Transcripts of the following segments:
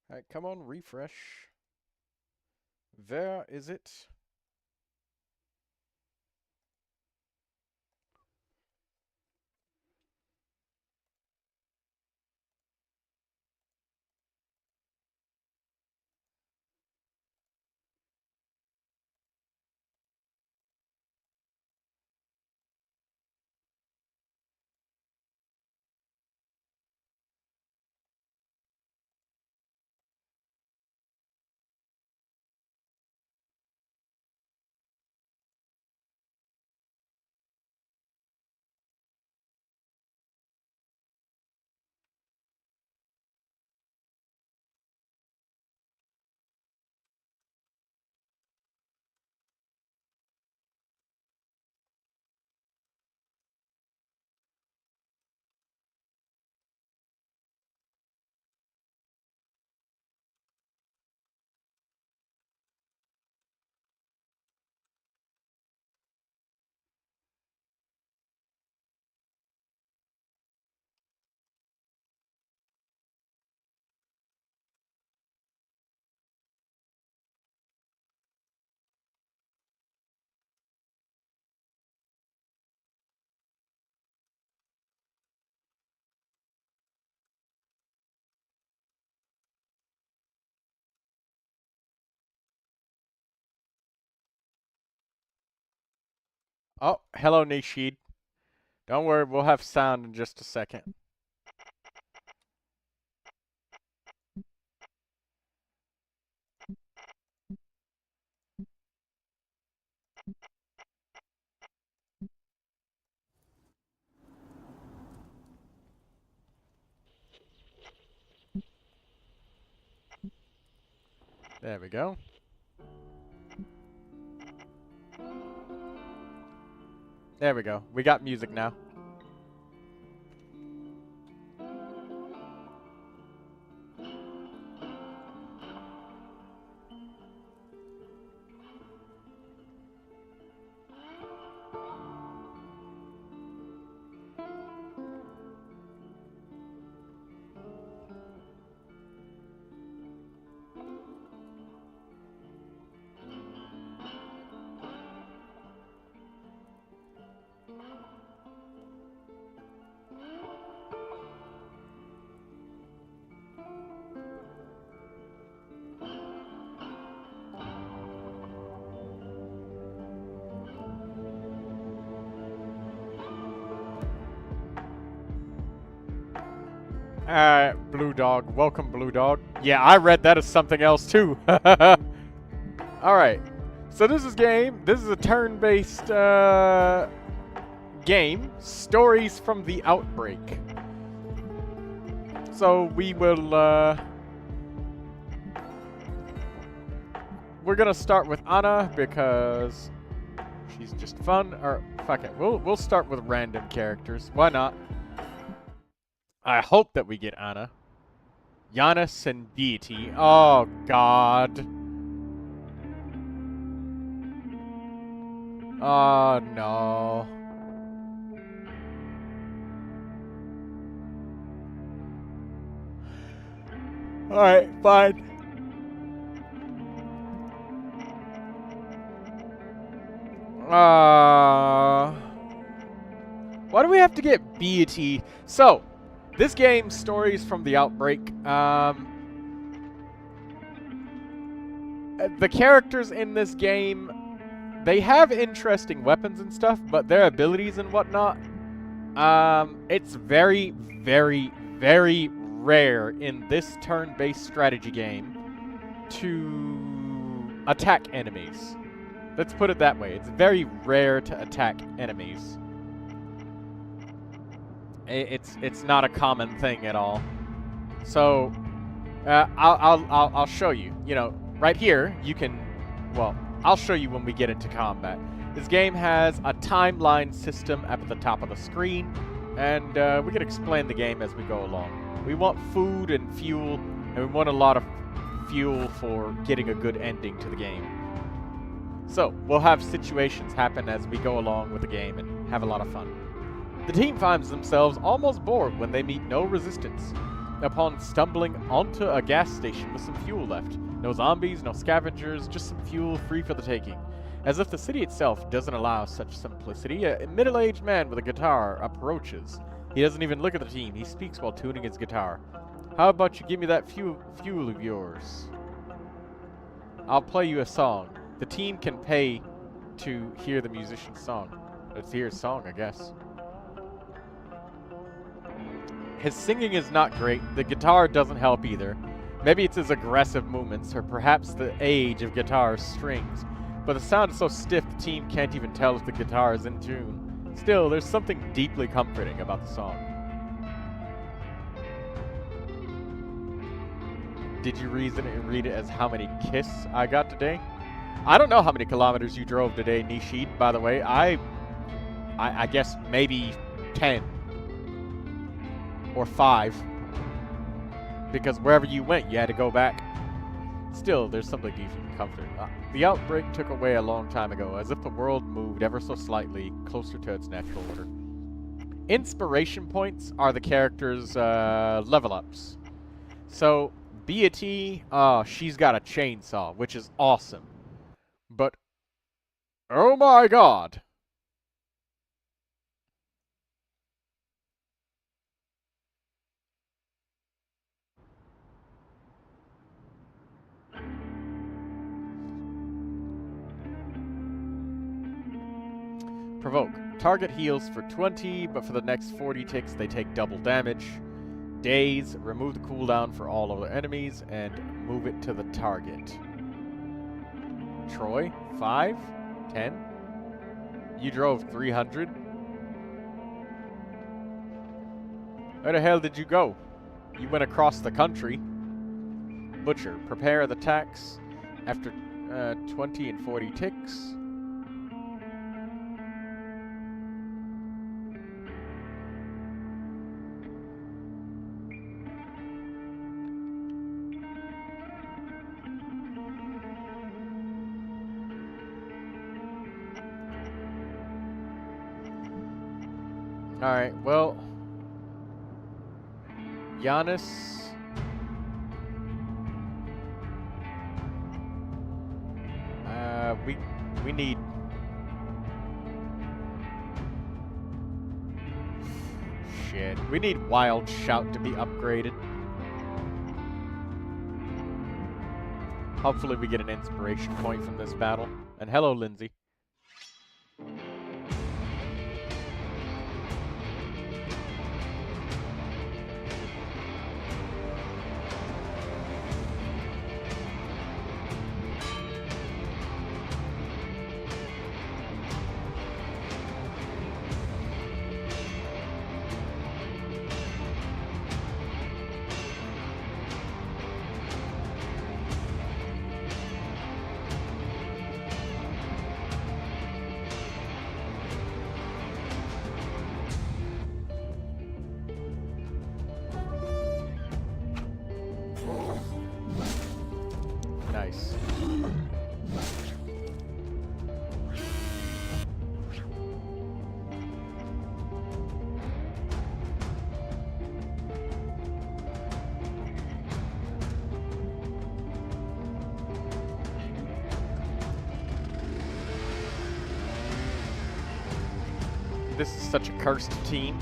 Alright, come on, refresh. Where is it? Oh, hello, Nishid. Don't worry, we'll have sound in just a second. There we go. There we go. We got music now. Blue Dog. Welcome, Blue Dog. Yeah, I read that as something else too. Alright. So this is a turn-based game. Stories from the Outbreak. So we will we're gonna start with Anna because she's just fun. Or fuck it. We'll start with random characters. Why not? I hope that we get Anna. Giannis and Deity. Oh, God. Oh, no. Alright, fine. Why do we have to get Deity? So, this game, Stories from the Outbreak, the characters in this game, they have interesting weapons and stuff, but their abilities and whatnot, it's very, very, very rare in this turn-based strategy game to attack enemies. Let's put it that way. It's very rare to attack enemies. It's not a common thing at all. So, I'll show you. You know, right here, you can, well, I'll show you when we get into combat. This game has a timeline system up at the top of the screen, and we can explain the game as we go along. We want food and fuel, and we want a lot of fuel for getting a good ending to the game. So, we'll have situations happen as we go along with the game and have a lot of fun. The team finds themselves almost bored when they meet no resistance. Upon stumbling onto a gas station with some fuel left. No zombies, no scavengers, just some fuel free for the taking. As if the city itself doesn't allow such simplicity, a middle-aged man with a guitar approaches. He doesn't even look at the team, he speaks while tuning his guitar. How about you give me that fuel of yours? I'll play you a song. The team can pay to hear the musician's song. Let's hear his song, I guess. His singing is not great. The guitar doesn't help either. Maybe it's his aggressive movements, or perhaps the age of guitar strings. But the sound is so stiff the team can't even tell if the guitar is in tune. Still, there's something deeply comforting about the song. Did you read it as how many kiss I got today? I don't know how many kilometers you drove today, Nishid, by the way. I guess maybe 10. Or 5. Because wherever you went, you had to go back. Still, there's something deeply comforting. The outbreak took away a long time ago, as if the world moved ever so slightly closer to its natural order. Inspiration points are the characters' level ups. So, Beatty, she's got a chainsaw, which is awesome. But, oh my god! Provoke. Target heals for 20, but for the next 40 ticks they take double damage. Daze. Remove the cooldown for all other enemies and move it to the target. Troy. 5? 10? You drove 300? Where the hell did you go? You went across the country. Butcher. Prepare the tax after 20 and 40 ticks. Alright, well, Giannis, we need, shit, we need Wild Shout to be upgraded. Hopefully we get an inspiration point from this battle. And hello, Lindsay. Nice. This is such a cursed team.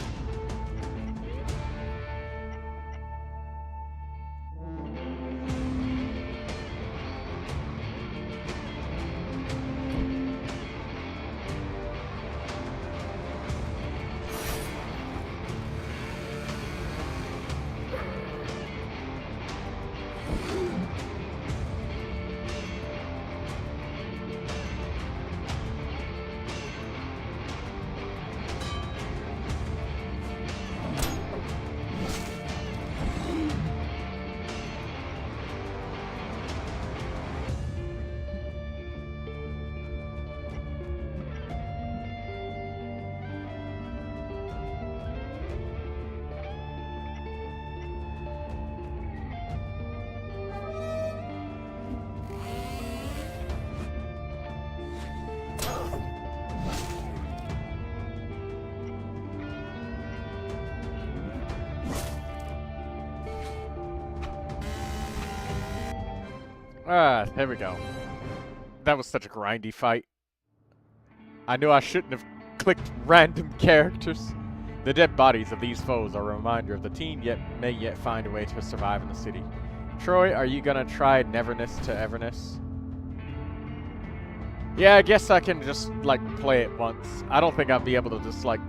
There we go. That was such a grindy fight. I knew I shouldn't have clicked random characters. The dead bodies of these foes are a reminder of the team may yet find a way to survive in the city. Troy, are you gonna try Neverness to Everness? Yeah, I guess I can just, like, play it once. I don't think I'll be able to just, like,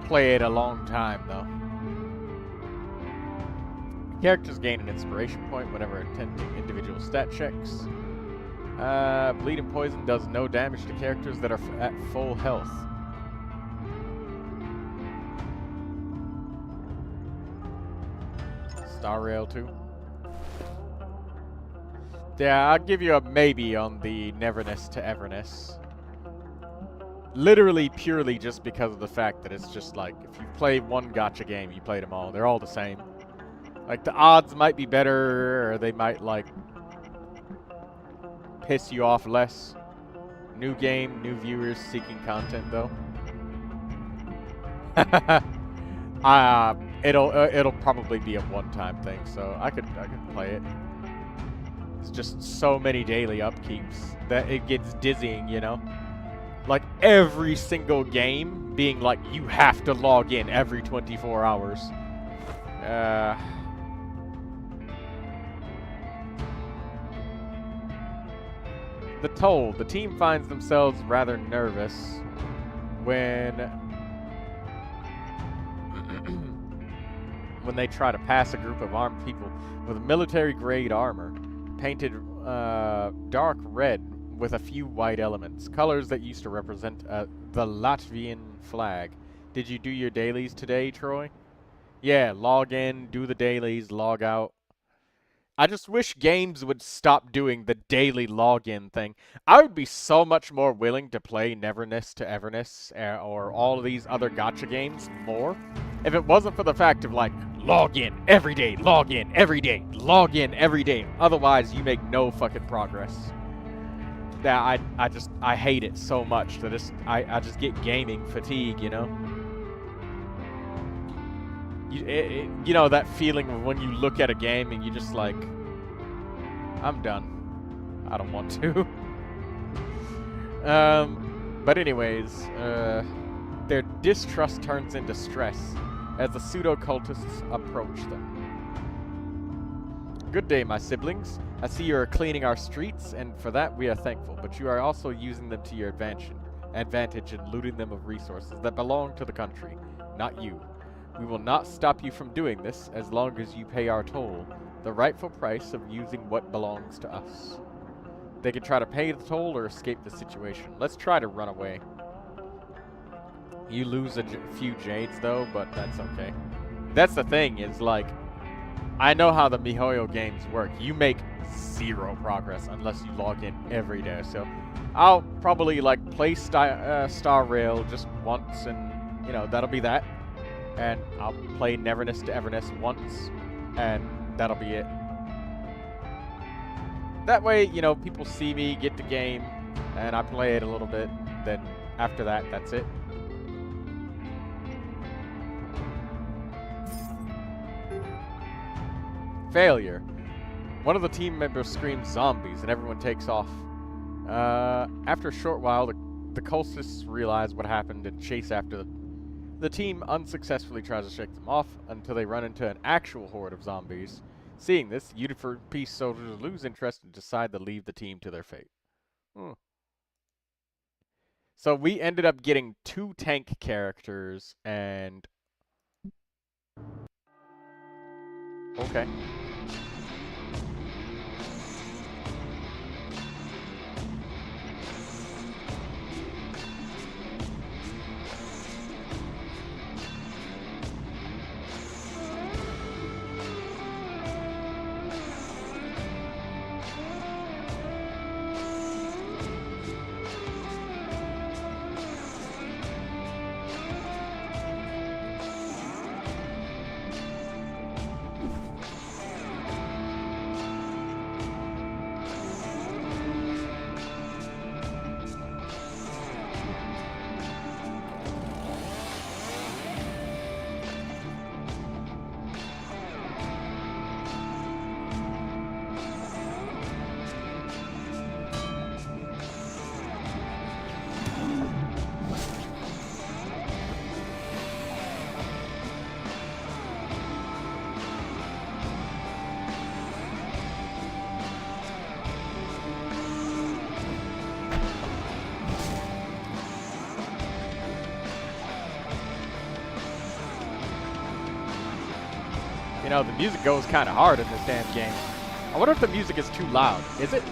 play it a long time, though. Characters gain an inspiration point whenever attempting individual stat checks. Bleed and Poison does no damage to characters that are at full health. Star Rail 2. Yeah, I'll give you a maybe on the Neverness to Everness. Literally, purely just because of the fact that it's just like, if you play one gacha game, you played them all. They're all the same. Like, the odds might be better, or they might, like, piss you off less. New game, new viewers seeking content, though. It'll probably be a one-time thing, so I could play it. It's just so many daily upkeeps that it gets dizzying, you know? Like, every single game being like, you have to log in every 24 hours. The Toll. The team finds themselves rather nervous when they try to pass a group of armed people with military-grade armor, painted dark red with a few white elements, colors that used to represent the Latvian flag. Did you do your dailies today, Troy? Yeah, log in, do the dailies, log out. I just wish games would stop doing the daily login thing. I would be so much more willing to play Neverness to Everness or all of these other gacha games more if it wasn't for the fact of, like, log in every day, log in every day, log in every day. Otherwise, you make no fucking progress. Yeah, I hate it so much that I just get gaming fatigue, you know? You know that feeling of when you look at a game and you just like, I'm done. I don't want to. But anyways, their distrust turns into stress as the pseudo-cultists approach them. Good day, my siblings. I see you are cleaning our streets, and for that we are thankful, but you are also using them to your advantage and looting them of resources that belong to the country, not you. We will not stop you from doing this as long as you pay our toll, the rightful price of using what belongs to us. They can try to pay the toll or escape the situation. Let's try to run away. You lose a few jades though, but that's okay. That's the thing is, like, I know how the MiHoYo games work. You make zero progress unless you log in every day. So I'll probably like play Star Rail just once, and you know that'll be that. And I'll play Neverness to Everness once, and that'll be it. That way, you know, people see me, get the game, and I play it a little bit. Then after that, that's it. Failure. One of the team members screams zombies, and everyone takes off. After a short while, the cultists realize what happened and chase after them. The team unsuccessfully tries to shake them off until they run into an actual horde of zombies. Seeing this, United Peace soldiers lose interest and decide to leave the team to their fate. So we ended up getting 2 tank characters, and... Okay. You know, the music goes kind of hard in this damn game. I wonder if the music is too loud. Is it?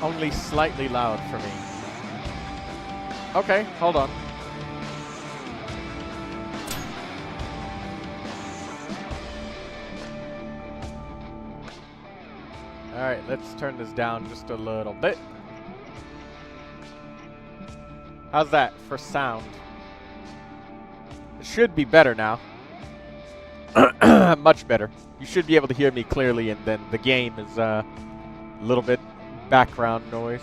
Only slightly loud for me. Okay, hold on. Alright, let's turn this down just a little bit. How's that for sound? It should be better now. Much better. You should be able to hear me clearly, and then the game is a little bit background noise.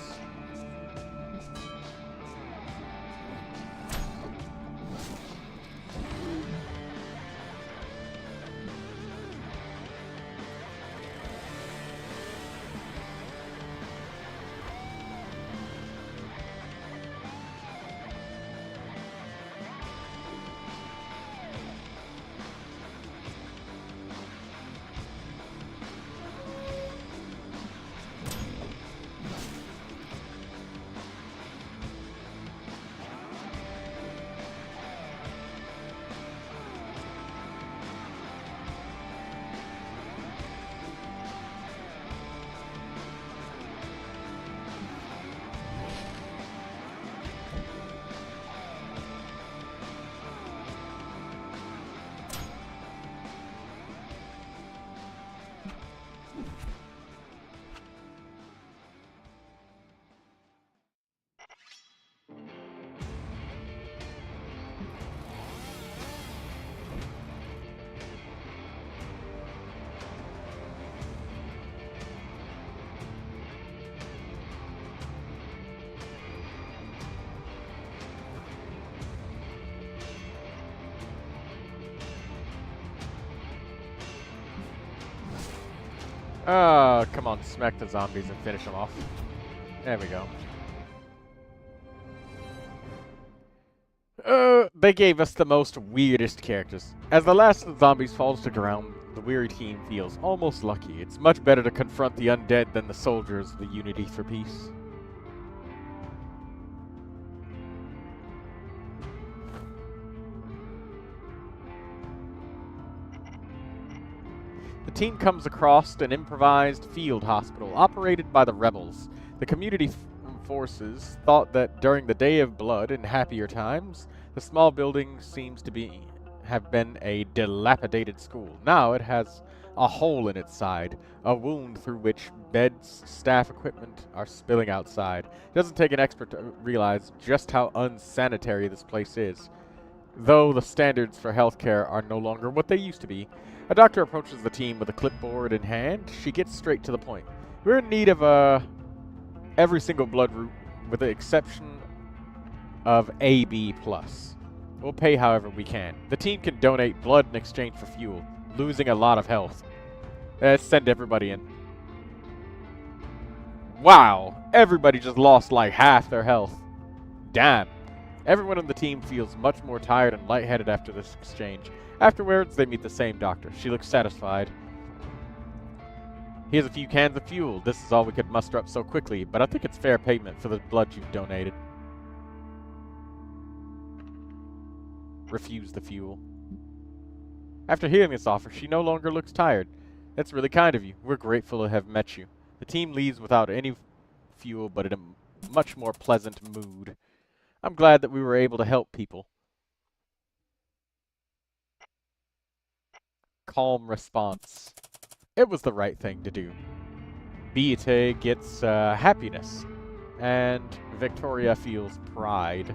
Come on, smack the zombies and finish them off. There we go. They gave us the most weirdest characters. As the last of the zombies falls to ground, the weary team feels almost lucky. It's much better to confront the undead than the soldiers of the Unity for Peace. The team comes across an improvised field hospital operated by the rebels. The community forces thought that during the Day of Blood in happier times, the small building seems to have been a dilapidated school. Now it has a hole in its side, a wound through which beds, staff equipment are spilling outside. It doesn't take an expert to realize just how unsanitary this place is. Though the standards for healthcare are no longer what they used to be, a doctor approaches the team with a clipboard in hand. She gets straight to the point. We're in need of every single blood root, with the exception of AB+. We'll pay however we can. The team can donate blood in exchange for fuel, losing a lot of health. Let's send everybody in. Wow, everybody just lost like half their health. Damn. Everyone on the team feels much more tired and lightheaded after this exchange. Afterwards, they meet the same doctor. She looks satisfied. Here's a few cans of fuel. This is all we could muster up so quickly, but I think it's fair payment for the blood you've donated. Refuse the fuel. After hearing this offer, she no longer looks tired. That's really kind of you. We're grateful to have met you. The team leaves without any fuel, but in a much more pleasant mood. I'm glad that we were able to help people. Calm response. It was the right thing to do. Beate gets happiness, and Victoria feels pride.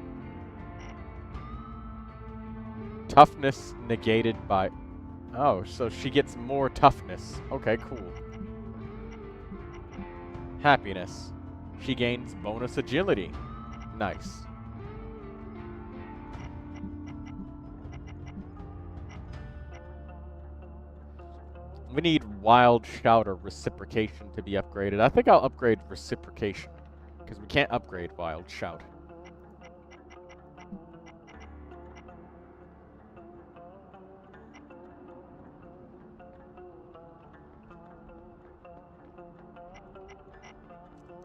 Toughness negated by... Oh, so she gets more toughness. Okay, cool. Happiness. She gains bonus agility. Nice. We need Wild Shout or Reciprocation to be upgraded. I think I'll upgrade Reciprocation, because we can't upgrade Wild Shout.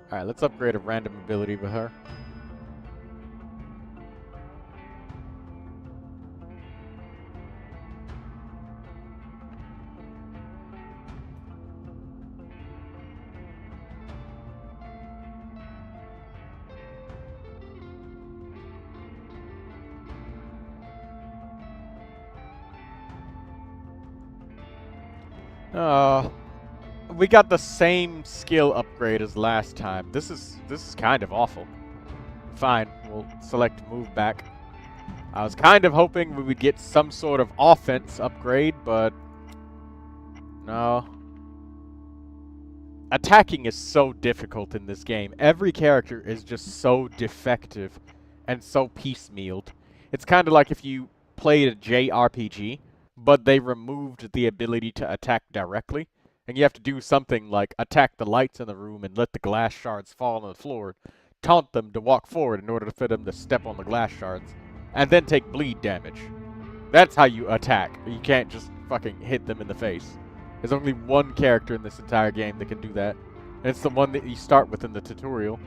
Alright, let's upgrade a random ability with her. We got the same skill upgrade as last time. This is kind of awful. Fine, we'll select move back. I was kind of hoping we would get some sort of offense upgrade, but no. Attacking is so difficult in this game. Every character is just so defective and so piecemealed. It's kind of like if you played a JRPG, but they removed the ability to attack directly. And you have to do something like attack the lights in the room and let the glass shards fall on the floor, taunt them to walk forward in order for them to step on the glass shards, and then take bleed damage. That's how you attack. You can't just fucking hit them in the face. There's only one character in this entire game that can do that, and it's the one that you start with in the tutorial.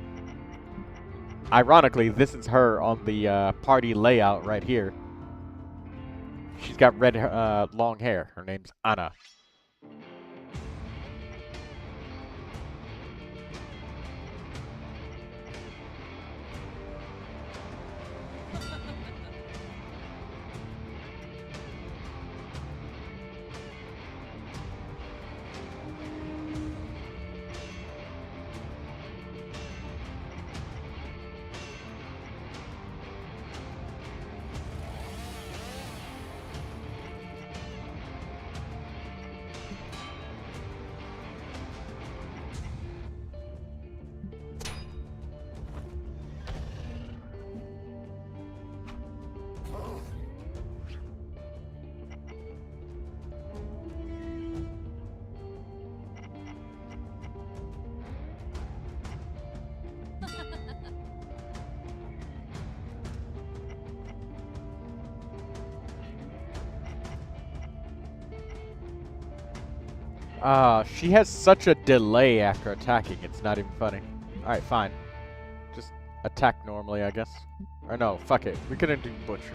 Ironically, this is her on the party layout right here. She's got red, long hair. Her name's Anna. She has such a delay after attacking, it's not even funny. Alright, fine. Just attack normally, I guess. Or no, fuck it. We couldn't do Butcher.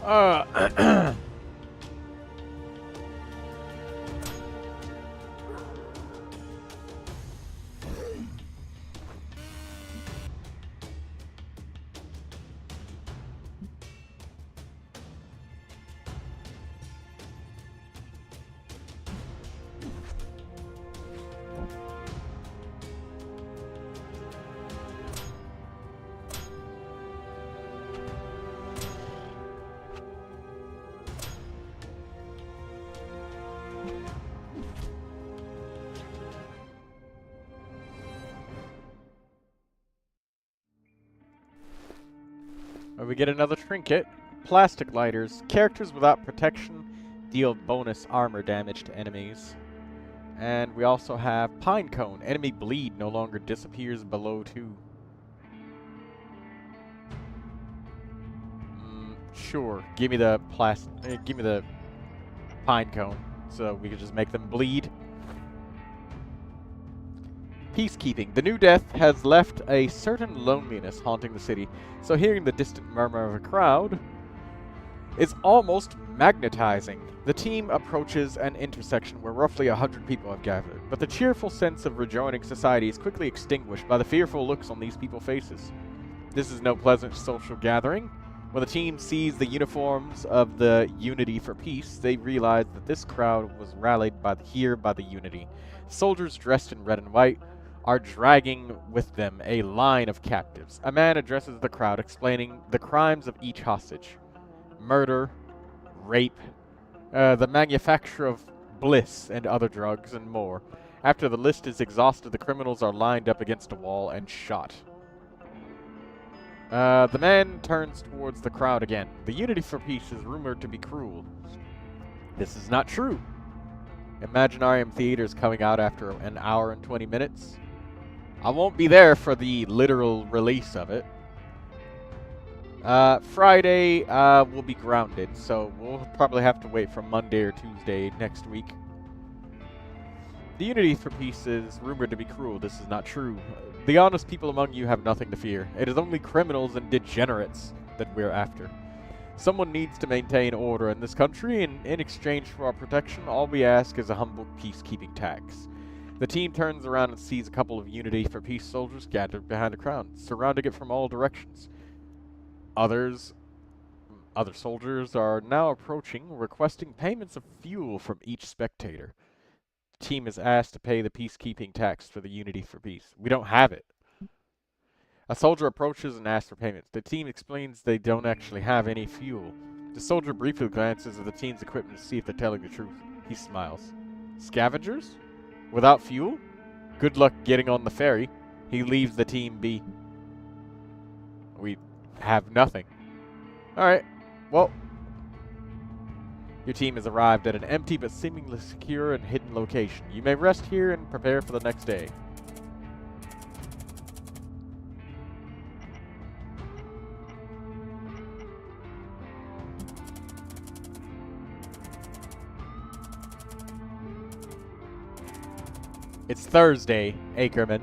Uh, we get another trinket. Plastic lighters. Characters without protection deal bonus armor damage to enemies. And we also have Pine Cone. Enemy bleed no longer disappears below 2. Sure. Give me the give me the Pine Cone, so we can just make them bleed. Peacekeeping. The new death has left a certain loneliness haunting the city, so hearing the distant murmur of a crowd is almost magnetizing. The team approaches an intersection where roughly 100 people have gathered, but the cheerful sense of rejoining society is quickly extinguished by the fearful looks on these people's faces. This is no pleasant social gathering. When the team sees the uniforms of the Unity for Peace, they realize that this crowd was rallied by the Unity. Soldiers dressed in red and white are dragging with them a line of captives. A man addresses the crowd, explaining the crimes of each hostage: murder, rape, the manufacture of bliss and other drugs, and more. After the list is exhausted, the criminals are lined up against a wall and shot. The man turns towards the crowd again. The Unity for Peace is rumored to be cruel. This is not true. Imaginarium Theater's coming out after an hour and 20 minutes. I won't be there for the literal release of it. Friday, we'll be grounded, so we'll probably have to wait for Monday or Tuesday next week. The Unity for Peace is rumored to be cruel. This is not true. The honest people among you have nothing to fear. It is only criminals and degenerates that we're after. Someone needs to maintain order in this country, and in exchange for our protection, all we ask is a humble peacekeeping tax. The team turns around and sees a couple of Unity for Peace soldiers gathered behind a crowd, surrounding it from all directions. Other soldiers are now approaching, requesting payments of fuel from each spectator. The team is asked to pay the peacekeeping tax for the Unity for Peace. We don't have it. A soldier approaches and asks for payments. The team explains they don't actually have any fuel. The soldier briefly glances at the team's equipment to see if they're telling the truth. He smiles. Scavengers? Without fuel? Good luck getting on the ferry. He leaves the team be. We have nothing. Alright, well, your team has arrived at an empty but seemingly secure and hidden location. You may rest here and prepare for the next day. It's Thursday, Ackerman.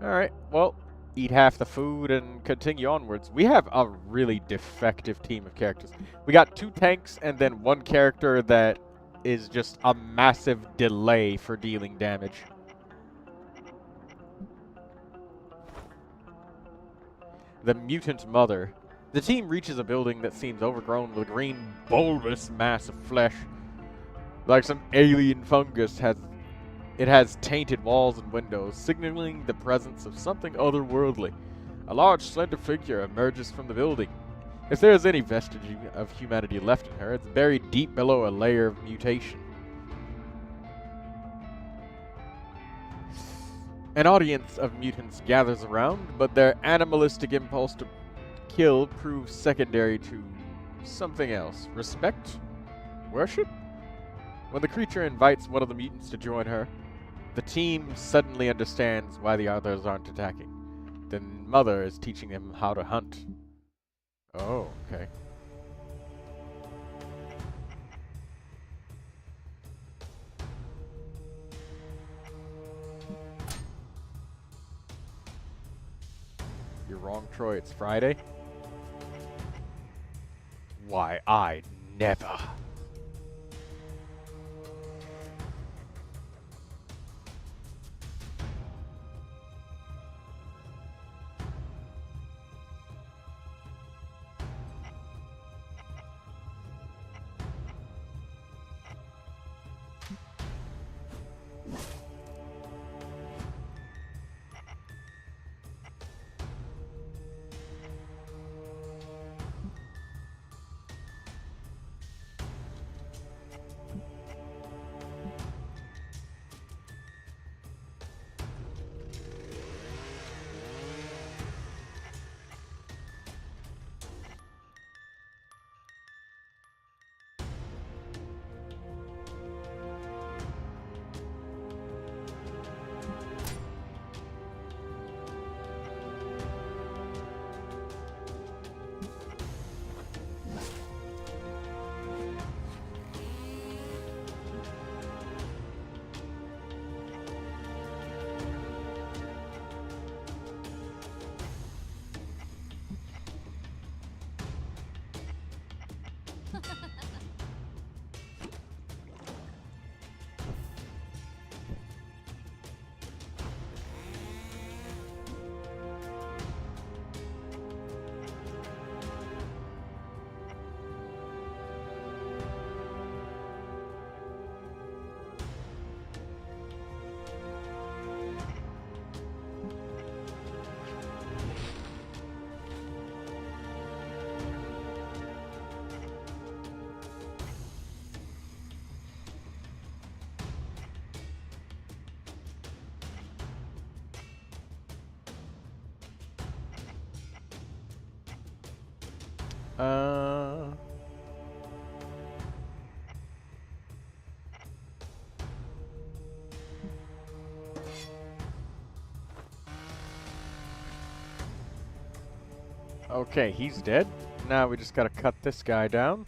Alright, well, eat half the food and continue onwards. We have a really defective team of characters. We got 2 tanks and then 1 character that is just a massive delay for dealing damage. The Mutant Mother. The team reaches a building that seems overgrown with a green, bulbous mass of flesh. Like some alien fungus It has tainted walls and windows, signaling the presence of something otherworldly. A large, slender figure emerges from the building. If there is any vestige of humanity left in her, it's buried deep below a layer of mutation. An audience of mutants gathers around, but their animalistic impulse to kill proves secondary to something else. Respect? Worship? When the creature invites one of the mutants to join her, the team suddenly understands why the others aren't attacking. The mother is teaching them how to hunt. Oh, okay. You're wrong, Troy. It's Friday. Why, I never. Okay, he's dead. Now we just gotta cut this guy down.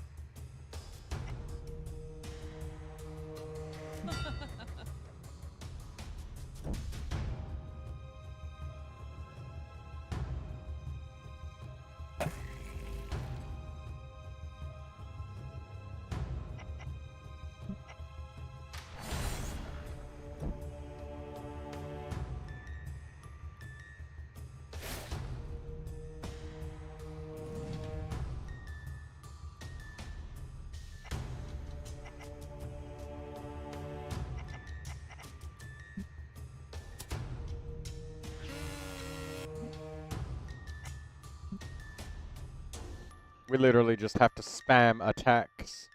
We literally just have to spam attacks.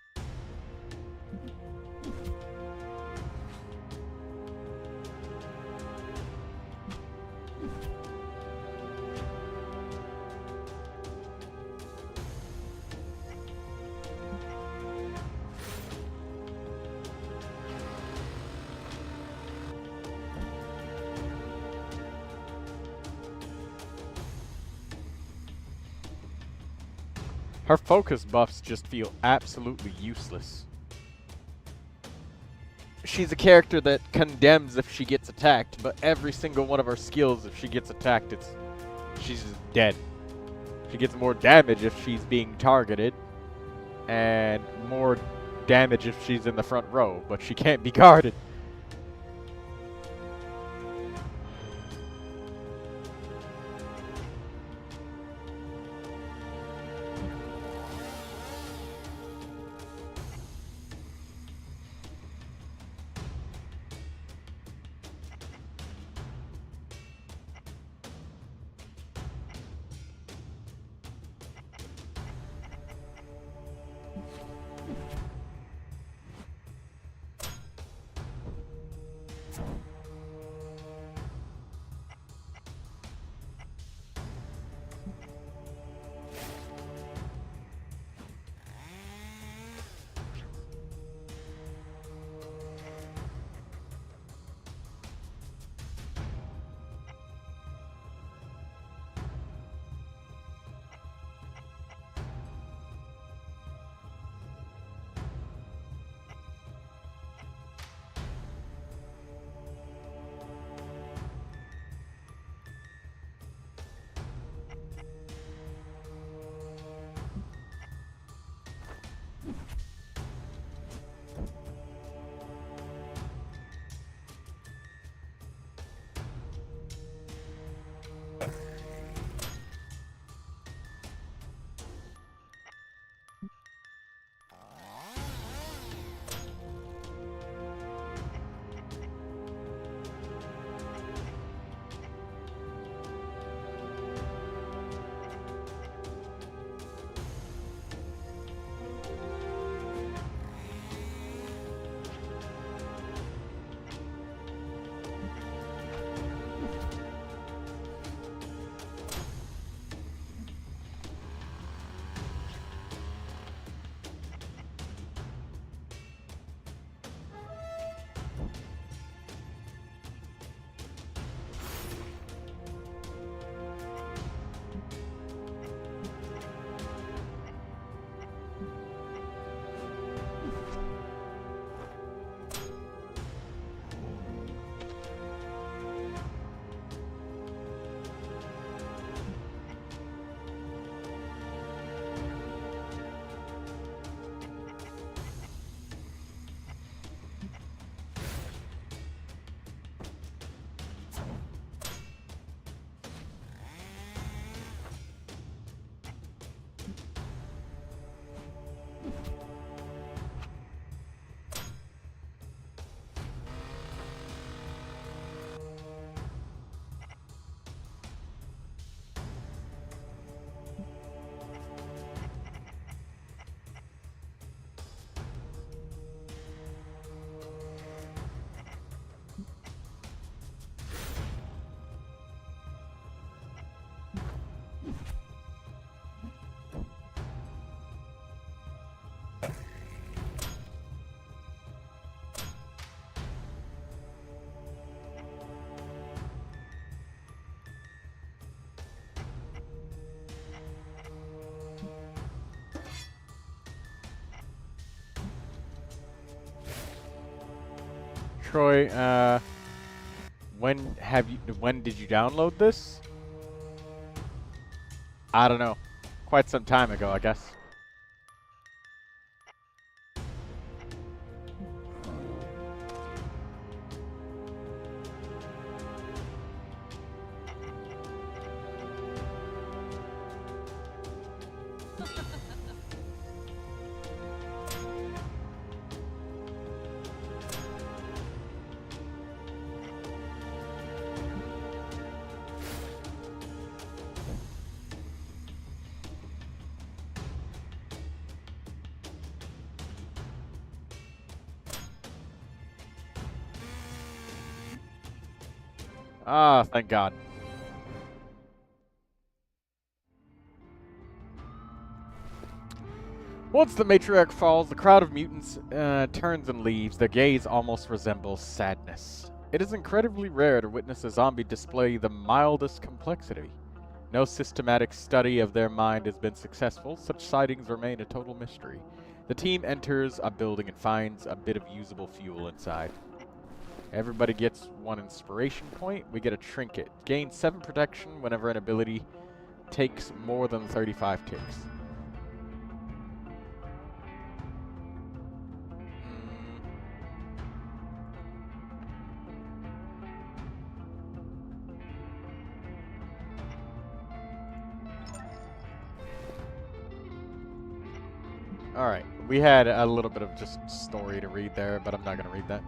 Her focus buffs just feel absolutely useless. She's a character that condemns if she gets attacked, but every single one of her skills, if she gets attacked, she's just dead. She gets more damage if she's being targeted, and more damage if she's in the front row, but she can't be guarded. Troy, when did you download this? I don't know. Quite some time ago, I guess. Ah, thank God. Once the matriarch falls, the crowd of mutants turns and leaves. Their gaze almost resembles sadness. It is incredibly rare to witness a zombie display the mildest complexity. No systematic study of their mind has been successful. Such sightings remain a total mystery. The team enters a building and finds a bit of usable fuel inside. Everybody gets 1 inspiration point. We get a trinket. Gain 7 protection whenever an ability takes more than 35 ticks. Alright, we had a little bit of just story to read there, but I'm not going to read that.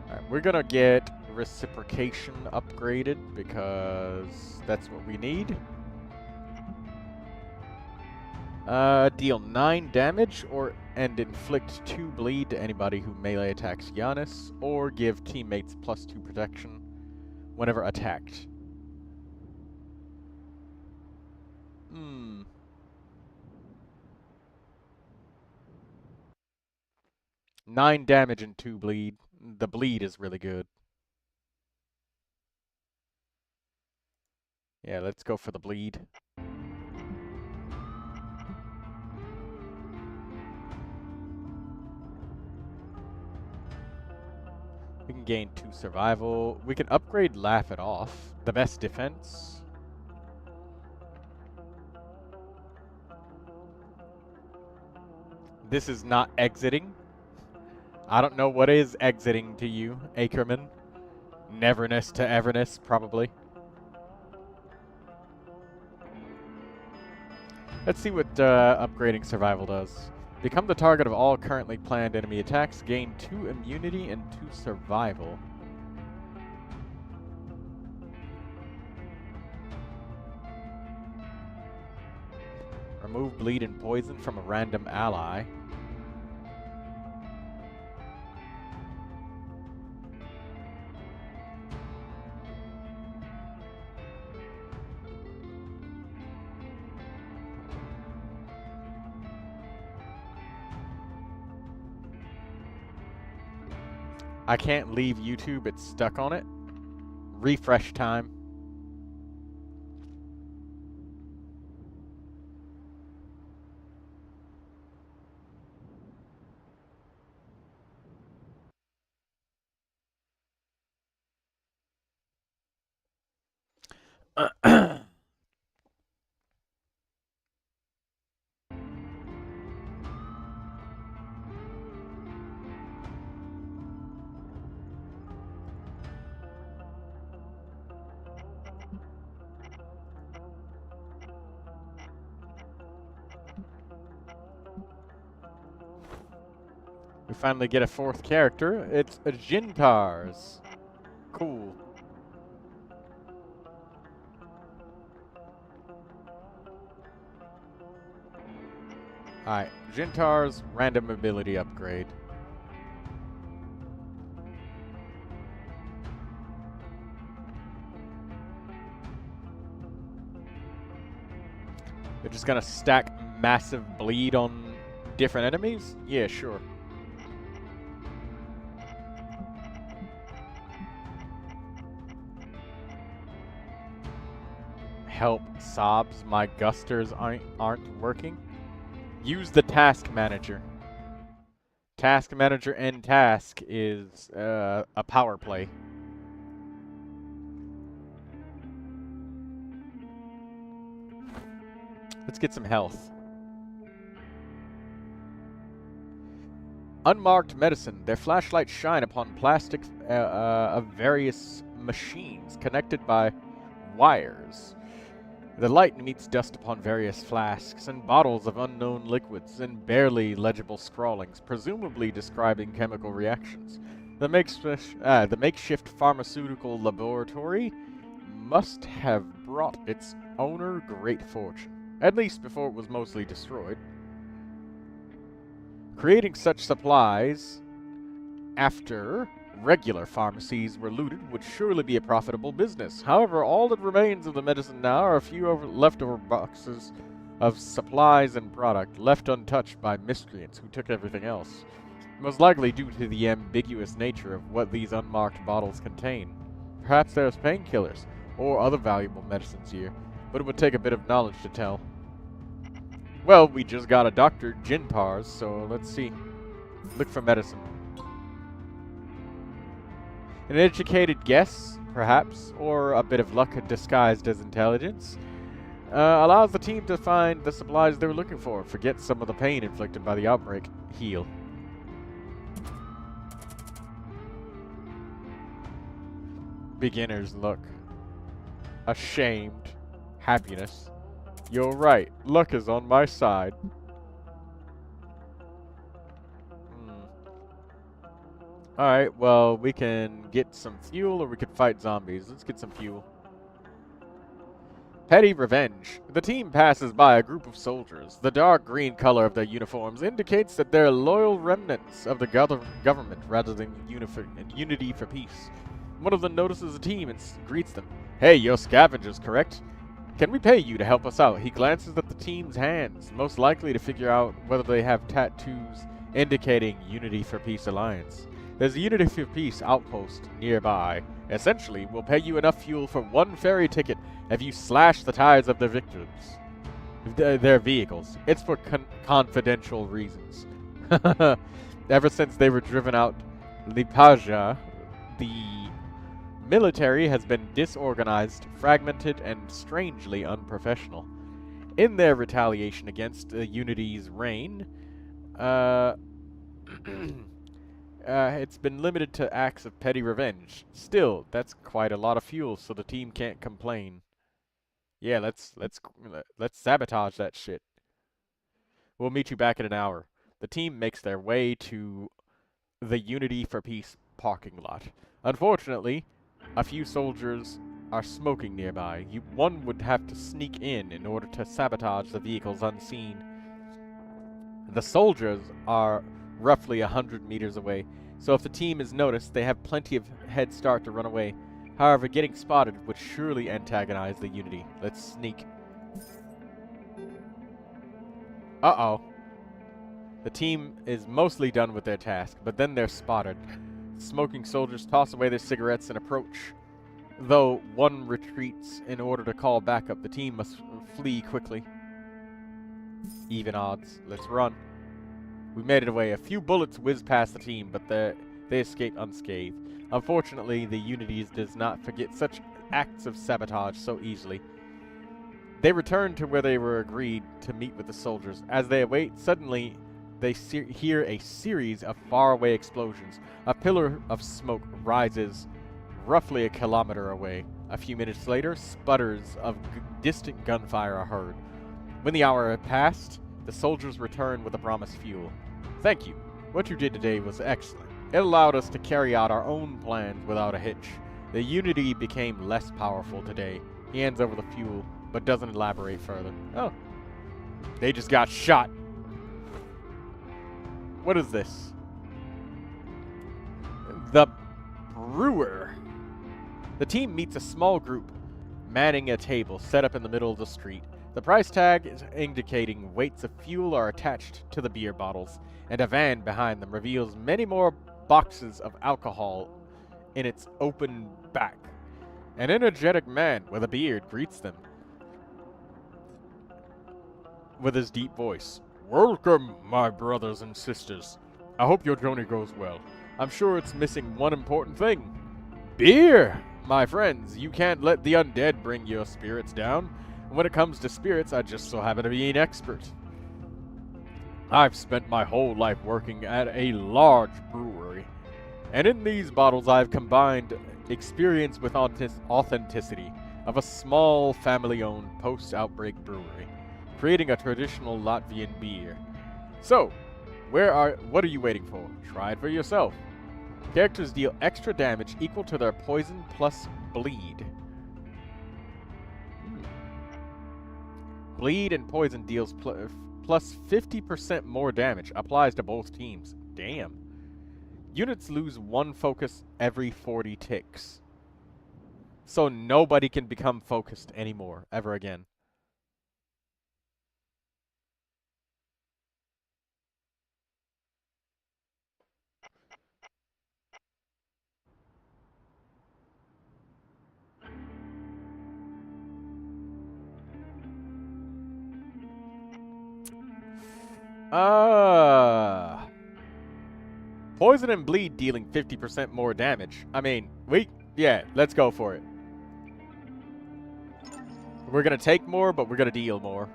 Alright, we're going to get reciprocation upgraded because that's what we need. Deal 9 damage and inflict 2 bleed to anybody who melee attacks Giannis, or give teammates +2 protection whenever attacked. 9 damage and 2 bleed. The bleed is really good. Yeah, let's go for the bleed. We can gain 2 survival. We can upgrade Laugh It Off. The best defense. This is not exiting. I don't know what is exiting to you, Ackerman. Neverness to everness, probably. Let's see what upgrading survival does. Become the target of all currently planned enemy attacks. Gain 2 immunity and 2 survival. Remove bleed and poison from a random ally. I can't leave YouTube, it's stuck on it. Refresh time. We finally get a 4th character. It's Jintars. Cool. Alright, Jintar's random ability upgrade. They're just gonna stack massive bleed on different enemies? Yeah, sure. Help sobs, my gusters aren't working. Use the task manager Task manager and task is a power play. Let's get some health. Unmarked medicine. Their flashlights shine upon plastic of various machines connected by wires. The light meets dust upon various flasks and bottles of unknown liquids and barely legible scrawlings, presumably describing chemical reactions. The makeshift pharmaceutical laboratory must have brought its owner great fortune, at least before it was mostly destroyed. Creating such supplies after regular pharmacies were looted would surely be a profitable business. However, all that remains of the medicine now are a few leftover boxes of supplies and product left untouched by miscreants who took everything else, most likely due to the ambiguous nature of what these unmarked bottles contain. Perhaps there's painkillers or other valuable medicines here, but it would take a bit of knowledge to tell. Well, we just got a Dr. Jinpars, so let's see. Look for medicine. An educated guess, perhaps, or a bit of luck disguised as intelligence, allows the team to find the supplies they were looking for. Forget some of the pain inflicted by the outbreak. Heal. Beginner's luck. Ashamed. Happiness. You're right. Luck is on my side. Alright, well, we can get some fuel or we could fight zombies. Let's get some fuel. Petty revenge. The team passes by a group of soldiers. The dark green color of their uniforms indicates that they're loyal remnants of the government rather than unity for peace. One of them notices the team and greets them. Hey, you're scavengers, correct? Can we pay you to help us out? He glances at the team's hands, most likely to figure out whether they have tattoos indicating Unity for Peace Alliance. There's a Unity for Peace outpost nearby. Essentially, we'll pay you enough fuel for one ferry ticket if you slash the tires of their victims. Their vehicles. It's for confidential reasons. Ever since they were driven out Lipaja, the military has been disorganized, fragmented, and strangely unprofessional. In their retaliation against Unity's reign, it's been limited to acts of petty revenge. Still, that's quite a lot of fuel, so the team can't complain. Yeah, let's sabotage that shit. We'll meet you back in an hour. The team makes their way to the Unity for Peace parking lot. Unfortunately, a few soldiers are smoking nearby. One would have to sneak in order to sabotage the vehicles unseen. The soldiers are roughly 100 meters away, so if the team is noticed, they have plenty of head start to run away. However, getting spotted would surely antagonize the Unity. Let's sneak. Uh-oh. The team is mostly done with their task, but then they're spotted. Smoking soldiers toss away their cigarettes and approach. Though one retreats in order to call backup, the team must flee quickly. Even odds. Let's run. We made it away. A few bullets whiz past the team, but they escape unscathed. Unfortunately, the Unities does not forget such acts of sabotage so easily. They return to where they were agreed to meet with the soldiers. As they await, suddenly they hear a series of faraway explosions. A pillar of smoke rises roughly a kilometer away. A few minutes later, sputters of distant gunfire are heard. When the hour had passed, the soldiers return with the promised fuel. Thank you. What you did today was excellent. It allowed us to carry out our own plans without a hitch. The Unity became less powerful today. He hands over the fuel, but doesn't elaborate further. Oh. They just got shot. What is this? The Brewer. The team meets a small group manning a table set up in the middle of the street. The price tag is indicating weights of fuel are attached to the beer bottles, and a van behind them reveals many more boxes of alcohol in its open back. An energetic man with a beard greets them with his deep voice. Welcome, my brothers and sisters. I hope your journey goes well. I'm sure it's missing one important thing. Beer! My friends, you can't let the undead bring your spirits down. When it comes to spirits, I just so happen to be an expert. I've spent my whole life working at a large brewery, and in these bottles I've combined experience with authenticity of a small family-owned post-outbreak brewery, creating a traditional Latvian beer. So, what are you waiting for? Try it for yourself. Characters deal extra damage equal to their poison plus bleed. Bleed and poison deals plus 50% more damage. Applies to both teams. Damn. Units lose 1 focus every 40 ticks. So nobody can become focused anymore, ever again. Poison and bleed dealing 50% more damage. I mean, yeah, let's go for it. We're gonna take more, but we're gonna deal more.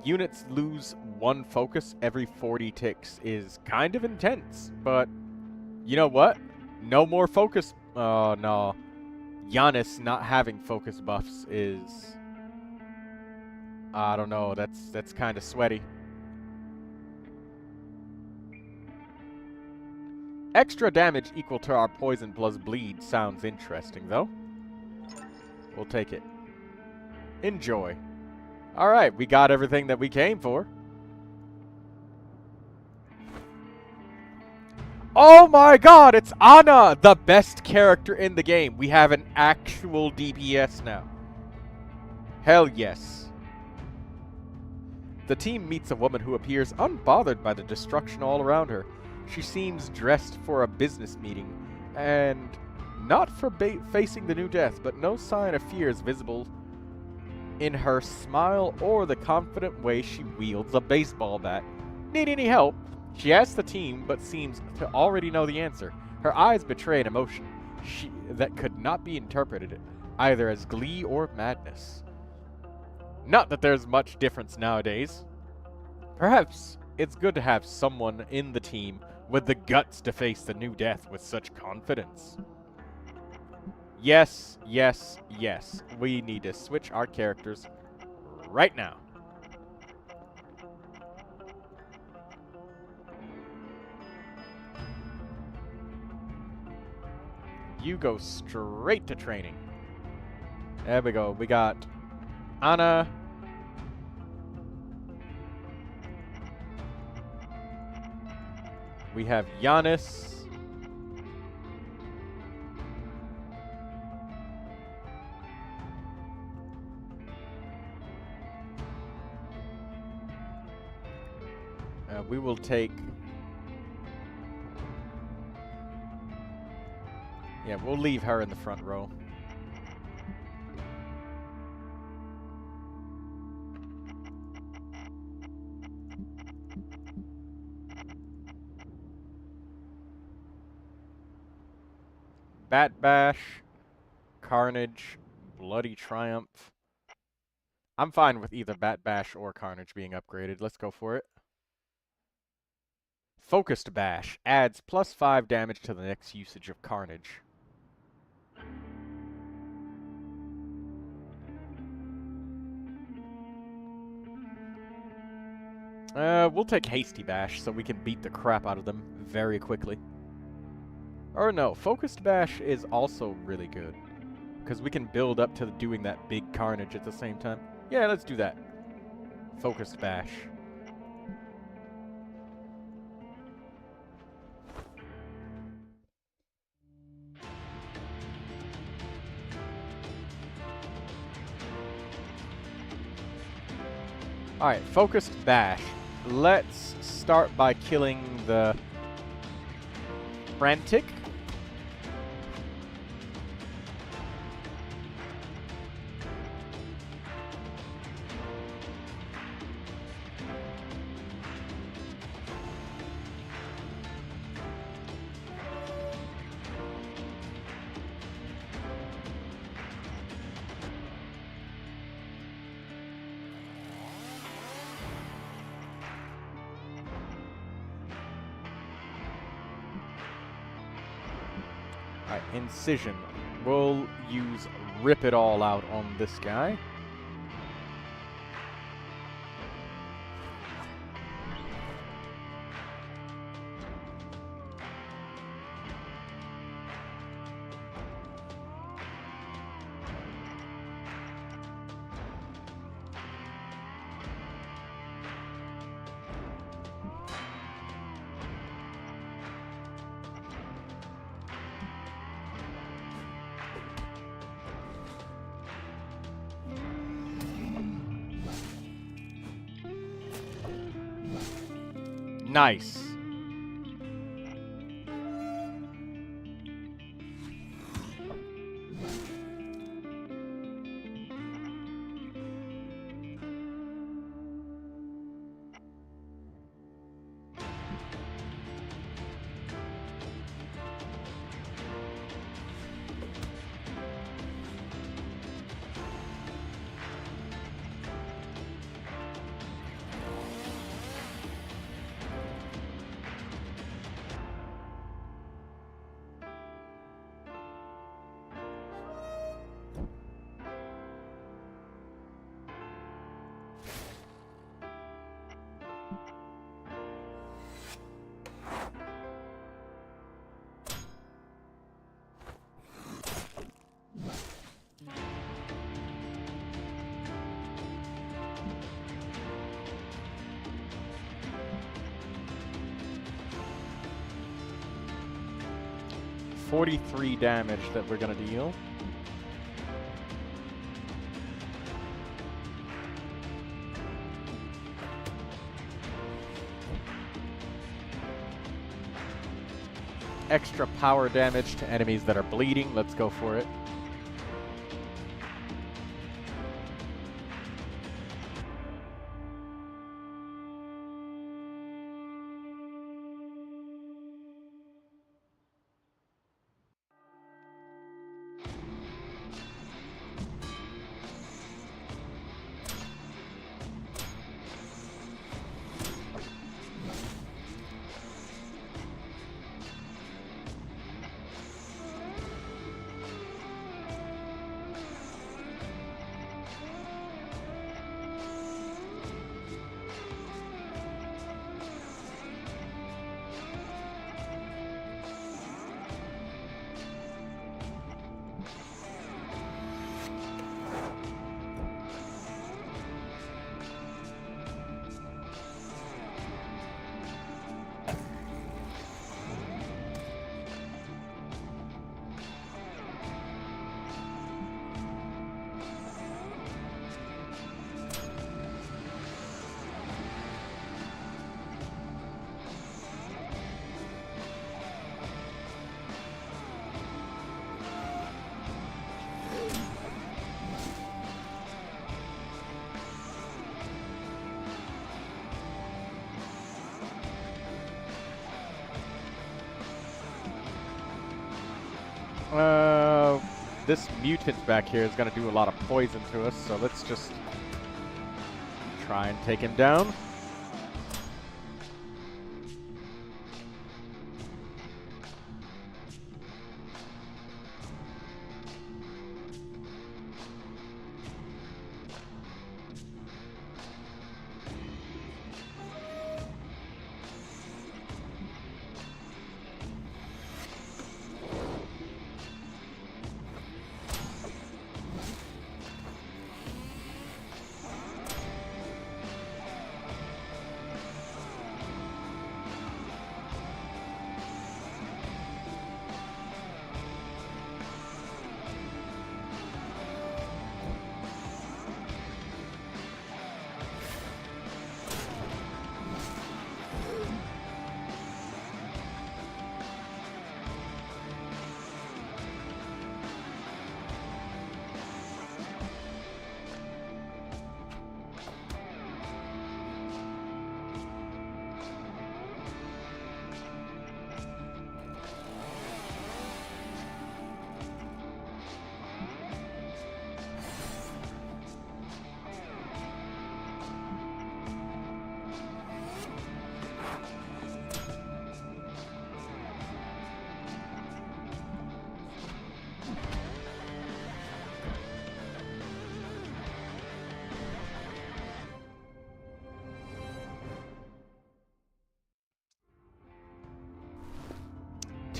Units lose 1 focus every 40 ticks is kind of intense, but you know what? No more focus. Oh, no. Giannis not having focus buffs is... I don't know. That's kind of sweaty. Extra damage equal to our poison plus bleed sounds interesting, though. We'll take it. Enjoy. Alright, we got everything that we came for. Oh my god, it's Anna! The best character in the game. We have an actual DPS now. Hell yes. The team meets a woman who appears unbothered by the destruction all around her. She seems dressed for a business meeting, and not for facing the new death, but no sign of fear is visible in her smile or the confident way she wields a baseball bat. Need any help? She asks the team, but seems to already know the answer. Her eyes betray an emotion that could not be interpreted either as glee or madness. Not that there's much difference nowadays. Perhaps it's good to have someone in the team with the guts to face the new death with such confidence. Yes, yes, yes. We need to switch our characters right now. You go straight to training. There we go. We got Anna. We have Giannis. We will take... Yeah, we'll leave her in the front row. Bat Bash, Carnage, Bloody Triumph. I'm fine with either Bat Bash or Carnage being upgraded. Let's go for it. Focused Bash adds +5 damage to the next usage of Carnage. We'll take Hasty Bash so we can beat the crap out of them very quickly. Or no, Focused Bash is also really good, because we can build up to doing that big Carnage at the same time. Yeah, let's do that. Focused Bash. Alright, Focused Bash. Let's start by killing the Frantic. Alright, Incision. We'll use Rip It All Out on this guy. Nice. .43 damage that we're gonna deal. Extra power damage to enemies that are bleeding. Let's go for it. This mutant back here is going to do a lot of poison to us, so let's just try and take him down.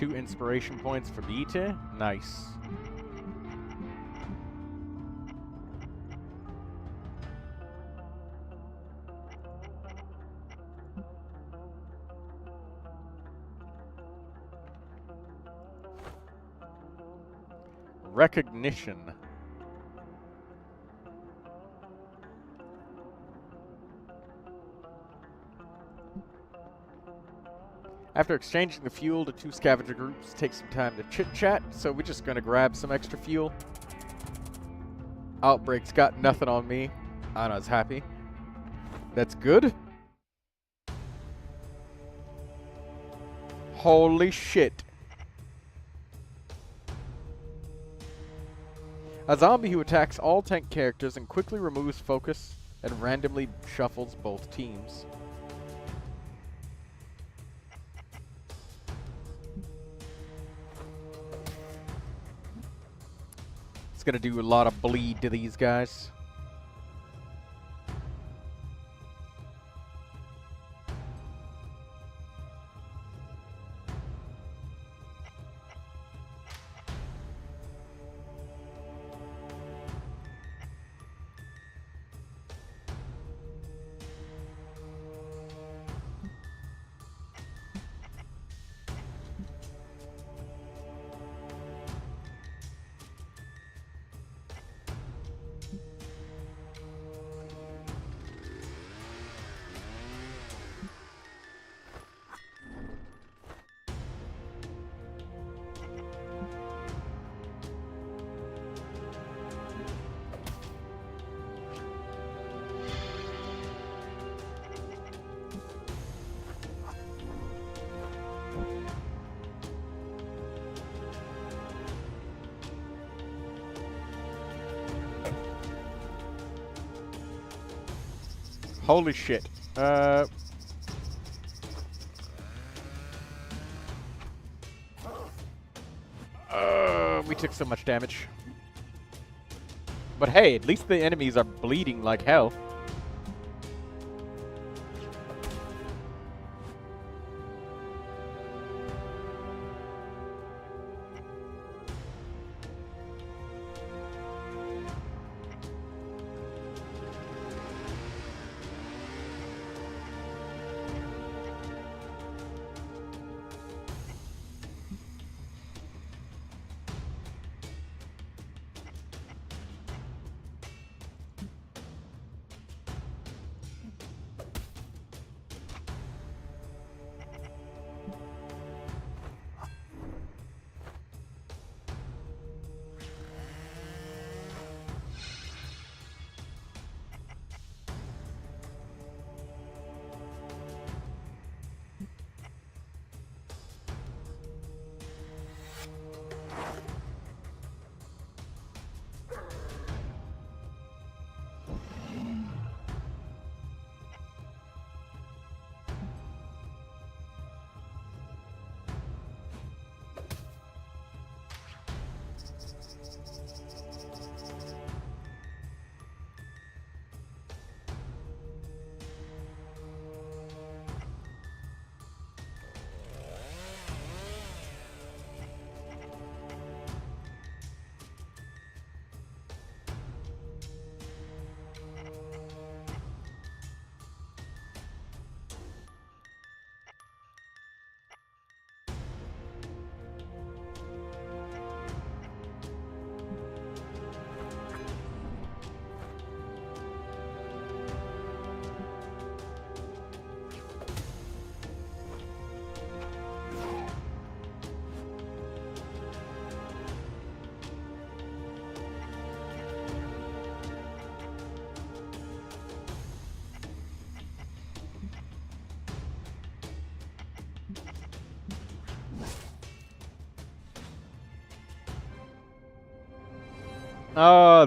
2 inspiration points for Vita. Nice. Recognition. After exchanging the fuel, the 2 scavenger groups take some time to chit-chat, so we're just gonna grab some extra fuel. Outbreak's got nothing on me. Anna's happy. That's good. Holy shit. A zombie who attacks all tank characters and quickly removes focus and randomly shuffles both teams. It's gonna do a lot of bleed to these guys. Holy shit. We took so much damage. But hey, at least the enemies are bleeding like hell.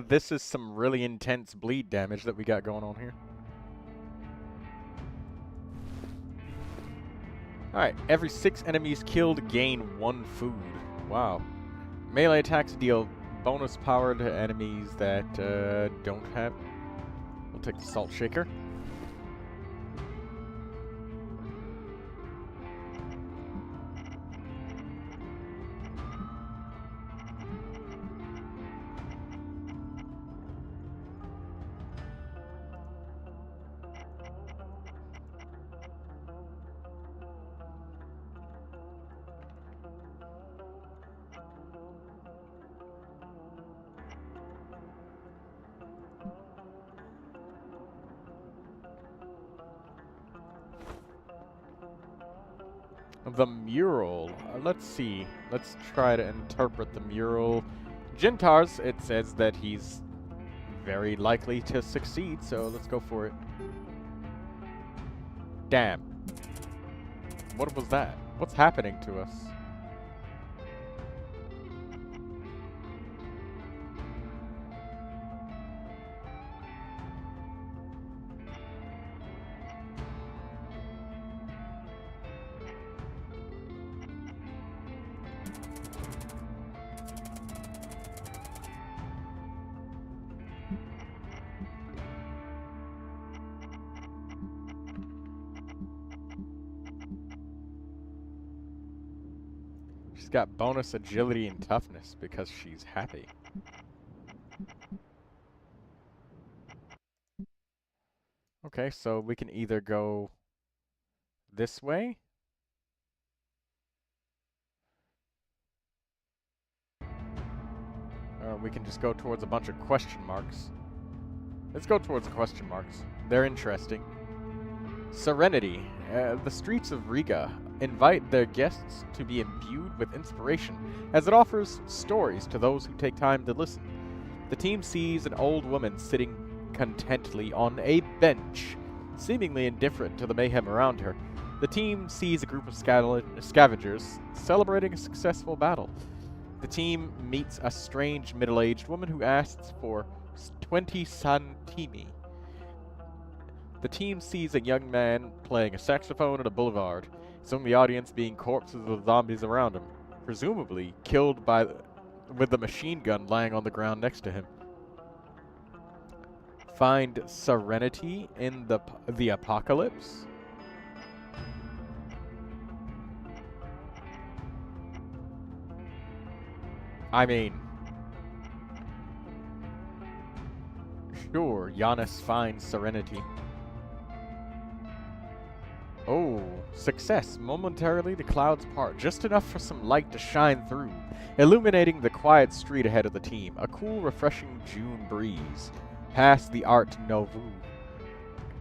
This is some really intense bleed damage that we got going on here. Alright, every 6 enemies killed gain 1 food. Wow. Melee attacks deal bonus power to enemies that don't have... We'll take the Salt Shaker. The mural. Let's see. Let's try to interpret the mural. Jintars, it says that he's very likely to succeed, so let's go for it. Damn. What was that? What's happening to us? She's got bonus agility and toughness because she's happy. Okay, so we can either go this way. Or we can just go towards a bunch of question marks. Let's go towards the question marks. They're interesting. Serenity. The streets of Riga invite their guests to be imbued with inspiration, as it offers stories to those who take time to listen. The team sees an old woman sitting contentedly on a bench, seemingly indifferent to the mayhem around her. The team sees a group of scavengers celebrating a successful battle. The team meets a strange middle-aged woman who asks for 20 centimi. The team sees a young man playing a saxophone at a boulevard, some of the audience being corpses of the zombies around him, presumably killed with the machine gun lying on the ground next to him. Find serenity in the apocalypse. I mean, sure, Giannis finds serenity. Oh, success. Momentarily, the clouds part, just enough for some light to shine through, illuminating the quiet street ahead of the team. A cool, refreshing June breeze past the Art Nouveau,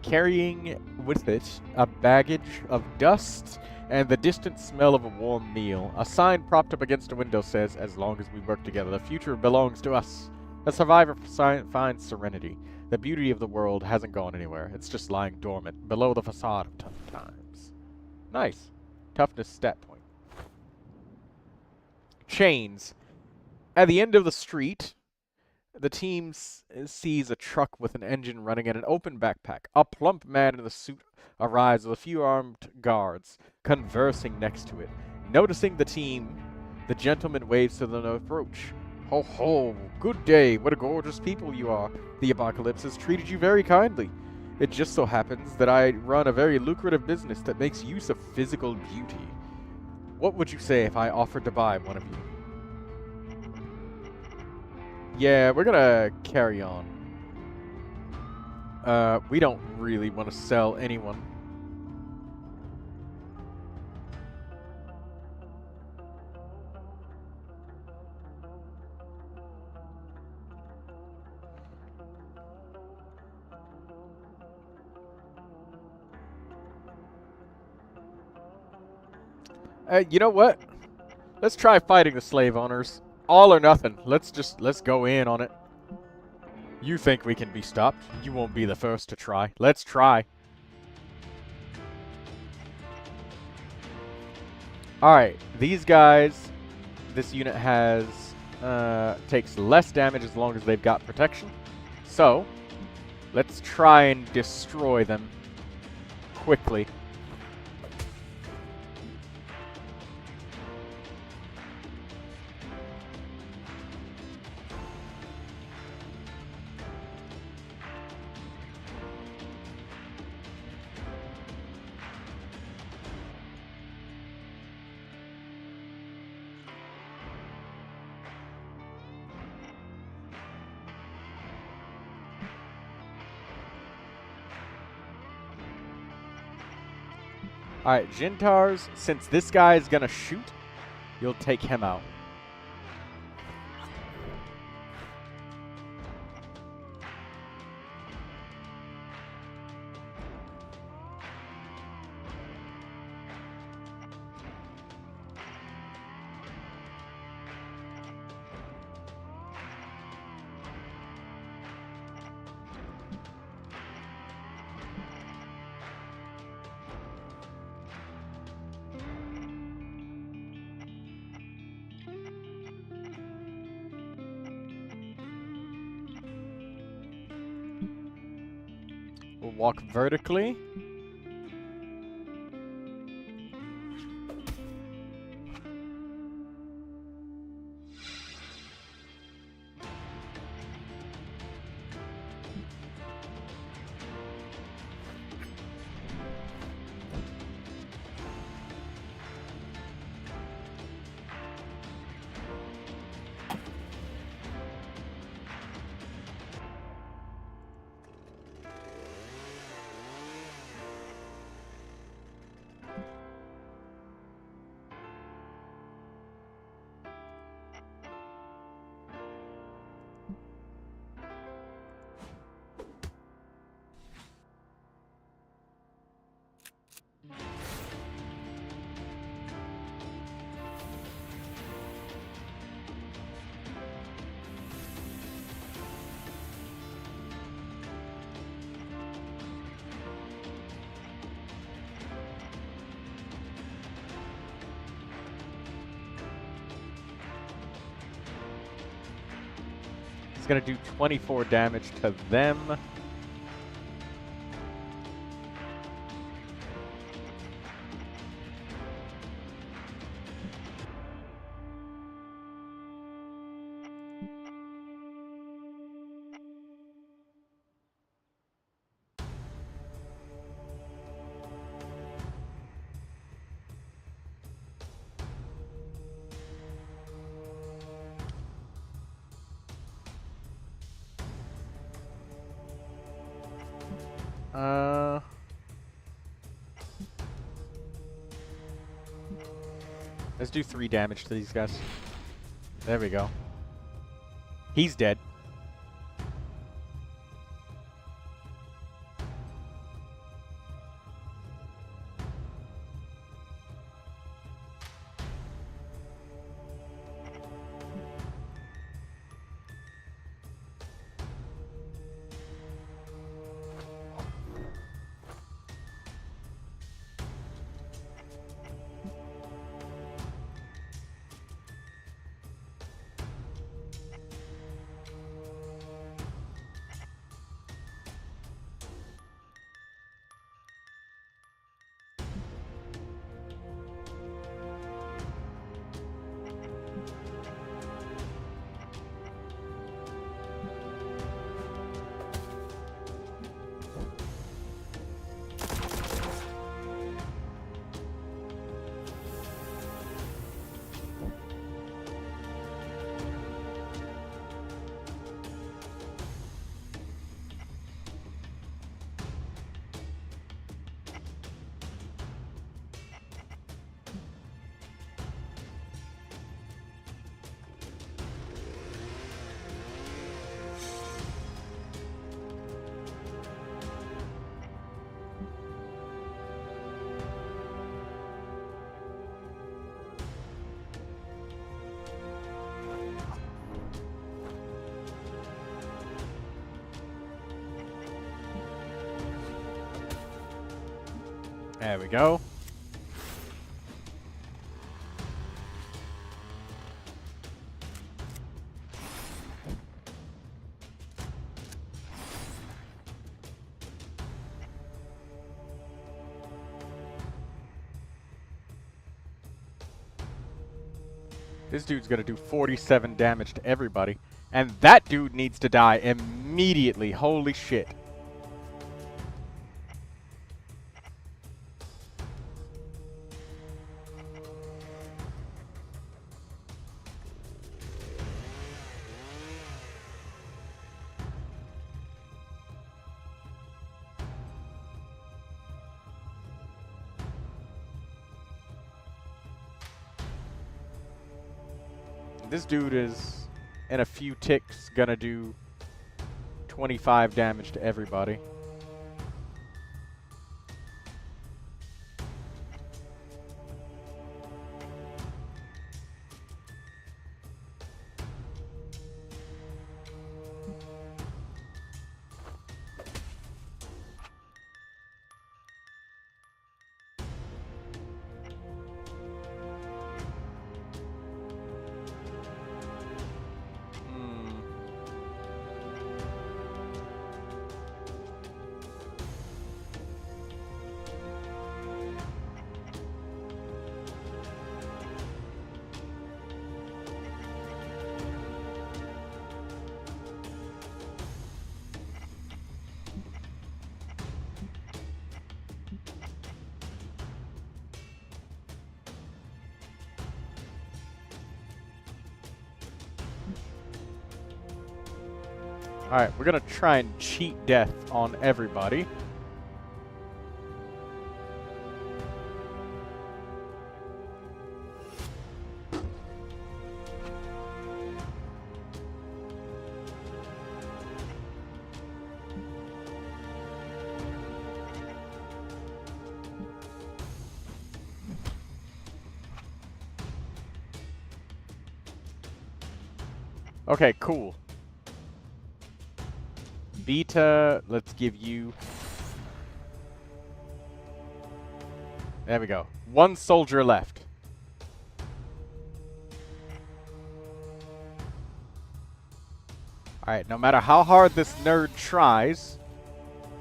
carrying with it a baggage of dust and the distant smell of a warm meal. A sign propped up against a window says, "As long as we work together, the future belongs to us." A survivor finds serenity. The beauty of the world hasn't gone anywhere. It's just lying dormant below the facade of tough times. Nice. Toughness stat point. Chains. At the end of the street, the team sees a truck with an engine running and an open backpack. A plump man in a suit arrives with a few armed guards conversing next to it. Noticing the team, the gentleman waves to them to approach. "Ho ho, good day, what a gorgeous people you are. The apocalypse has treated you very kindly. It just so happens that I run a very lucrative business that makes use of physical beauty. What would you say if I offered to buy one of you?" Yeah, we're gonna carry on. We don't really want to sell anyone. You know what? Let's try fighting the slave owners. All or nothing. Let's go in on it. You think we can be stopped? You won't be the first to try. Let's try. Alright, these guys, this unit has, takes less damage as long as they've got protection. So, let's try and destroy them quickly. Alright, Jintars, since this guy is gonna shoot, you'll take him out. We'll walk vertically. It's going to do 24 damage to them. Let's do 3 damage to these guys. There we go. He's dead. There we go. This dude's gonna do 47 damage to everybody. And that dude needs to die immediately. Holy shit. This dude is, in a few ticks, gonna do 25 damage to everybody. Alright, we're gonna try and cheat death on everybody. Okay, cool. Beta, let's give you... There we go. 1 soldier left. Alright, no matter how hard this nerd tries,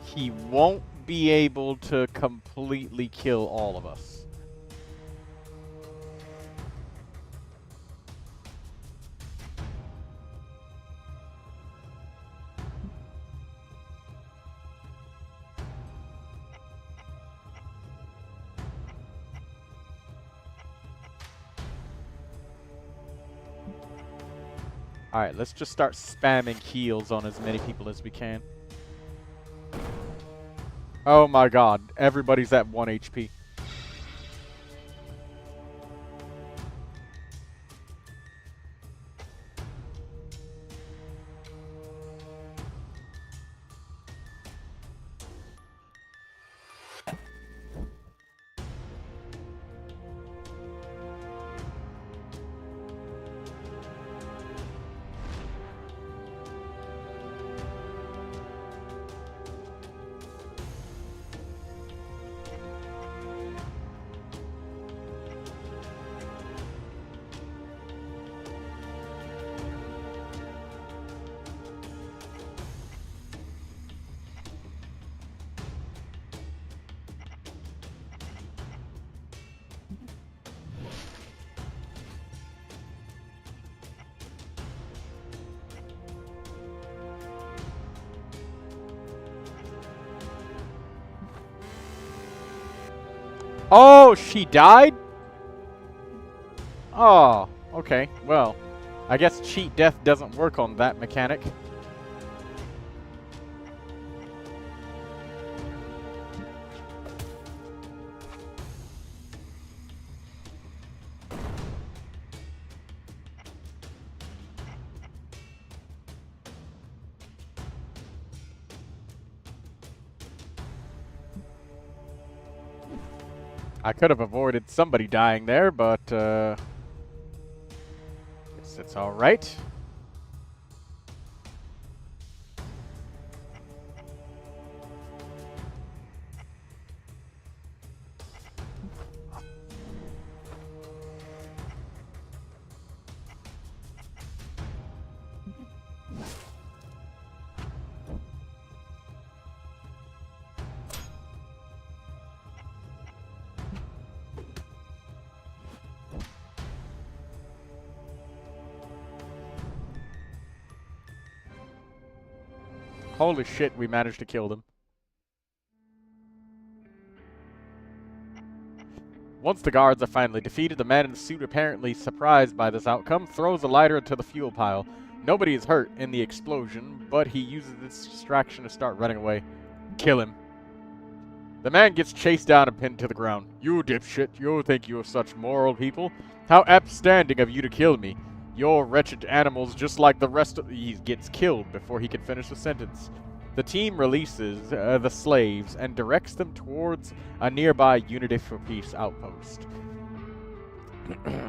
he won't be able to completely kill all of us. Alright, let's just start spamming heals on as many people as we can. Oh my god, everybody's at 1 HP. Oh, she died? Oh, okay. Well, I guess cheat death doesn't work on that mechanic. I could have avoided somebody dying there, but guess it's all right. Holy shit, we managed to kill them. Once the guards are finally defeated, the man in the suit, apparently surprised by this outcome, throws a lighter into the fuel pile. Nobody is hurt in the explosion, but he uses this distraction to start running away. Kill him. The man gets chased down and pinned to the ground. You dipshit, you think you're such moral people? How upstanding of you to kill me. You're wretched animals just like the rest of... He gets killed before he can finish the sentence. The team releases the slaves and directs them towards a nearby Unity for Peace outpost.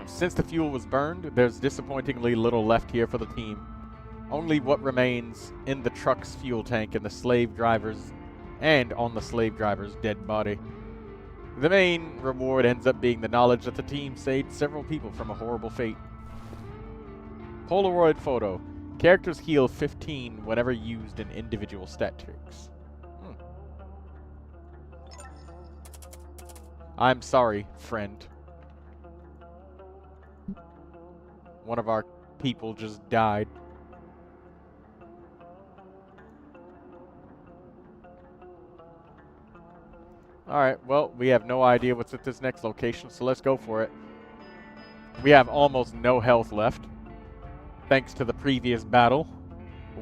Since the fuel was burned, there's disappointingly little left here for the team. Only what remains in the truck's fuel tank and the slave driver's... and on the slave driver's dead body. The main reward ends up being the knowledge that the team saved several people from a horrible fate. Polaroid photo. Characters heal 15 whenever used in individual stat tricks. I'm sorry, friend. One of our people just died. Alright, well, we have no idea what's at this next location, so let's go for it. We have almost no health left, thanks to the previous battle.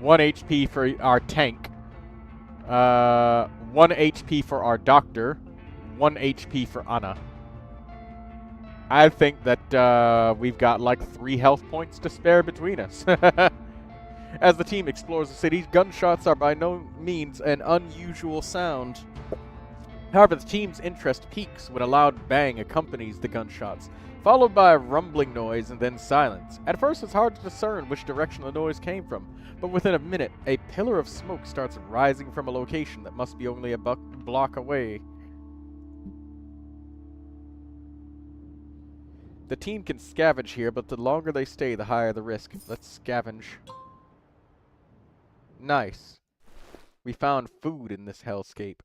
1 HP for our tank. 1 HP for our doctor. 1 HP for Anna. I think that we've got like 3 health points to spare between us. As the team explores the city, gunshots are by no means an unusual sound. However, the team's interest peaks when a loud bang accompanies the gunshots, followed by a rumbling noise and then silence. At first, it's hard to discern which direction the noise came from, but within a minute, a pillar of smoke starts rising from a location that must be only a block away. The team can scavenge here, but the longer they stay, the higher the risk. Let's scavenge. Nice. We found food in this hellscape.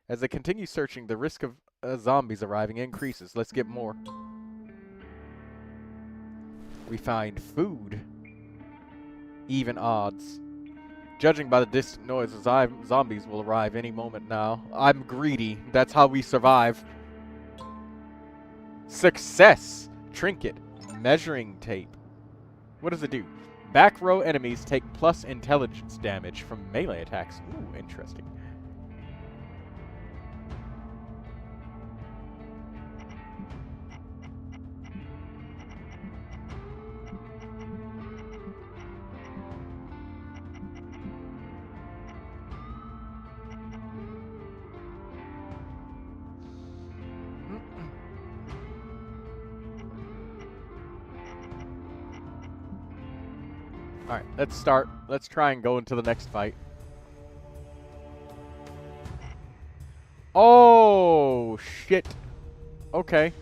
As they continue searching, the risk of zombies arriving increases. Let's get more. We find food. Even odds. Judging by the distant noises, zombies will arrive any moment now. I'm greedy. That's how we survive. Success! Trinket. Measuring tape. What does it do? Back row enemies take plus intelligence damage from melee attacks. Ooh, interesting. Alright, let's start. Let's try and go into the next fight. Oh, shit. Okay.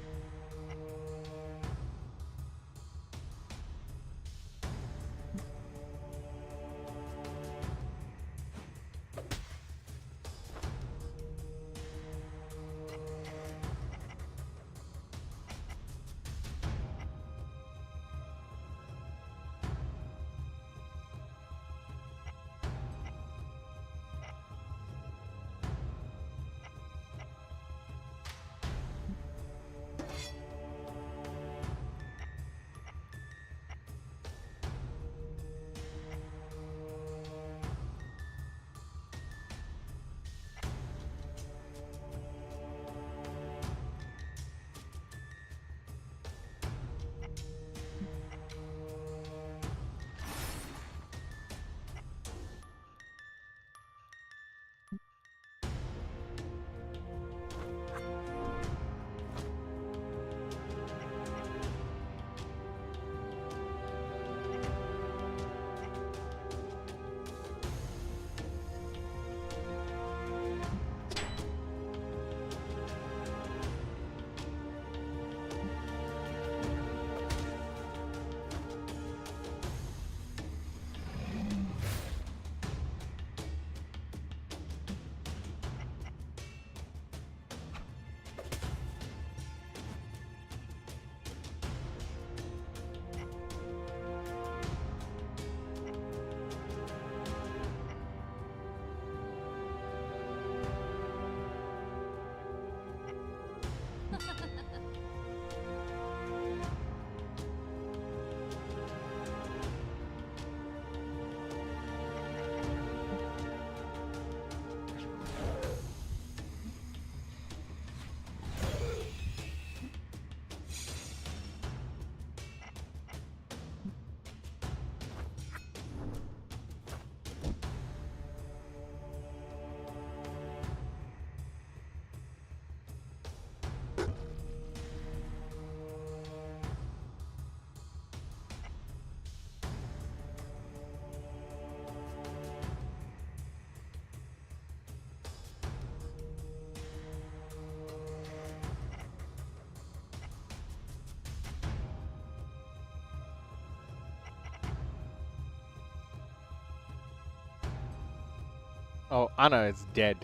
Oh, Anna is dead.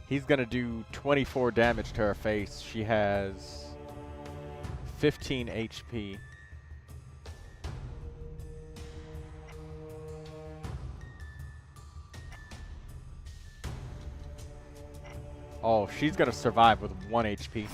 He's gonna do 24 damage to her face. She has 15 HP. Oh, she's gonna survive with 1 HP.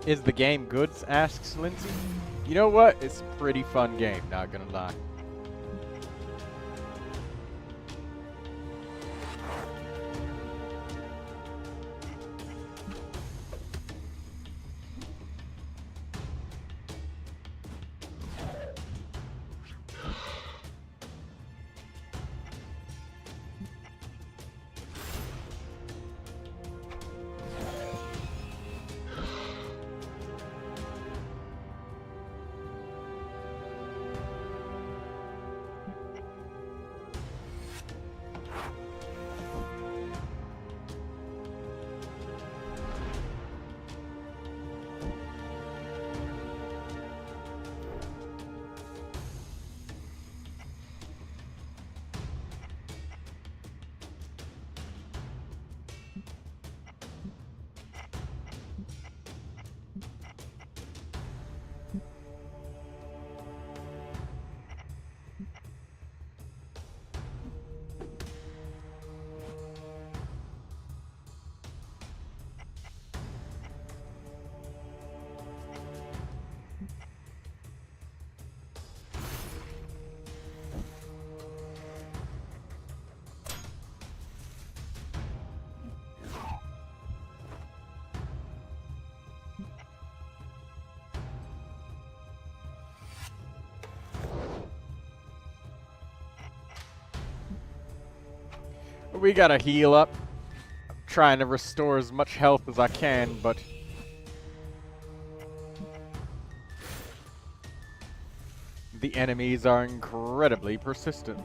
Is the game good? Asks Lindsay. You know what? It's a pretty fun game, not gonna lie. We gotta heal up. I'm trying to restore as much health as I can, but the enemies are incredibly persistent.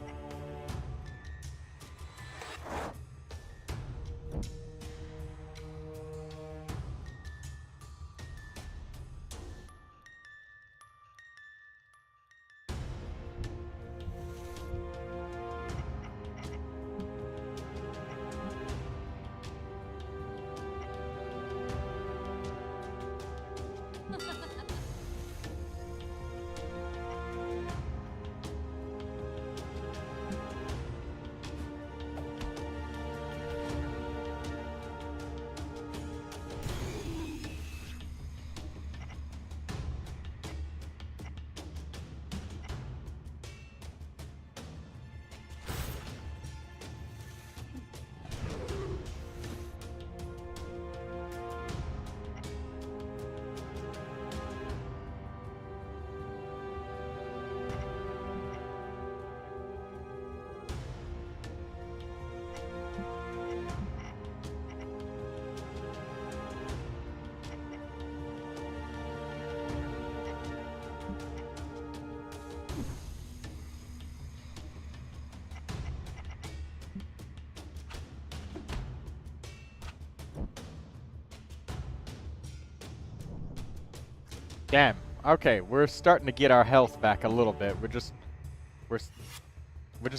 Damn. Okay, we're starting to get our health back a little bit. We're just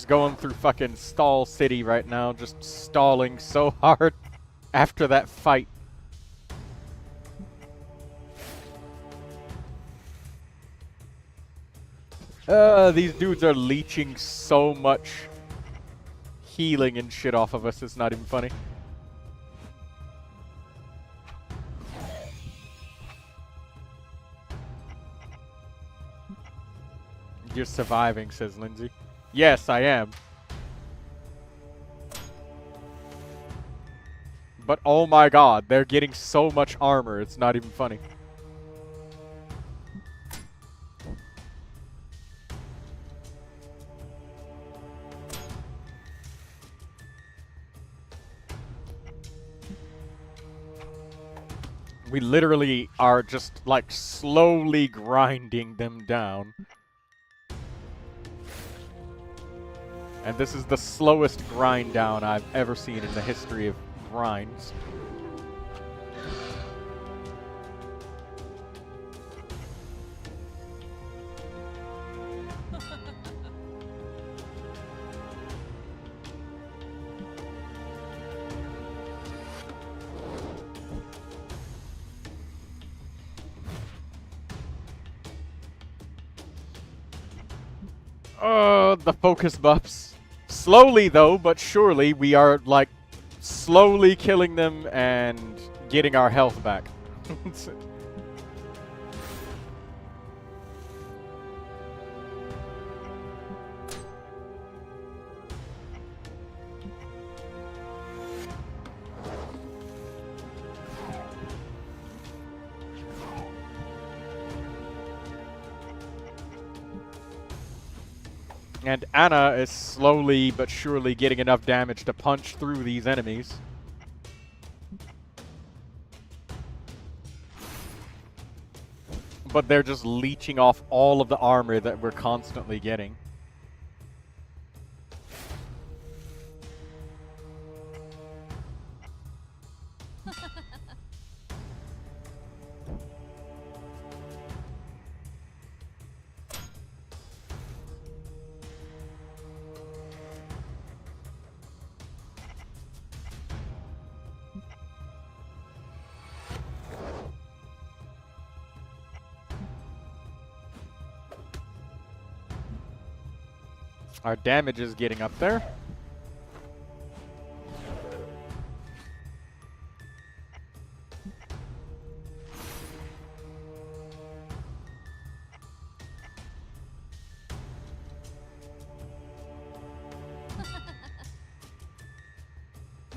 going through fucking Stall City right now, just stalling so hard after that fight. These dudes are leeching so much healing and shit off of us, it's not even funny. You're surviving, says Lindsay. Yes, I am. But oh my god, they're getting so much armor, it's not even funny. We literally are just, like, slowly grinding them down. And this is the slowest grind down I've ever seen in the history of grinds. The focus buffs. Slowly, though, but surely, we are, like, slowly killing them and getting our health back. And Anna is slowly but surely getting enough damage to punch through these enemies. But they're just leeching off all of the armor that we're constantly getting. Our damage is getting up there.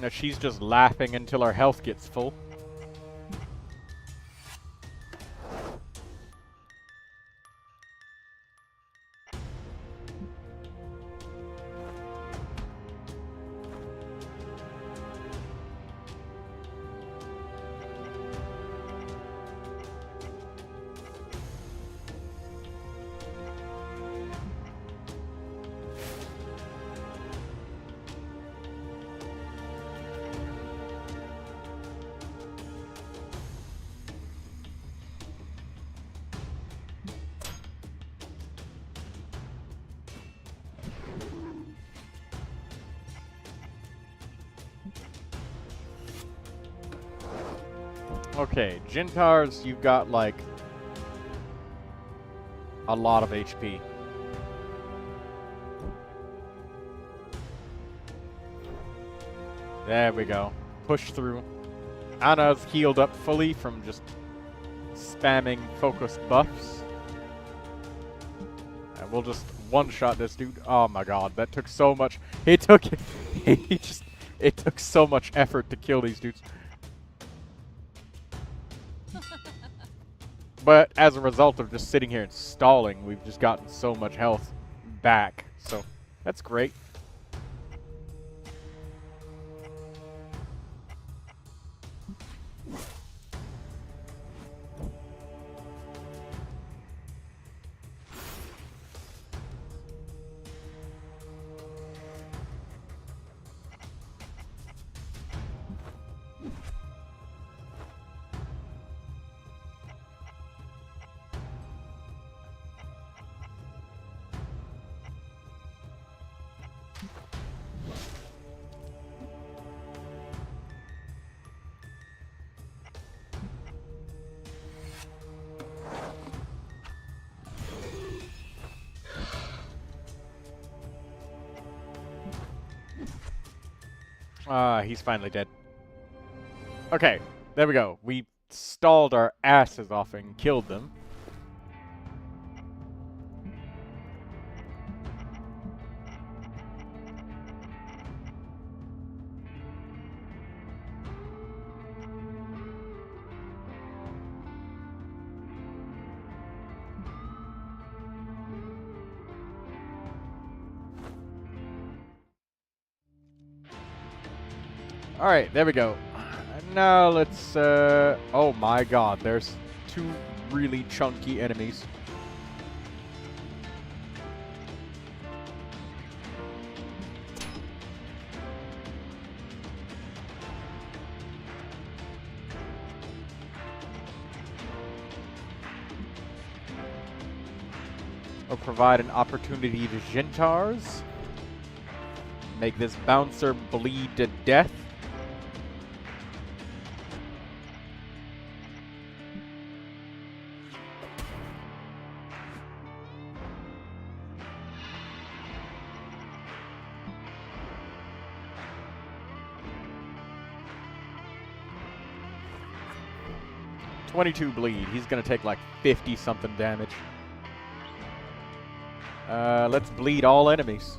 Now she's just laughing until our health gets full. Okay, Jintars, you've got like a lot of HP. There we go. Push through. Anna's healed up fully from just spamming focused buffs. And we'll just one-shot this dude. Oh my god, that took so much. It took so much effort to kill these dudes. But as a result of just sitting here and stalling, we've just gotten so much health back. So that's great. He's finally dead. Okay, there we go. We stalled our asses off and killed them. Alright, there we go. Now let's, oh my god, there's two really chunky enemies. Or provide an opportunity to Jintars. Make this bouncer bleed to death. $22 bleed. He's gonna take like 50-something damage. Let's bleed all enemies.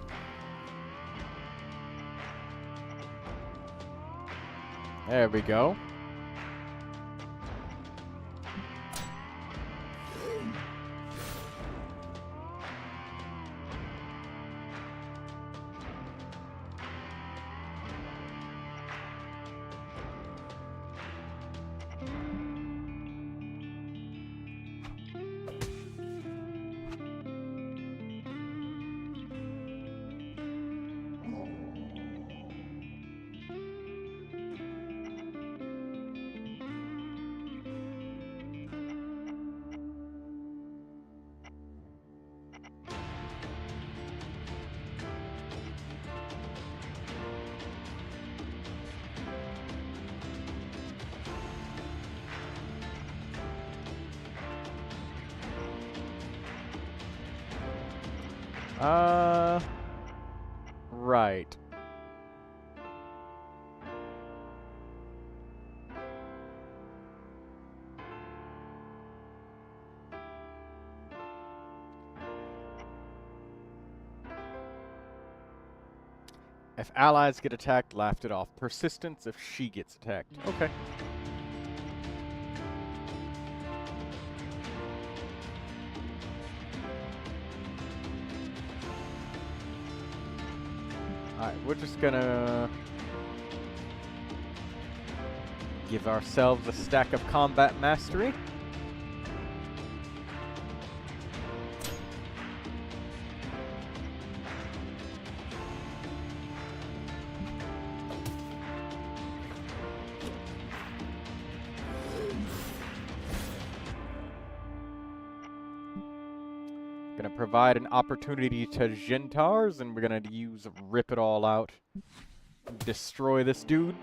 There we go. Right. If allies get attacked, laughed it off. Persistence if she gets attacked. Okay. Alright, we're just gonna give ourselves a stack of combat mastery. Gonna provide an opportunity to Gentars, and we're gonna use Rip It All Out. Destroy this dude.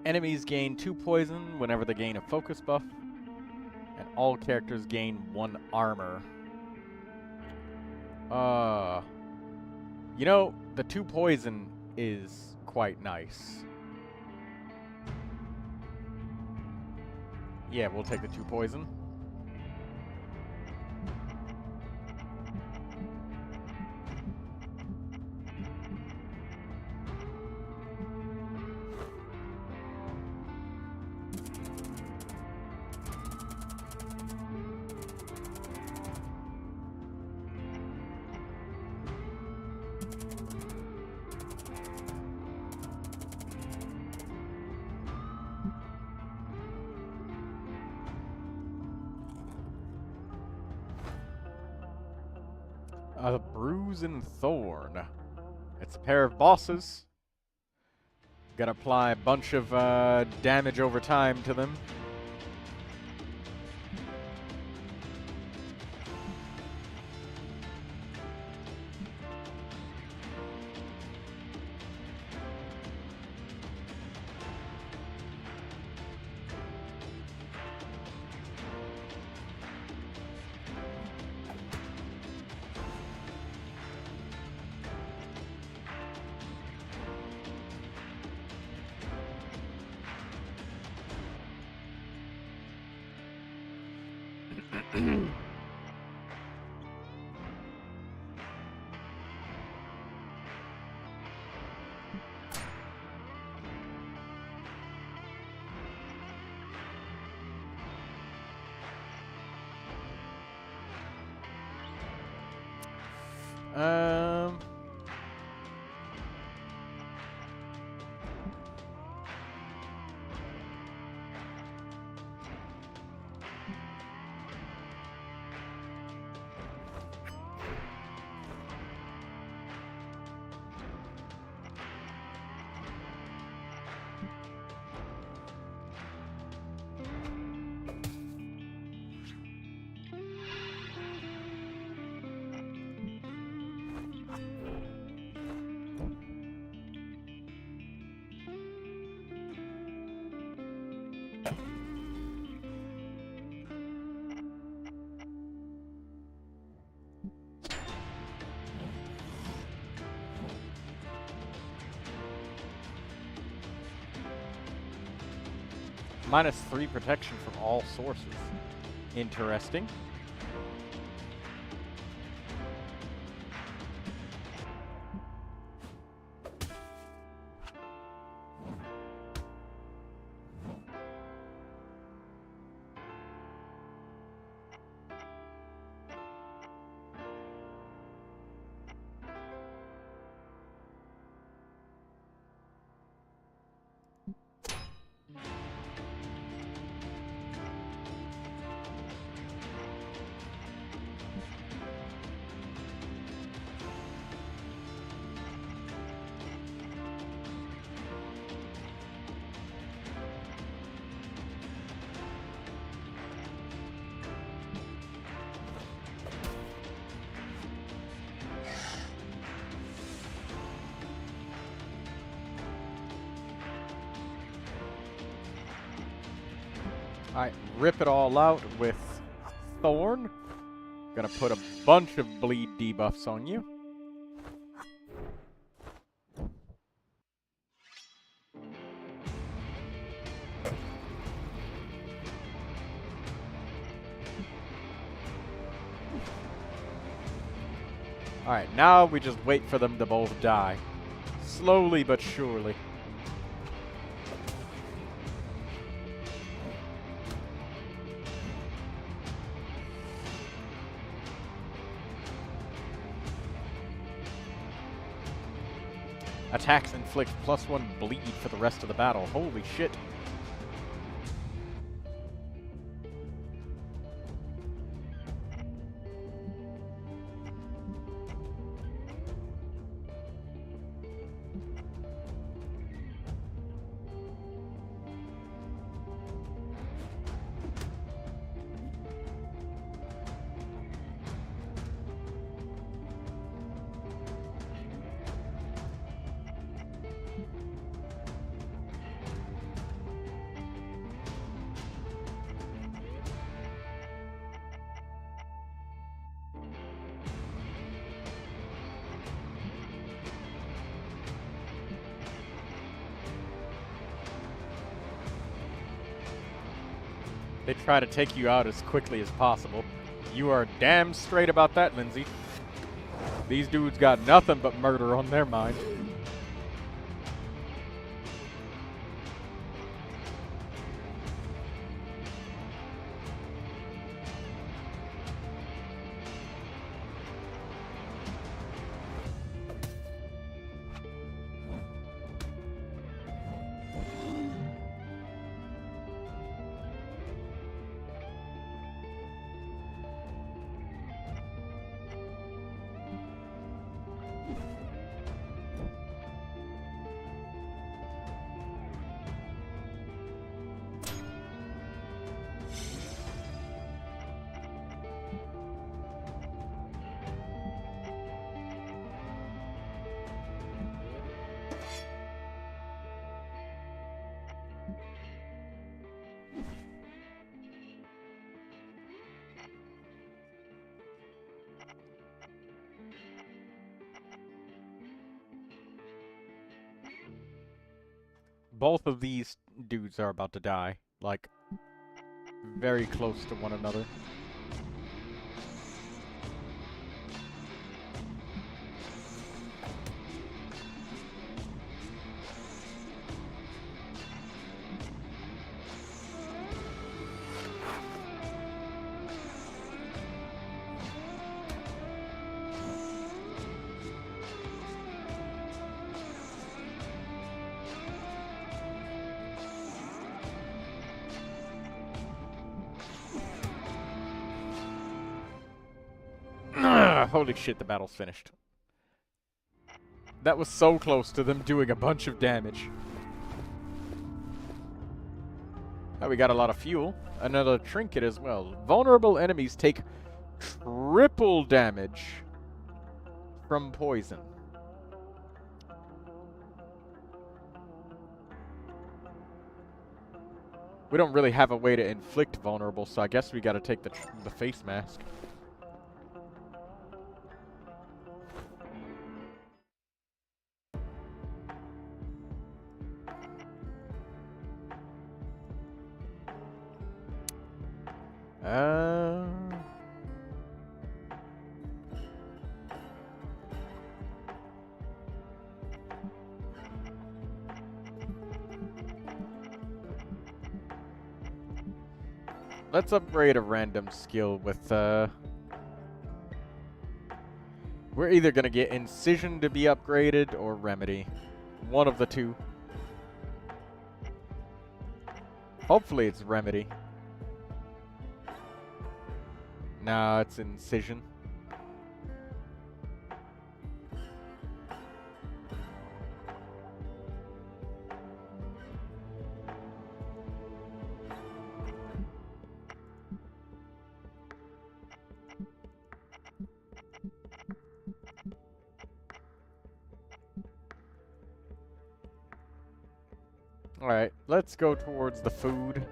Enemies gain 2 poison whenever they gain a focus buff, and all characters gain 1 armor. You know, the 2 poison is quite nice. Yeah, we'll take the 2 poison. A Bruise and Thorn. It's a pair of bosses. Gotta apply a bunch of damage over time to them. -3 protection from all sources. Interesting. Alright, rip it all out with Thorn. Gonna put a bunch of bleed debuffs on you. Alright, now we just wait for them to both die. Slowly but surely. Attacks inflict +1 bleed for the rest of the battle. Holy shit. They try to take you out as quickly as possible. You are damn straight about that, Lindsay. These dudes got nothing but murder on their mind. Both of these dudes are about to die. Like, very close to one another. Holy shit, the battle's finished. That was so close to them doing a bunch of damage. Oh, we got a lot of fuel. Another trinket as well. Vulnerable enemies take triple damage from poison. We don't really have a way to inflict vulnerable, so I guess we gotta take the face mask. Let's upgrade a random skill with, we're either gonna get Incision to be upgraded or Remedy. One of the two. Hopefully it's Remedy. Nah, it's Incision. Alright, let's go towards the food.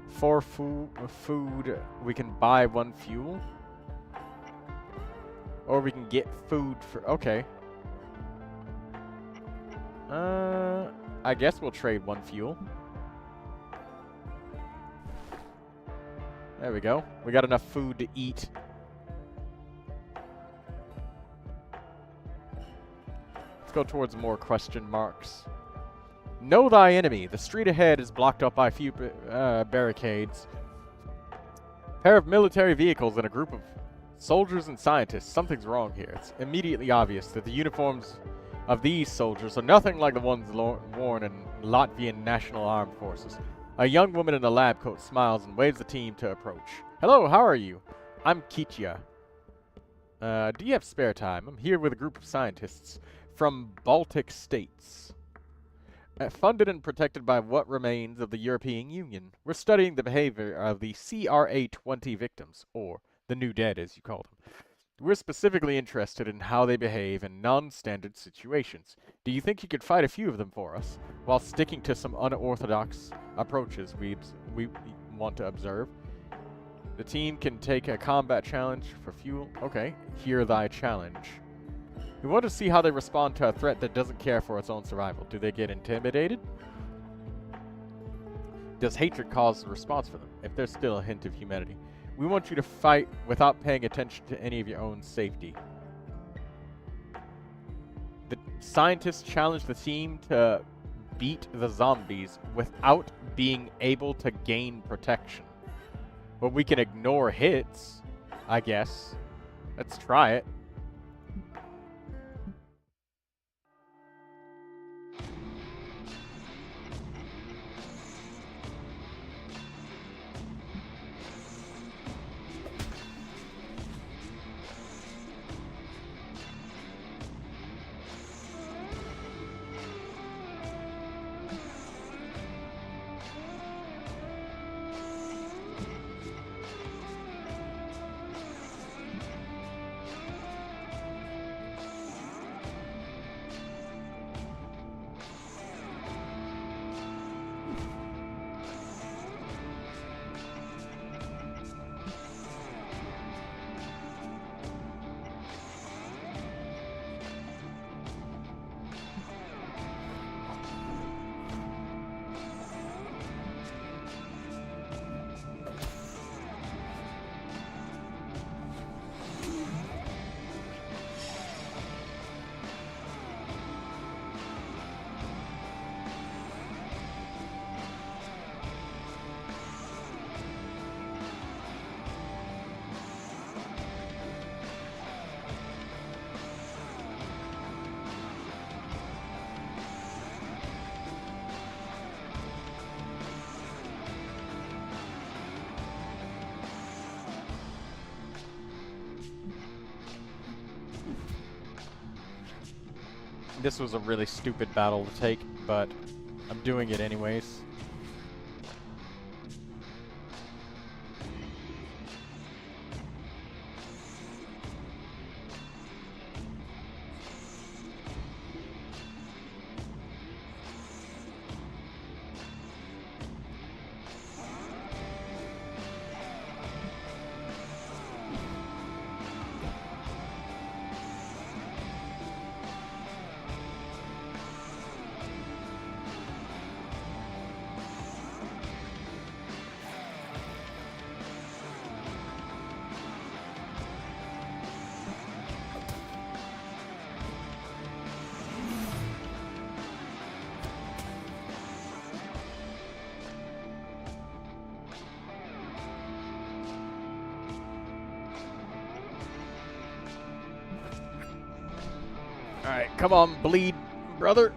For food, we can buy one fuel. Or we can get food for... Okay. I guess we'll trade one fuel. There we go. We got enough food to eat. Let's go towards more question marks. Know thy enemy. The street ahead is blocked up by a few barricades. A pair of military vehicles and a group of soldiers and scientists. Something's wrong here. It's immediately obvious that the uniforms of these soldiers are nothing like the ones worn in Latvian National Armed Forces. A young woman in a lab coat smiles and waves the team to approach. Hello, how are you? I'm Kitya. Do you have spare time? I'm here with a group of scientists from Baltic states. Funded and protected by what remains of the European Union. We're studying the behavior of the CRA-20 victims, or the new dead as you call them. We're specifically interested in how they behave in non-standard situations. Do you think you could fight a few of them for us, while sticking to some unorthodox approaches we want to observe? The team can take a combat challenge for fuel. Okay, hear thy challenge. We want to see how they respond to a threat that doesn't care for its own survival. Do they get intimidated? Does hatred cause a response for them, if there's still a hint of humanity? We want you to fight without paying attention to any of your own safety. The scientists challenge the team to beat the zombies without being able to gain protection. Well, we can ignore hits, I guess. Let's try it. This was a really stupid battle to take, but I'm doing it anyways. Alright, come on, bleed, brother.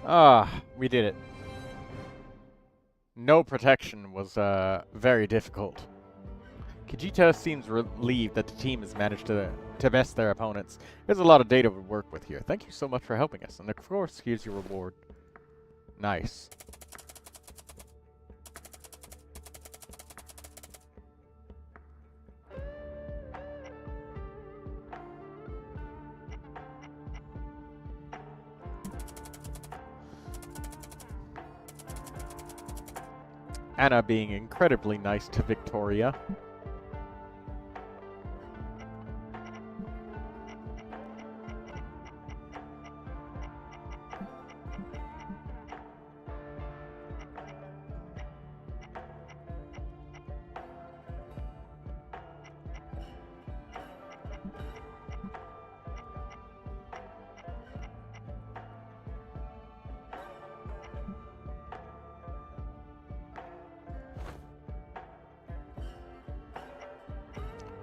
Ah, we did it. No protection was very difficult. Kajita seems relieved that the team has managed to best their opponents. There's a lot of data to work with here. Thank you so much for helping us. And of course, here's your reward. Nice. Anna being incredibly nice to Victoria.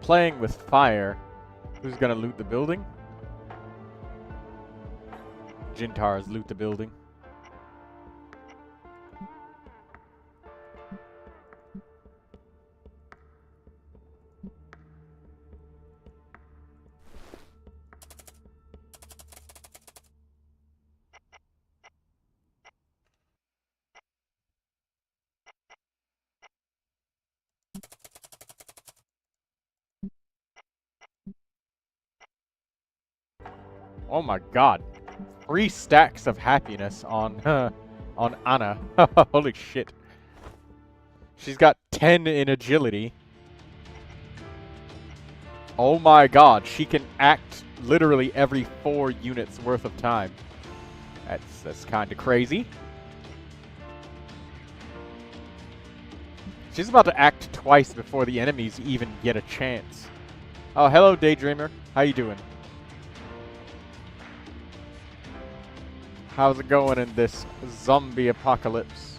Playing with fire. Who's gonna loot the building? Jintar's loot the building. Oh my god. 3 stacks of happiness on on Anna. Holy shit. She's got 10 in agility. Oh my god, she can act literally every 4 units worth of time. That's kind of crazy. She's about to act twice before the enemies even get a chance. Oh, hello Daydreamer. How you doing? How's it going in this zombie apocalypse?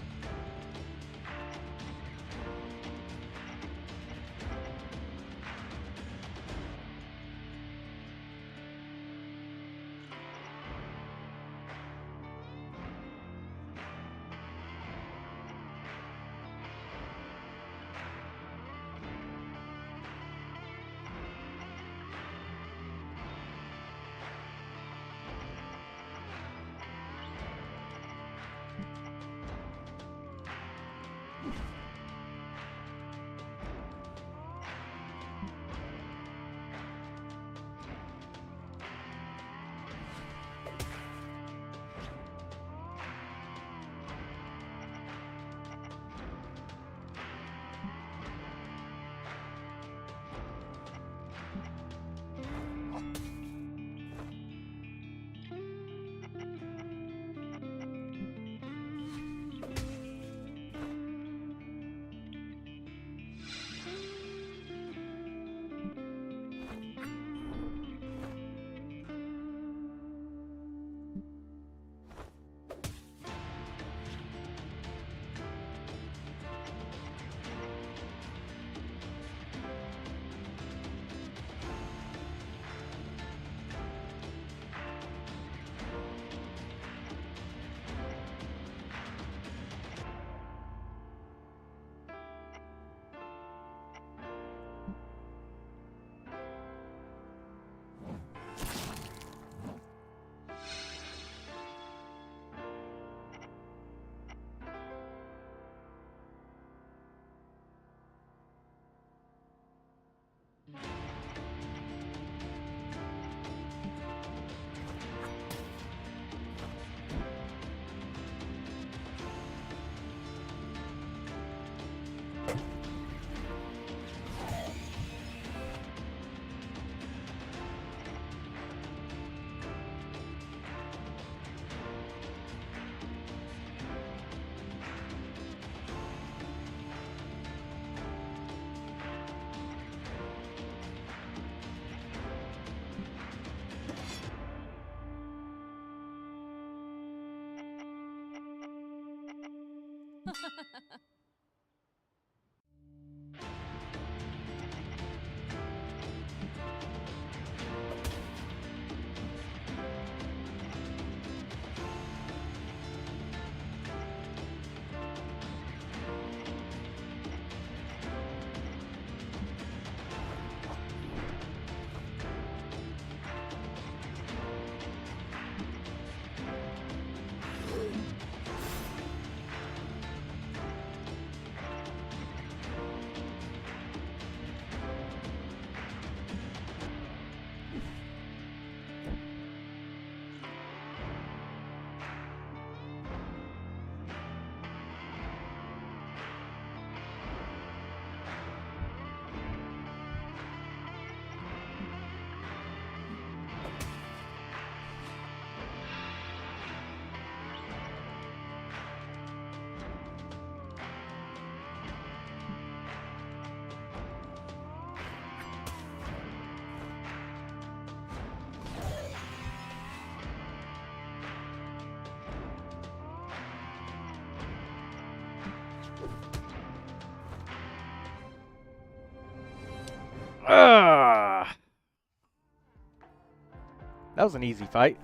That was an easy fight.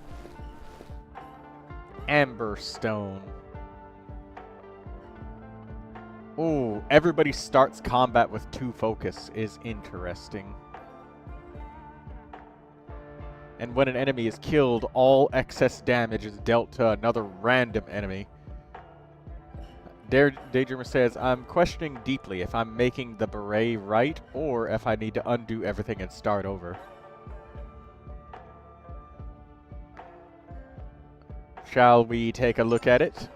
Amber Stone. Ooh, everybody starts combat with 2 focus is interesting. And when an enemy is killed, all excess damage is dealt to another random enemy. Daydreamer says, I'm questioning deeply if I'm making the beret right or if I need to undo everything and start over. Shall we take a look at it?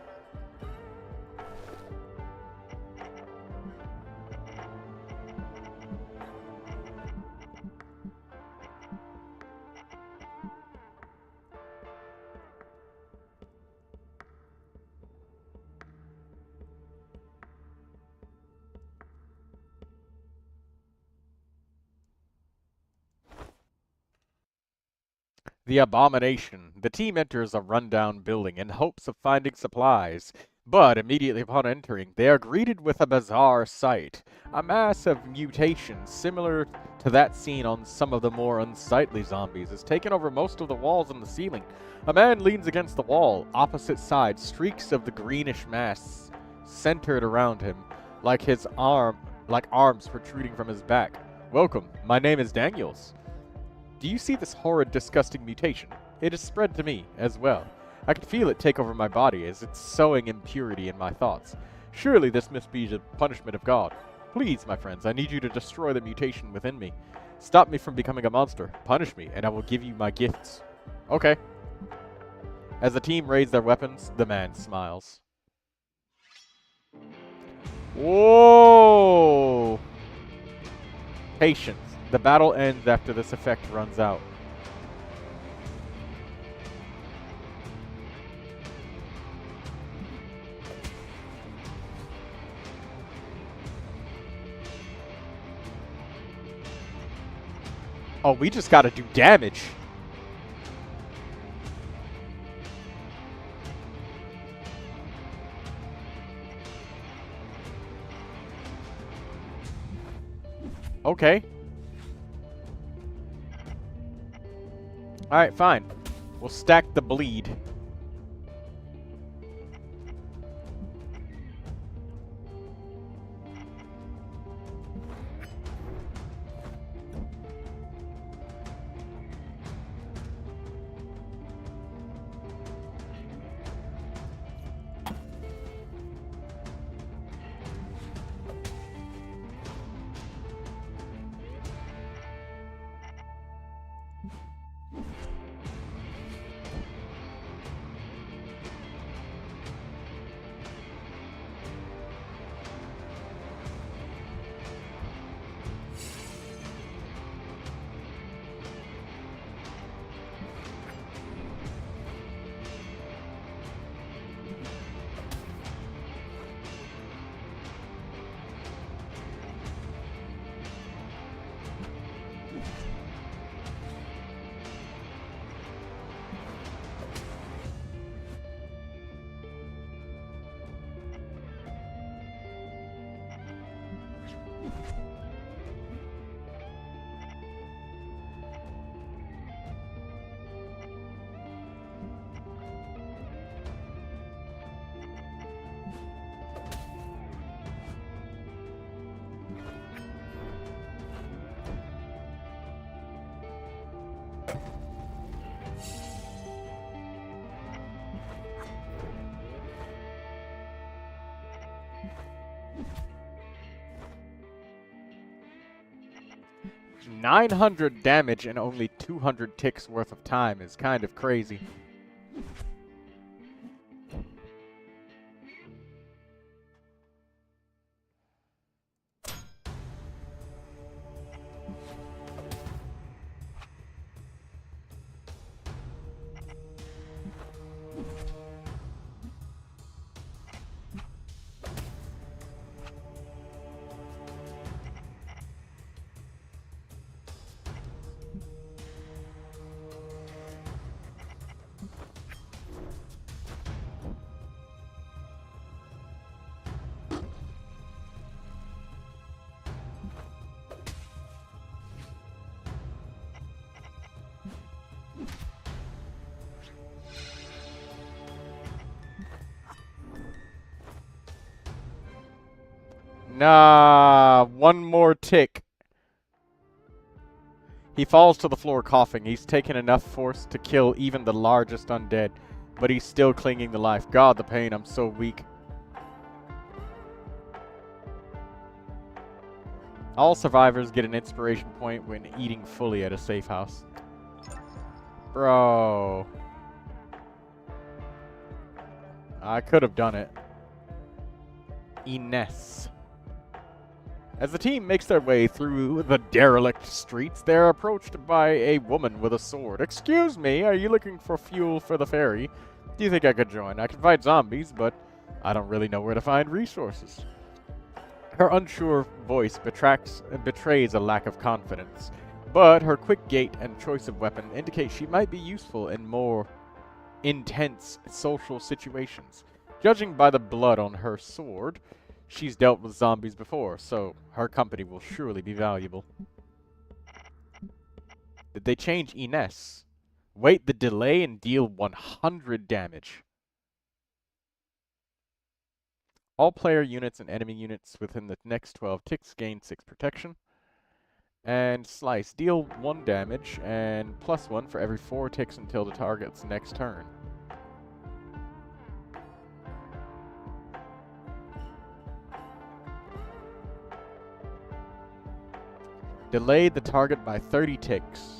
The Abomination. The team enters a rundown building in hopes of finding supplies, but immediately upon entering, they are greeted with a bizarre sight. A mass of mutations, similar to that seen on some of the more unsightly zombies, has taken over most of the walls and the ceiling. A man leans against the wall, opposite side, streaks of the greenish mass centered around him, like arms protruding from his back. Welcome, my name is Daniels. Do you see this horrid, disgusting mutation? It has spread to me, as well. I can feel it take over my body as it's sowing impurity in my thoughts. Surely this must be the punishment of God. Please, my friends, I need you to destroy the mutation within me. Stop me from becoming a monster. Punish me, and I will give you my gifts. Okay. As the team raise their weapons, the man smiles. Whoa! Patience. The battle ends after this effect runs out. Oh, we just gotta do damage. Okay. Alright, fine. We'll stack the bleed. 900 damage and only 200 ticks worth of time is kind of crazy. Nah, one more tick. He falls to the floor coughing. He's taken enough force to kill even the largest undead, but he's still clinging to life. God, the pain, I'm so weak. All survivors get an inspiration point when eating fully at a safe house. Bro. I could have done it. Ines. As the team makes their way through the derelict streets, they're approached by a woman with a sword. Excuse me, are you looking for fuel for the ferry? Do you think I could join? I can fight zombies, but I don't really know where to find resources. Her unsure voice betrays a lack of confidence, but her quick gait and choice of weapon indicate she might be useful in more intense social situations. Judging by the blood on her sword, she's dealt with zombies before, so her company will surely be valuable. Did they change Ines? Wait the delay and deal 100 damage. All player units and enemy units within the next 12 ticks gain 6 protection. And Slice. Deal 1 damage and +1 for every 4 ticks until the target's next turn. Delay the target by 30 ticks.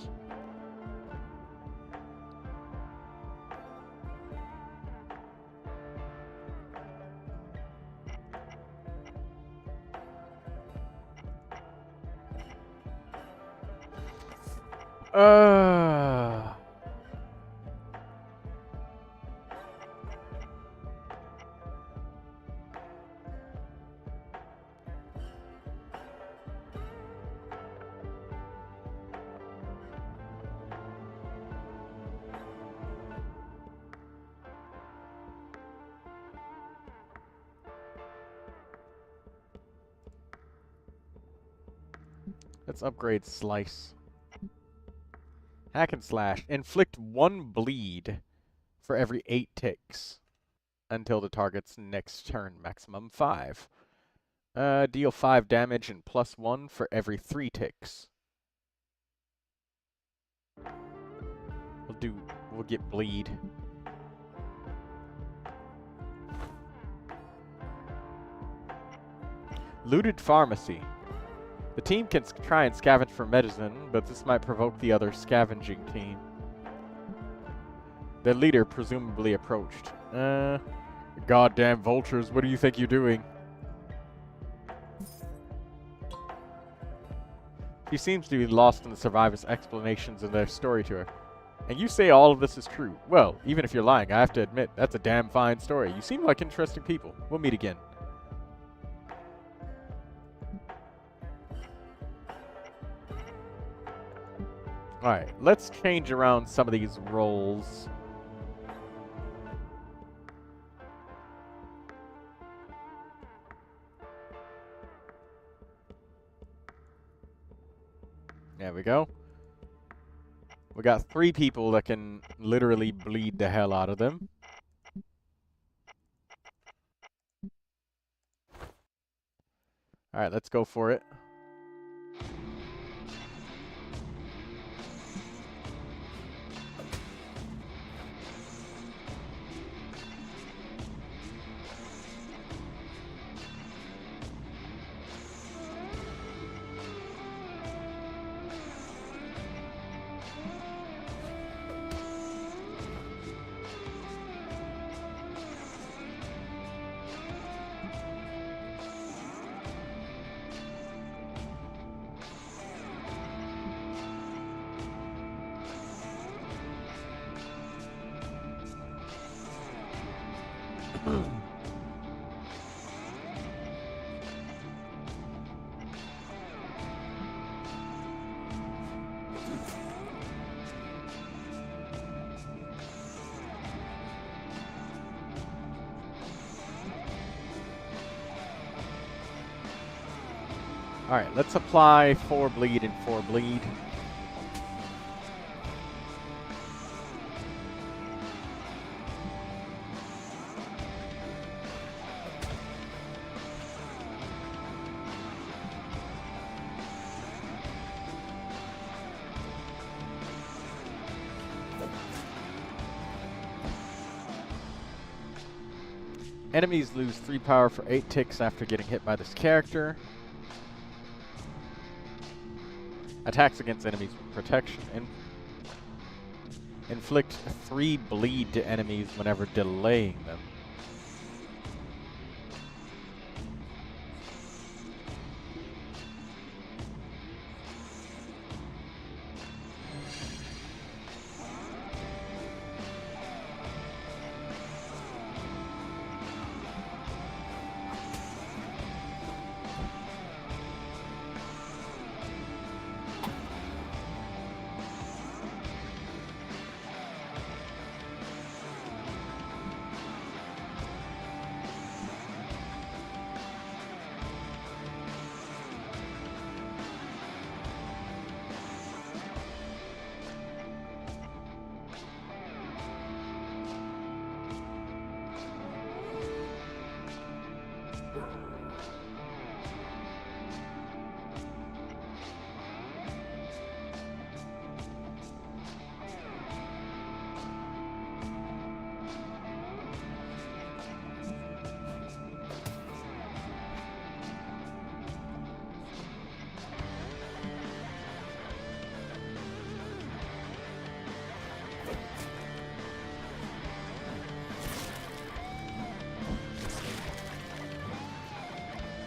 Let's upgrade Slice. Hack and Slash. Inflict 1 bleed for every 8 ticks until the target's next turn, maximum 5. Deal 5 damage and +1 for every 3 ticks. We'll get bleed. Looted Pharmacy. The team can try and scavenge for medicine, but this might provoke the other scavenging team. Their leader presumably approached. Goddamn vultures, what do you think you're doing? She seems to be lost in the survivors' explanations of their story to her. And you say all of this is true. Well, even if you're lying, I have to admit, that's a damn fine story. You seem like interesting people. We'll meet again. Alright, let's change around some of these roles. There we go. We got 3 people that can literally bleed the hell out of them. Alright, let's go for it. Alright, let's apply 4 bleed and 4 bleed. Enemies lose 3 power for 8 ticks after getting hit by this character. Attacks against enemies with protection. Inflict 3 bleed to enemies whenever delaying them.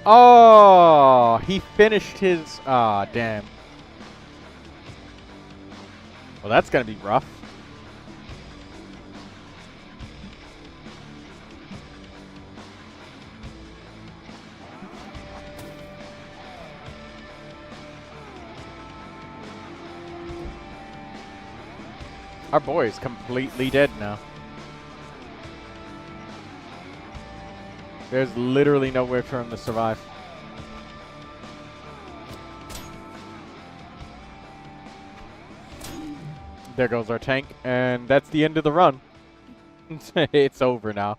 Oh, he finished his... Ah, damn. Well, that's going to be rough. Our boy is completely dead now. There's literally nowhere for him to survive. There goes our tank, and that's the end of the run. It's over now.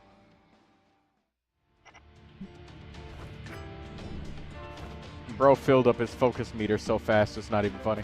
Bro filled up his focus meter so fast, it's not even funny.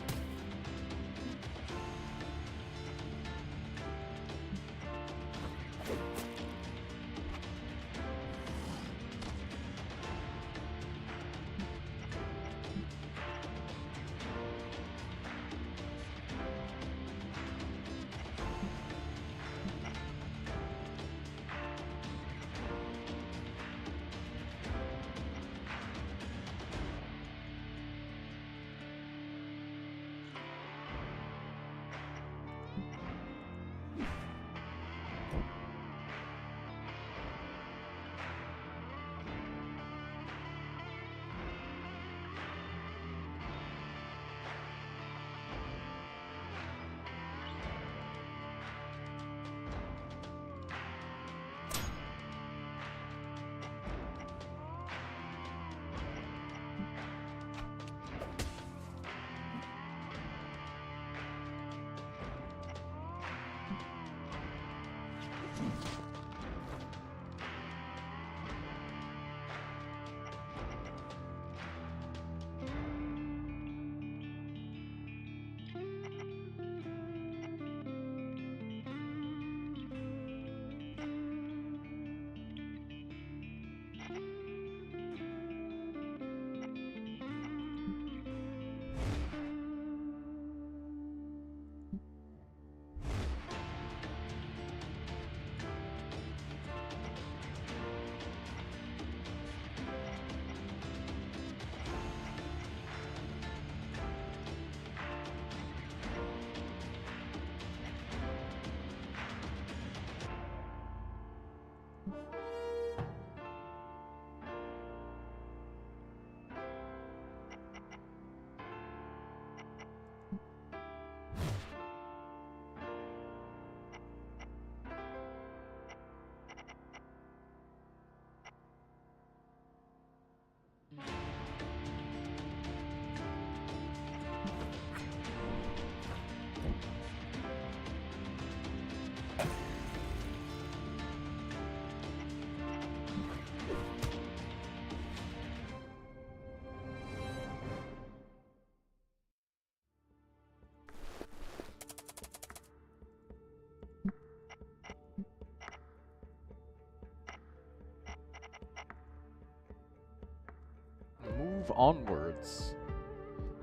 move onwards.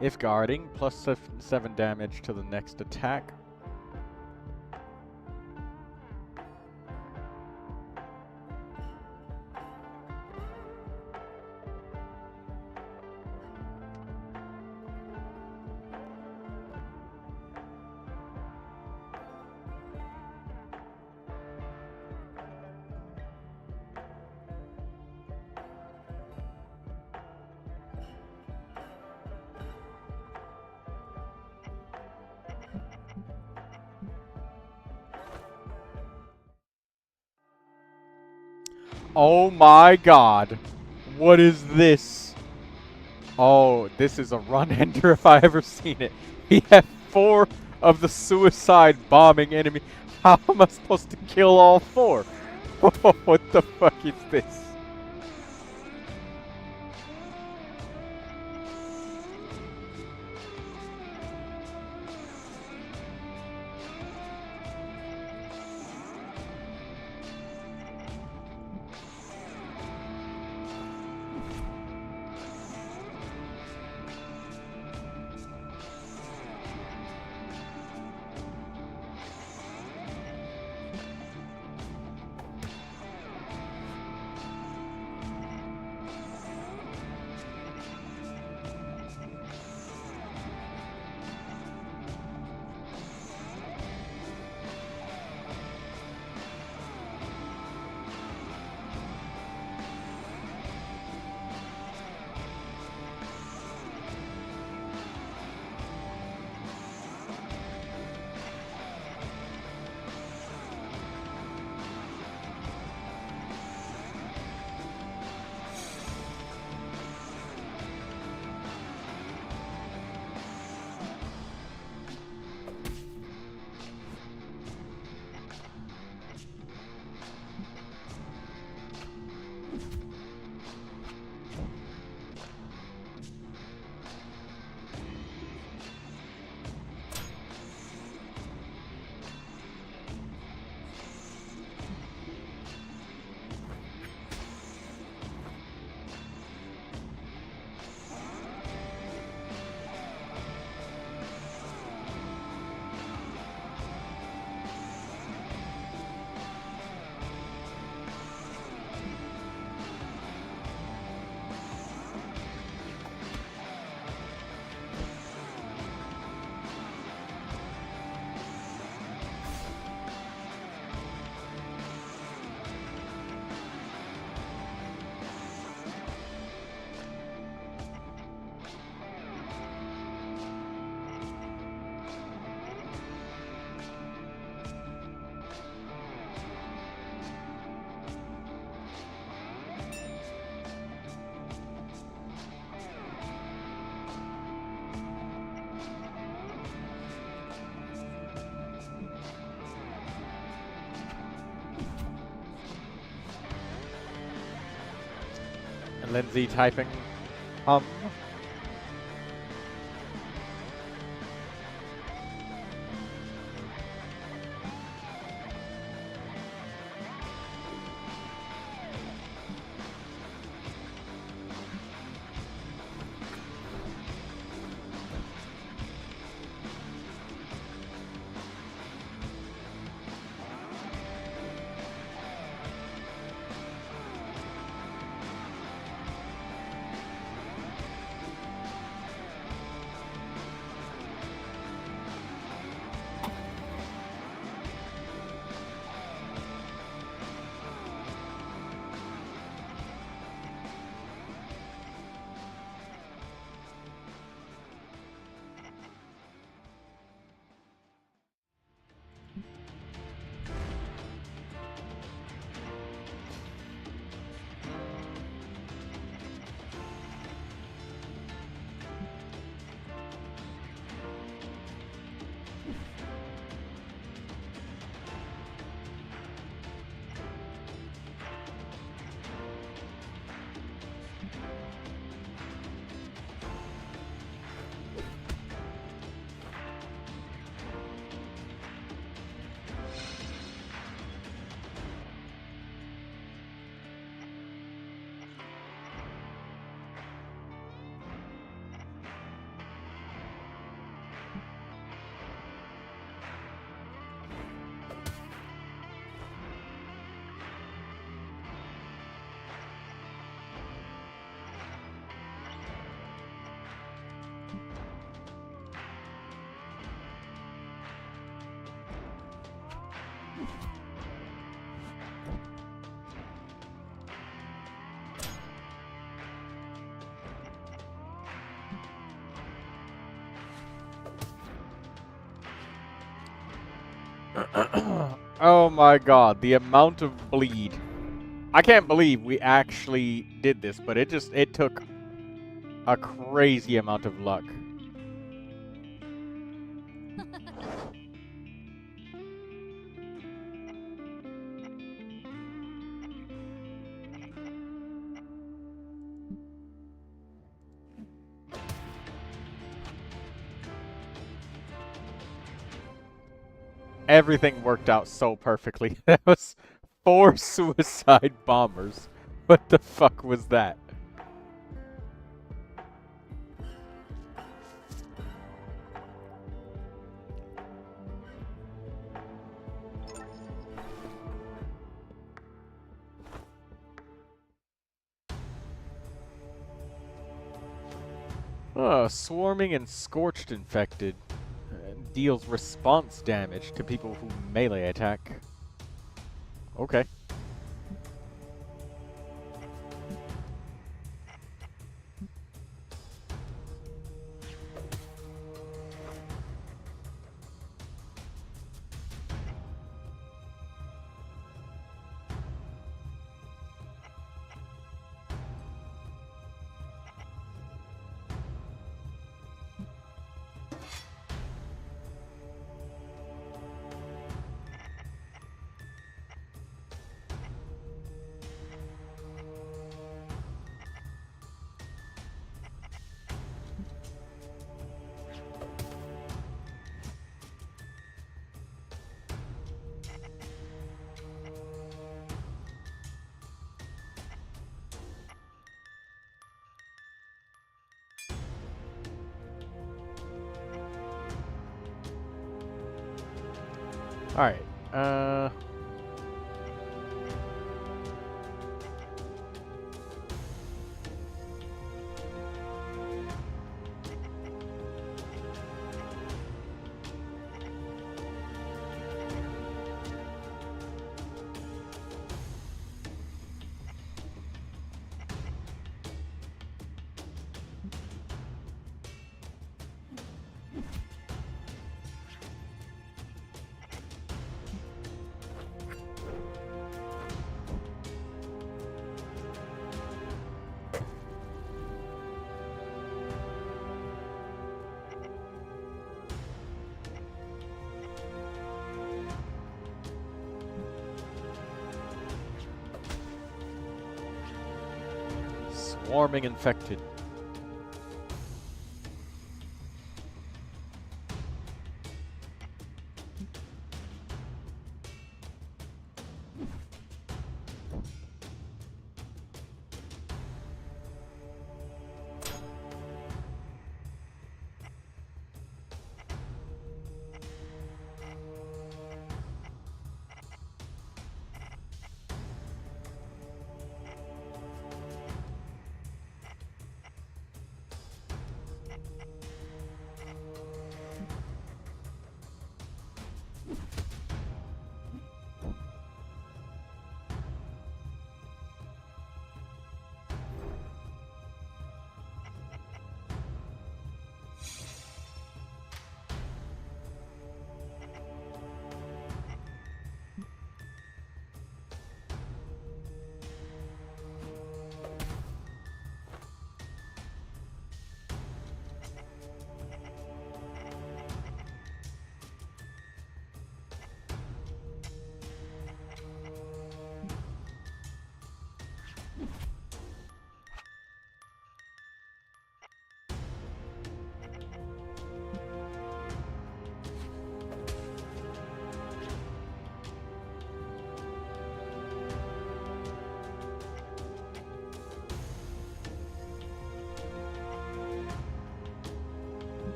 If guarding, plus 7 damage to the next attack. Oh my god. What is this? Oh, this is a run ender if I ever seen it. He had 4 of the suicide bombing enemy. How am I supposed to kill all 4? What the fuck is this? Lindsay typing. Oh my god, the amount of bleed. I can't believe we actually did this, but it took a crazy amount of luck. Everything worked out so perfectly. That was 4 suicide bombers. What the fuck was that? Oh, swarming and scorched infected. Deals response damage to people who melee attack. Okay. Alright, swarming infected.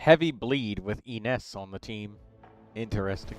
Heavy bleed with Ines on the team. Interesting.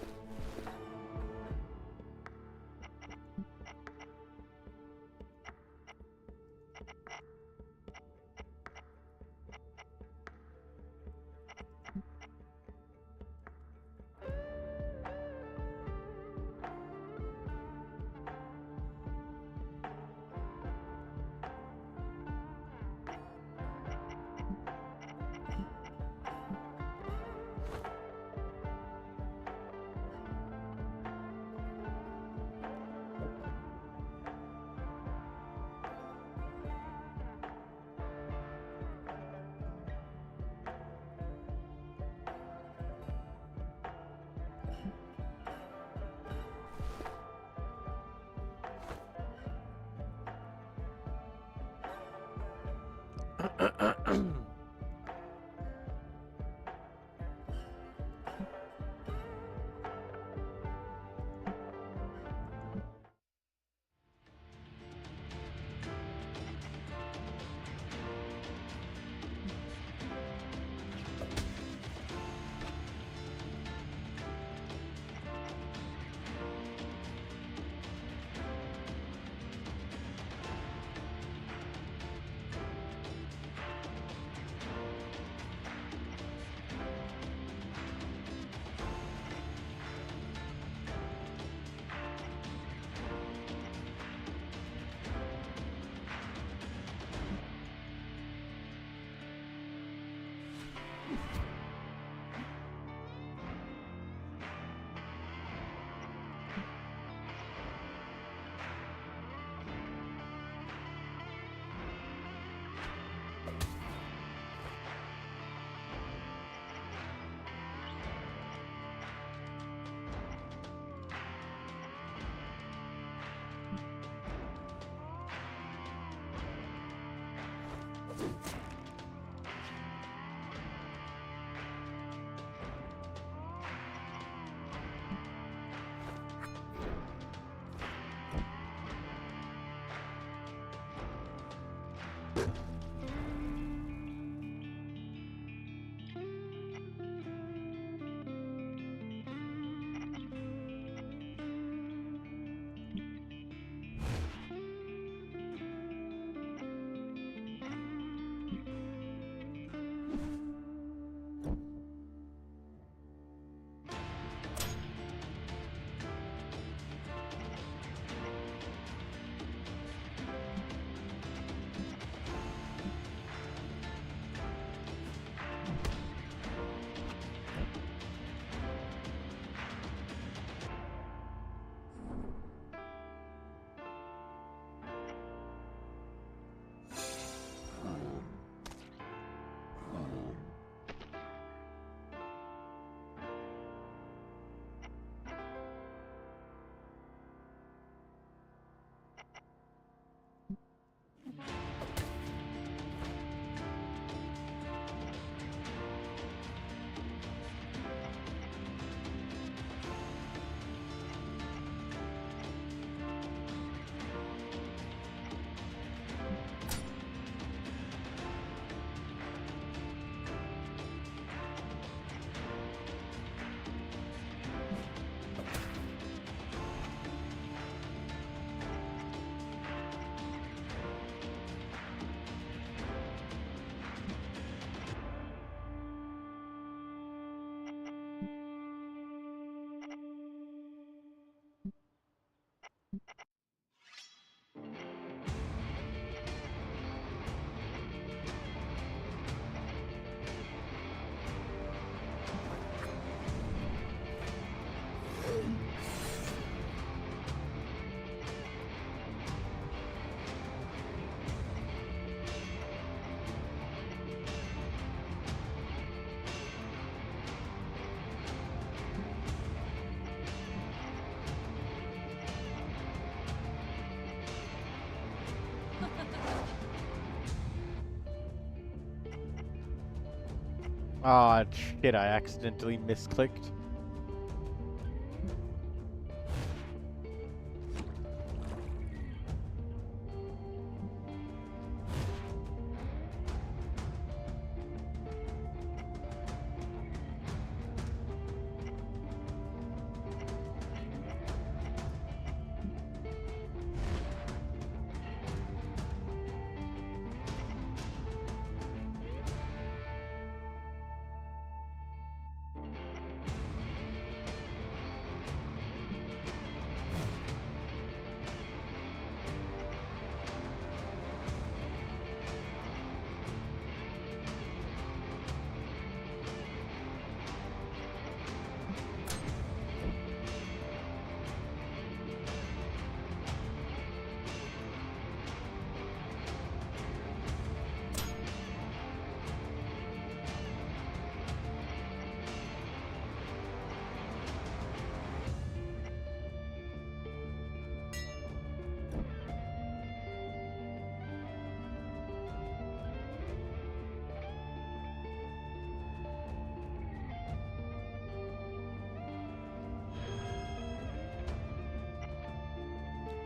Oh, shit, I accidentally misclicked.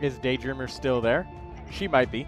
Is Daydreamer still there? She might be.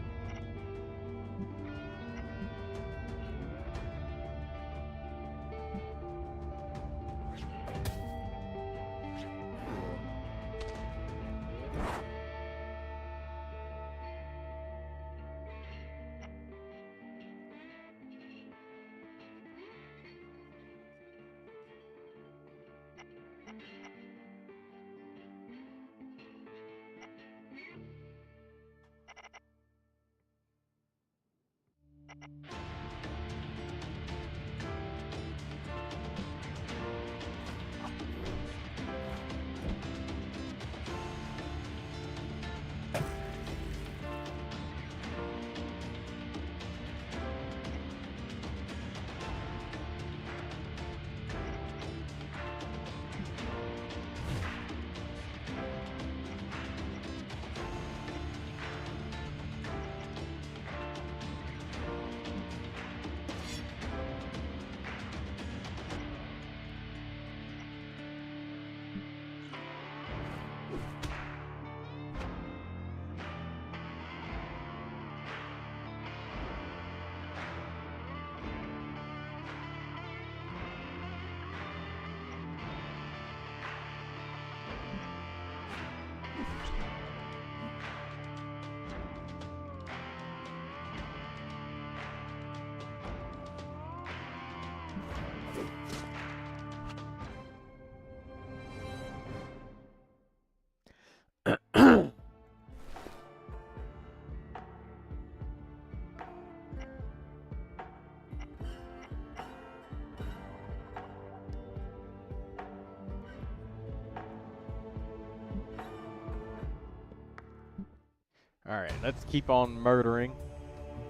Alright, let's keep on murdering.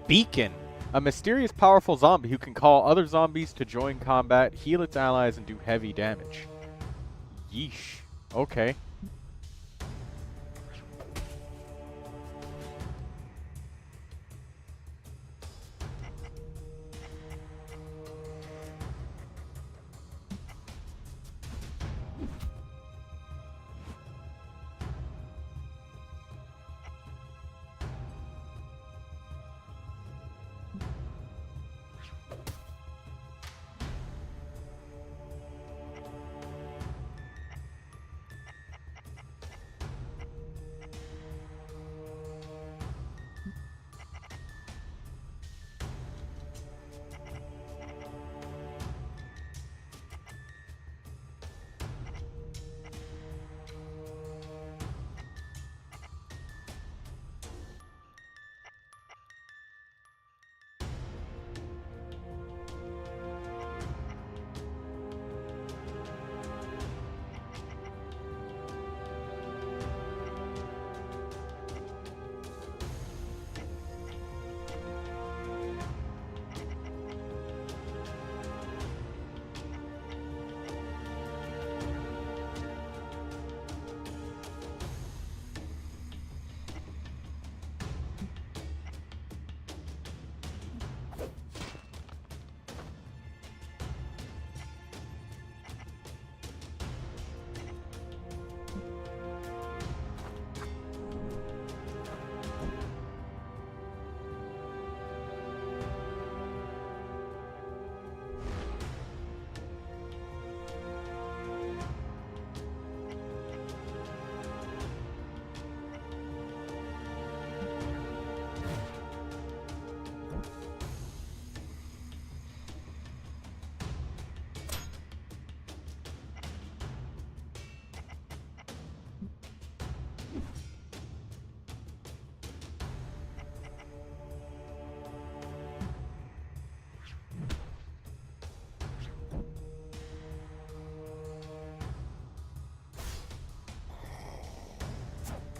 Beacon! A mysterious, powerful zombie who can call other zombies to join combat, heal its allies, and do heavy damage. Yeesh. Okay.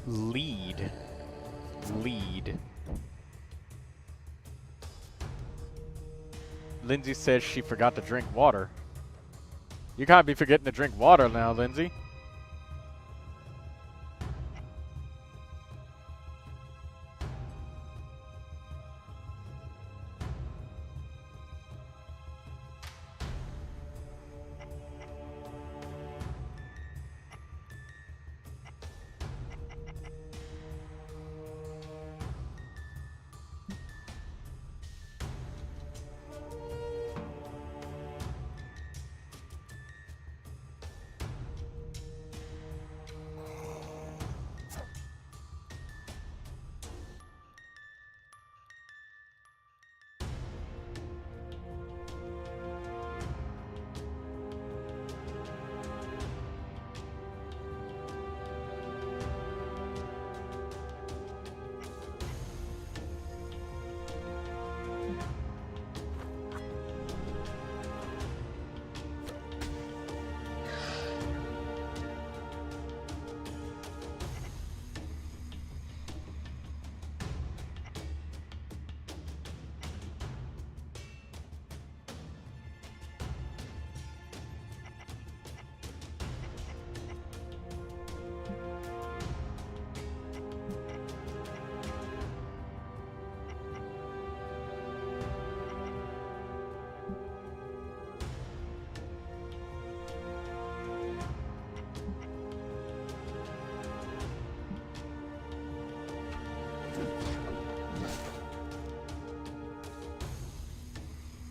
Lead. Lindsay says she forgot to drink water. You can't be forgetting to drink water now, Lindsay.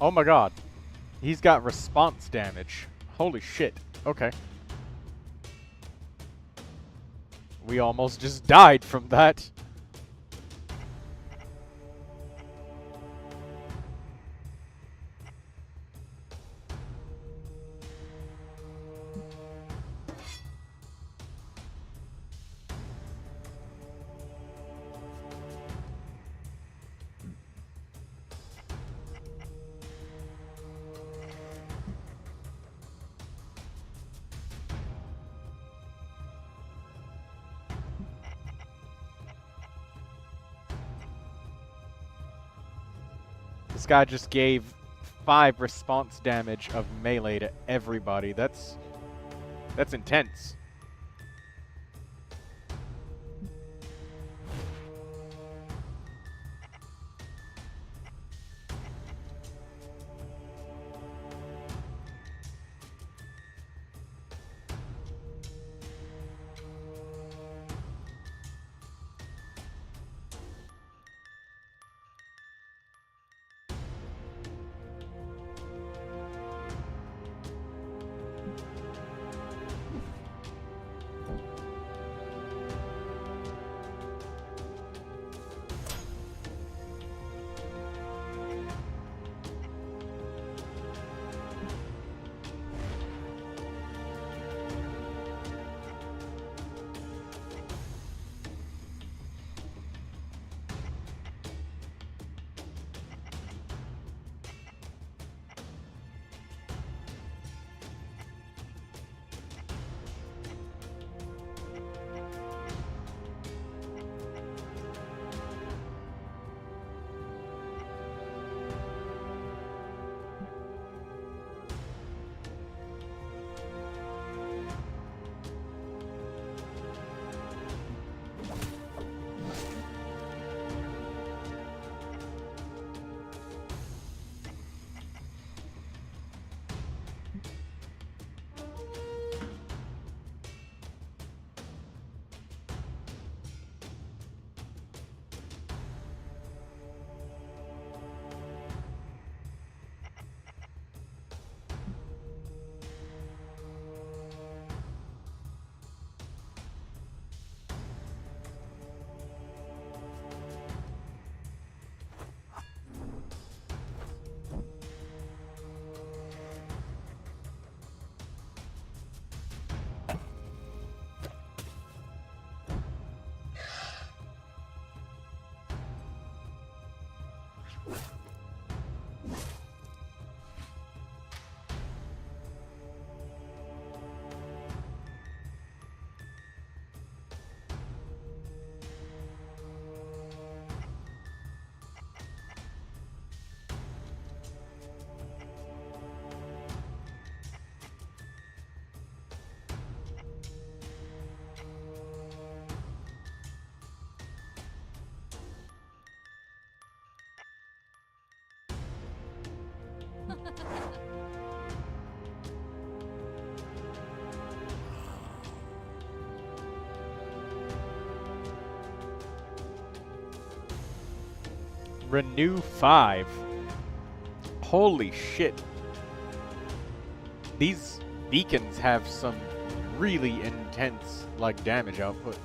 Oh my god. He's got response damage. Holy shit. Okay. We almost just died from that. This guy just gave 5 response damage of melee to everybody. That's intense. Renew 5. Holy shit. These beacons have some really intense, like, damage output.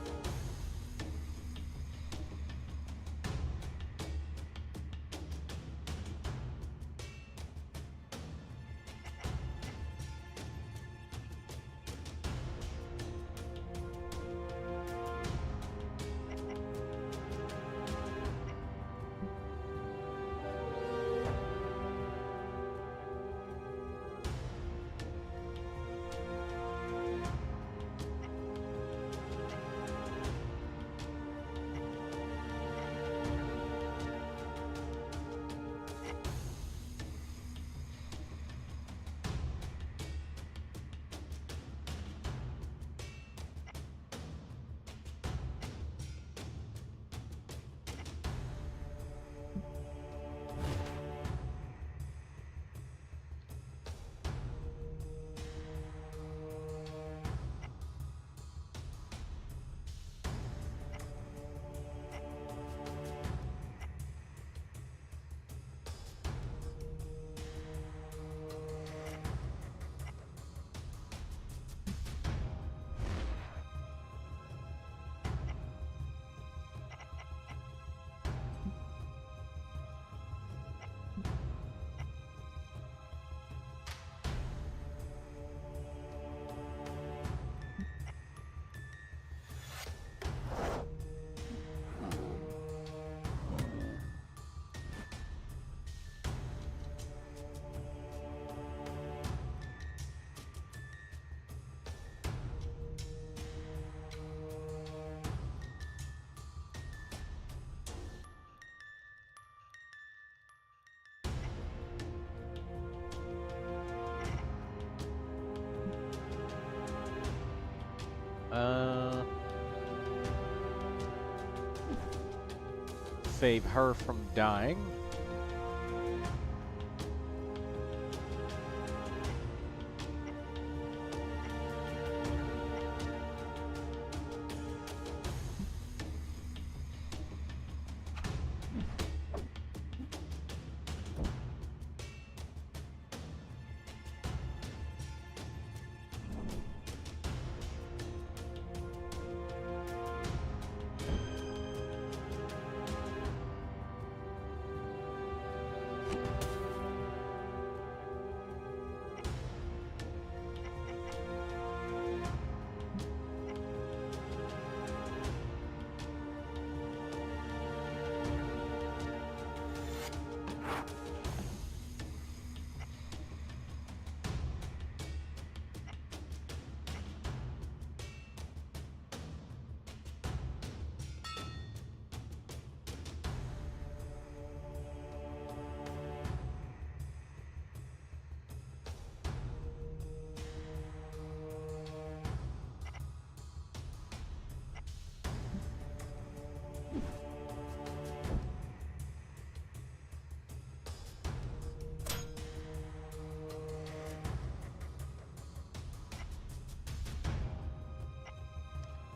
save her from dying.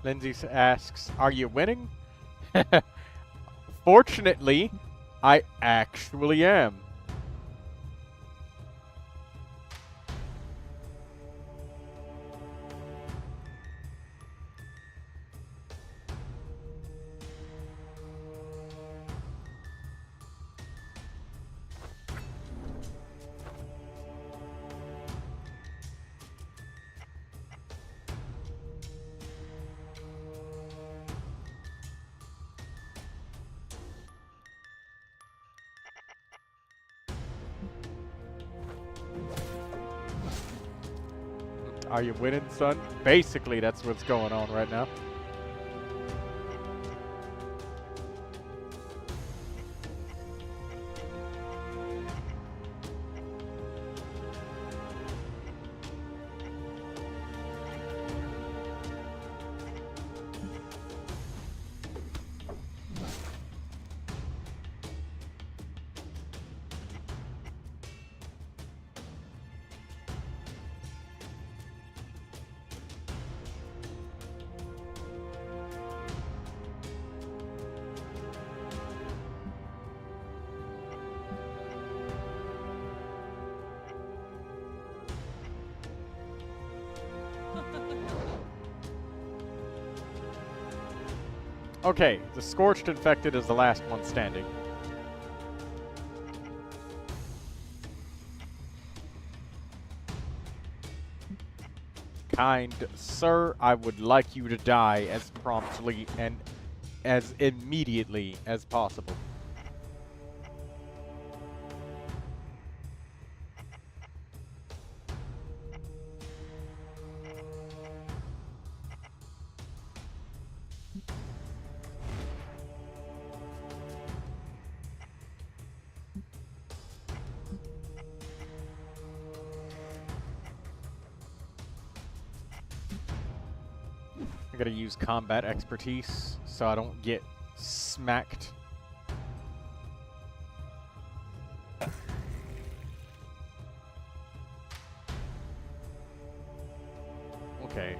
Lindsay asks, "Are you winning?" Fortunately, I actually am. Are you winning, son? Basically, that's what's going on right now. Okay, the Scorched Infected is the last one standing. Kind sir, I would like you to die as promptly and as immediately as possible. I gotta use combat expertise so I don't get smacked. Okay,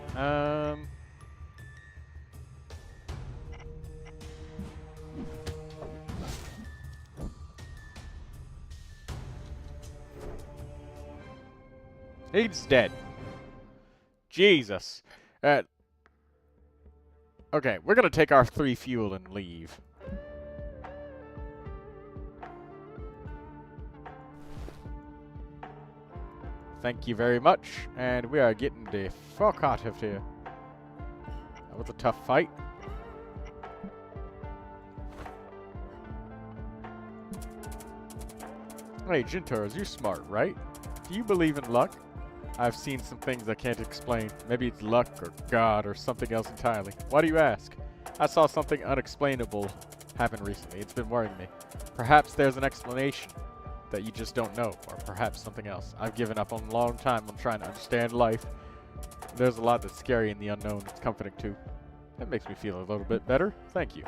he's dead. Jesus. Okay, we're gonna take our 3 fuel and leave. Thank you very much, and we are getting the fuck out of here. That was a tough fight. Hey, Jintours, you're smart, right? Do you believe in luck? I've seen some things I can't explain. Maybe it's luck or God or something else entirely. Why do you ask? I saw something unexplainable happen recently. It's been worrying me. Perhaps there's an explanation that you just don't know, or perhaps something else. I've given up on a long time on trying to understand life. There's a lot that's scary in the unknown. It's comforting too. That makes me feel a little bit better. Thank you.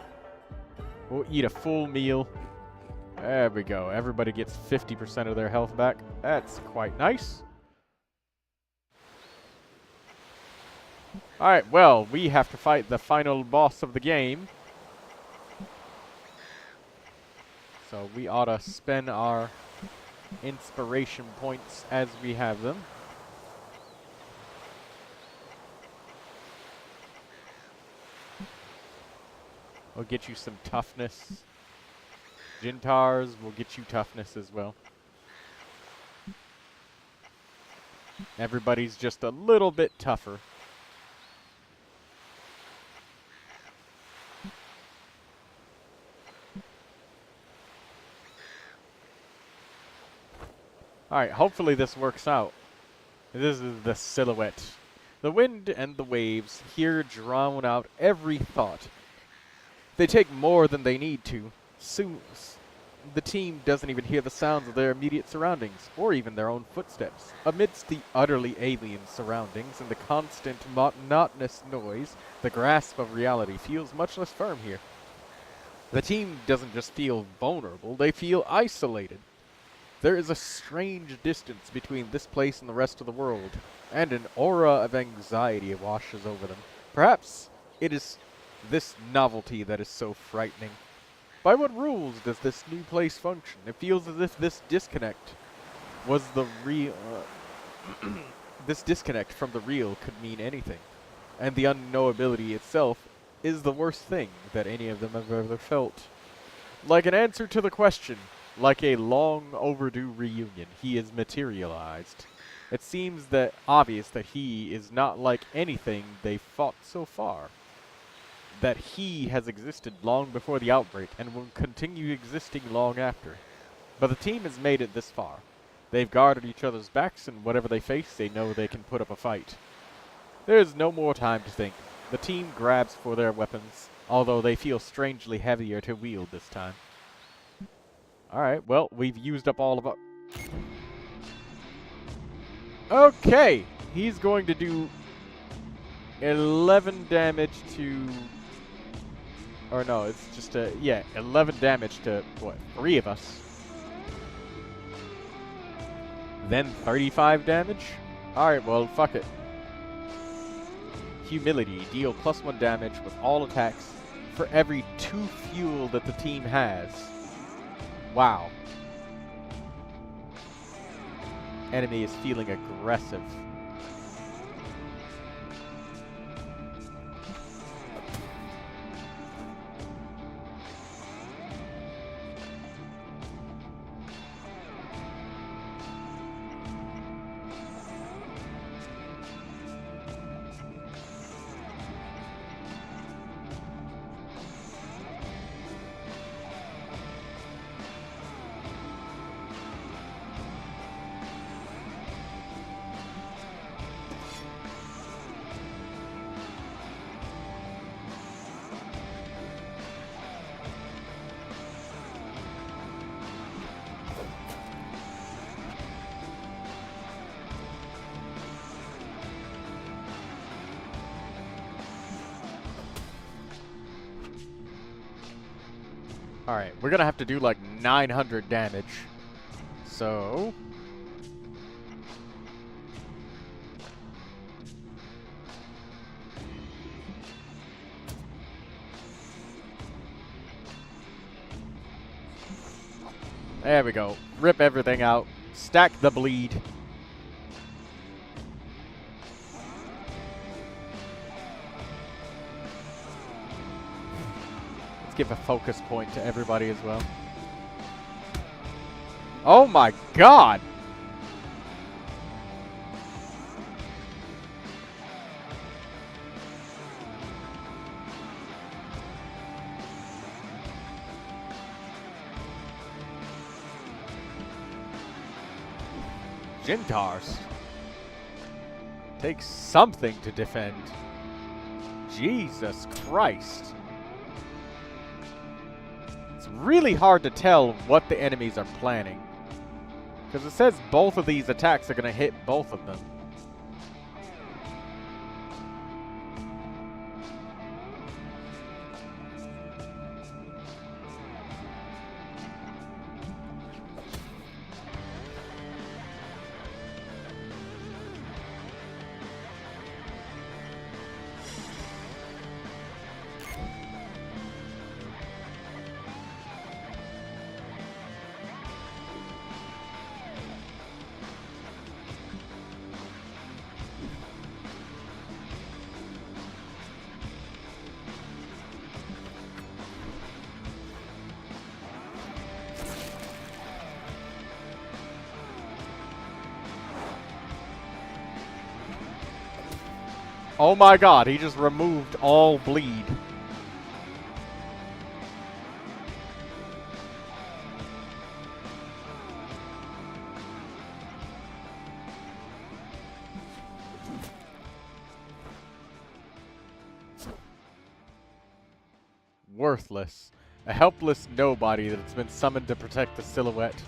We'll eat a full meal. There we go. Everybody gets 50% of their health back. That's quite nice. Alright, well, we have to fight the final boss of the game. So we ought to spend our inspiration points as we have them. We'll get you some toughness. Jintars will get you toughness as well. Everybody's just a little bit tougher. Alright, hopefully this works out. This is the silhouette. The wind and the waves here drown out every thought. They take more than they need to. Soon, the team doesn't even hear the sounds of their immediate surroundings, or even their own footsteps. Amidst the utterly alien surroundings and the constant monotonous noise, the grasp of reality feels much less firm here. The team doesn't just feel vulnerable, they feel isolated. There is a strange distance between this place and the rest of the world, and an aura of anxiety washes over them. Perhaps it is this novelty that is so frightening. By what rules does this new place function? It feels as if this disconnect was the real... this disconnect from the real could mean anything. And the unknowability itself is the worst thing that any of them have ever felt. Like an answer to the question, like a long overdue reunion, he is materialized. It seems that obvious that he is not like anything they fought so far. That he has existed long before the outbreak and will continue existing long after. But the team has made it this far. They've guarded each other's backs, and whatever they face, they know they can put up a fight. There is no more time to think. The team grabs for their weapons, although they feel strangely heavier to wield this time. Alright, well, we've used up all of our... Okay! He's going to do 11 damage to... Or no, it's just a... Yeah, 11 damage to, what, 3 of us. Then 35 damage? Alright, well, fuck it. Humility. Deal +1 damage with all attacks for every 2 fuel that the team has. Wow. Enemy is feeling aggressive. Alright, we're gonna have to do like 900 damage. So... There we go. Rip everything out. Stack the bleed. Give a focus point to everybody as well. Oh my god! Jintars. Takes something to defend. Jesus Christ. Really hard to tell what the enemies are planning, because it says both of these attacks are going to hit both of them. Oh my god, he just removed all bleed. Worthless. A helpless nobody that's been summoned to protect the silhouette.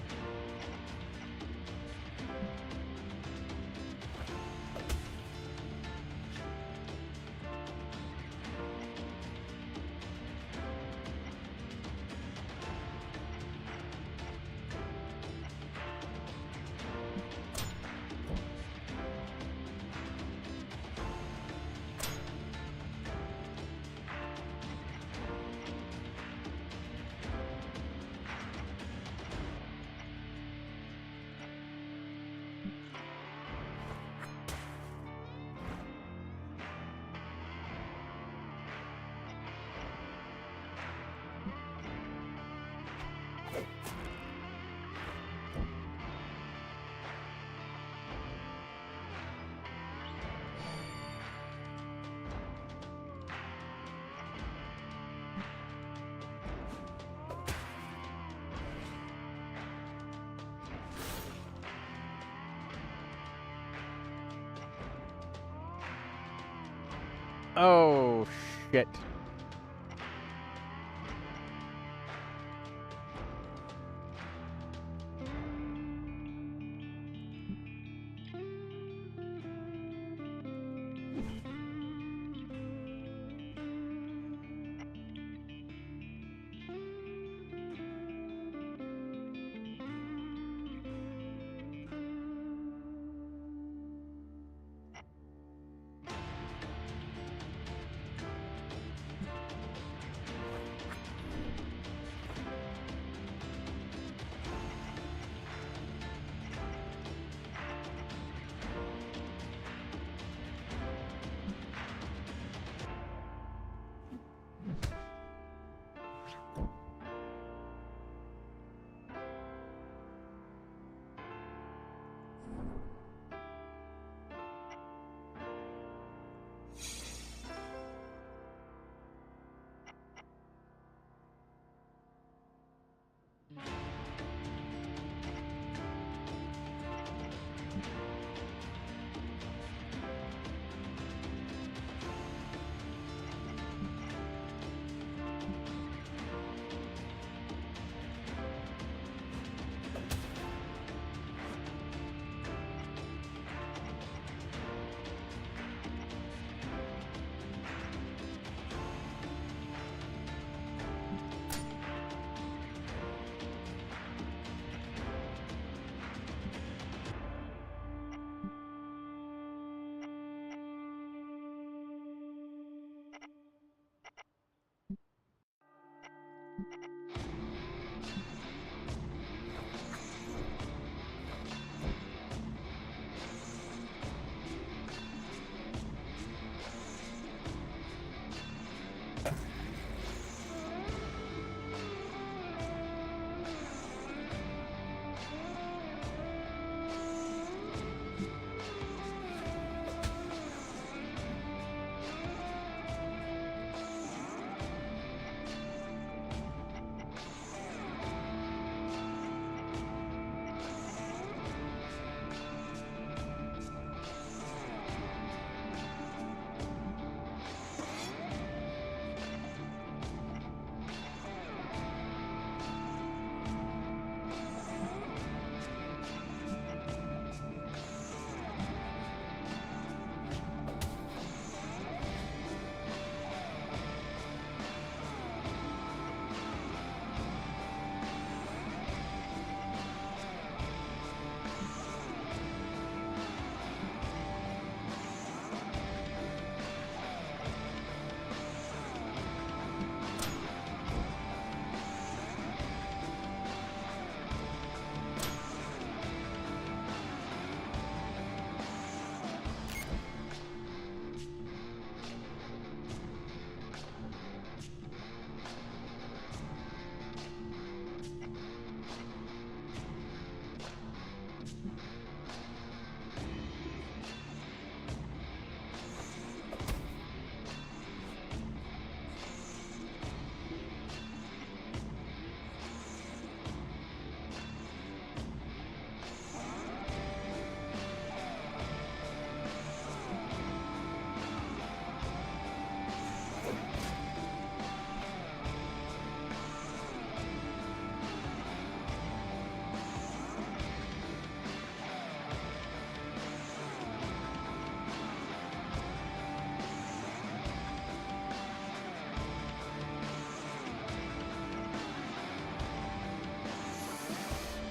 Oh, shit.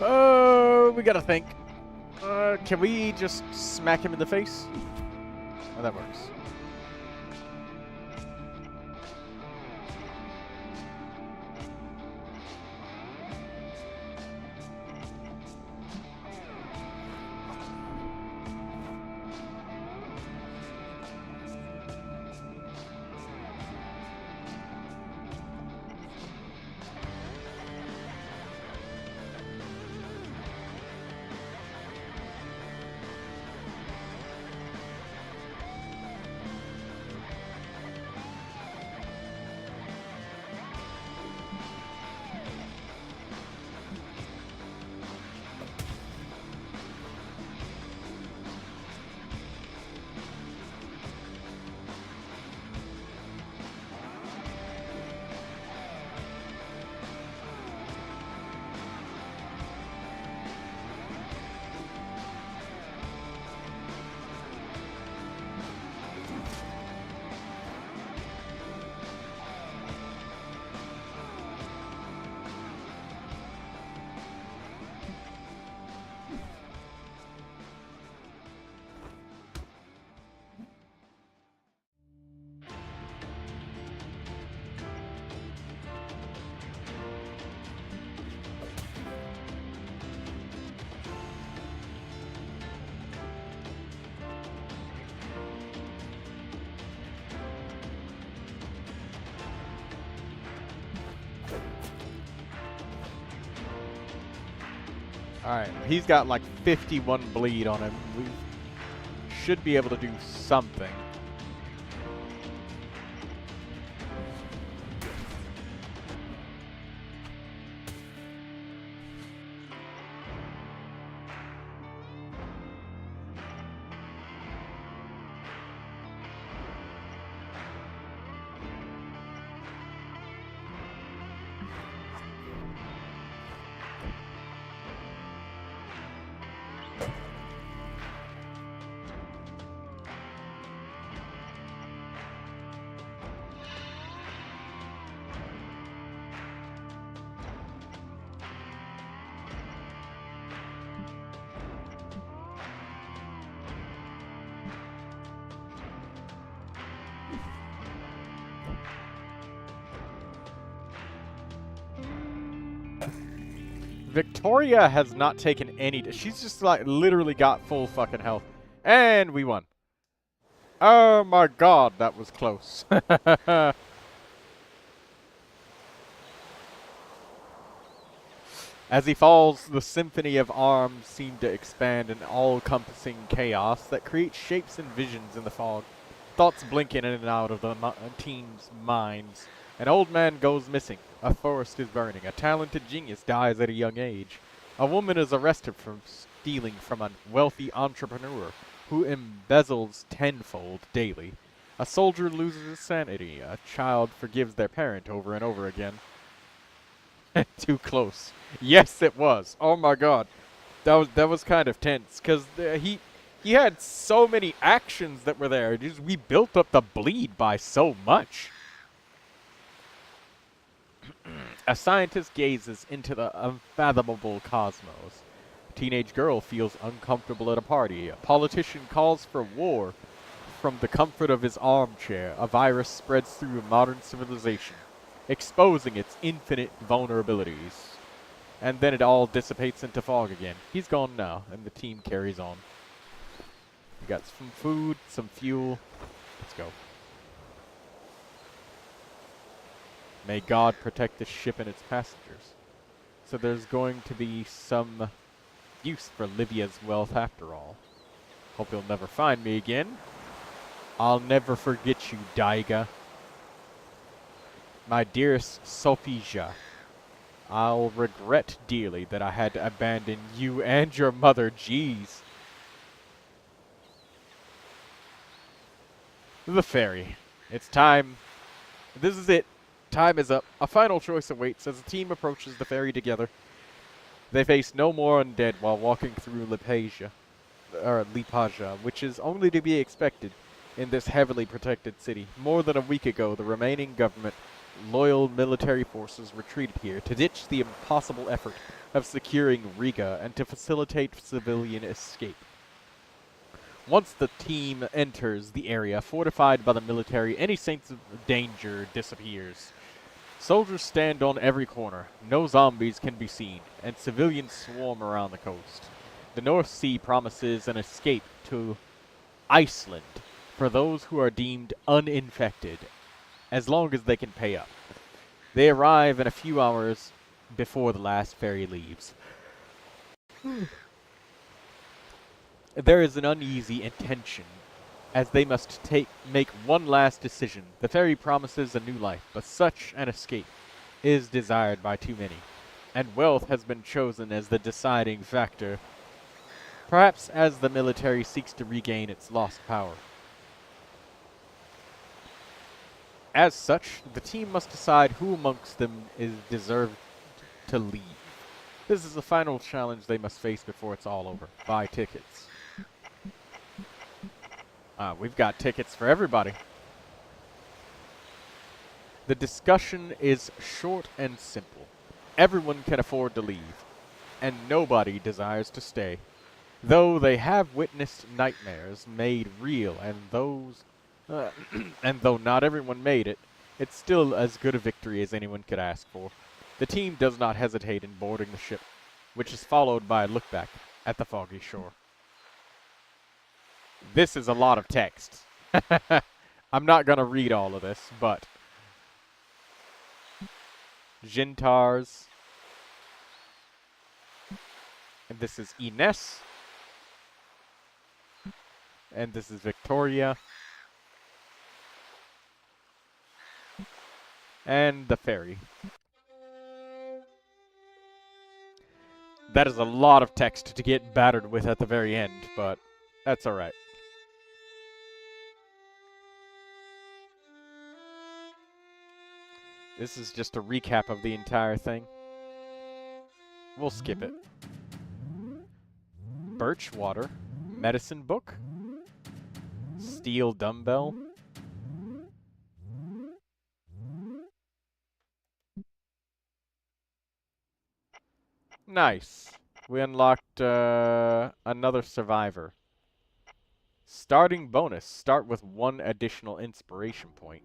Oh, we gotta think. Can we just smack him in the face? Oh, that works. Alright, he's got like 51 bleed on him. We should be able to do something. Victoria has not taken any. She's just like literally got full fucking health. And we won. Oh my god, that was close. As he falls, the symphony of arms seem to expand in all-encompassing chaos that creates shapes and visions in the fog. Thoughts blink in and out of the team's minds. An old man goes missing. A forest is burning. A talented genius dies at a young age. A woman is arrested for stealing from a wealthy entrepreneur who embezzles tenfold daily. A soldier loses his sanity. A child forgives their parent over and over again. Too close. Yes, it was. Oh my god. That was kind of tense, because he had so many actions that were there. We built up the bleed by so much. A scientist gazes into the unfathomable cosmos. A teenage girl feels uncomfortable at a party. A politician calls for war from the comfort of his armchair. A virus spreads through modern civilization, exposing its infinite vulnerabilities. And then it all dissipates into fog again. He's gone now, and the team carries on. We got some food, some fuel. Let's go. May God protect the ship and its passengers. So there's going to be some use for Livia's wealth after all. Hope you'll never find me again. I'll never forget you, Daiga. My dearest Sophia, I'll regret dearly that I had to abandon you and your mother. Jeez. The ferry. It's time. This is it. Time is up. A final choice awaits as the team approaches the ferry together. They face no more undead while walking through Lipaja, which is only to be expected in this heavily protected city. More than a week ago, the remaining government loyal military forces retreated here to ditch the impossible effort of securing Riga and to facilitate civilian escape. Once the team enters the area fortified by the military, any sense of danger disappears. Soldiers stand on every corner, no zombies can be seen, and civilians swarm around the coast. The North Sea promises an escape to Iceland for those who are deemed uninfected, as long as they can pay up. They arrive in a few hours before the last ferry leaves. There is an uneasy intention, as they must make one last decision. The ferry promises a new life, but such an escape is desired by too many, and wealth has been chosen as the deciding factor, perhaps as the military seeks to regain its lost power. As such, the team must decide who amongst them is deserved to leave. This is the final challenge they must face before it's all over. Buy tickets. We've got tickets for everybody. The discussion is short and simple. Everyone can afford to leave, and nobody desires to stay. Though they have witnessed nightmares made real, and though not everyone made it, it's still as good a victory as anyone could ask for. The team does not hesitate in boarding the ship, which is followed by a look back at the foggy shore. This is a lot of text. I'm not going to read all of this, but Jintars. And this is Ines. And this is Victoria. And the ferry. That is a lot of text to get battered with at the very end, but that's alright. This is just a recap of the entire thing. We'll skip it. Birch water. Medicine book. Steel dumbbell. Nice. We unlocked another survivor. Starting bonus. Start with 1 additional inspiration point.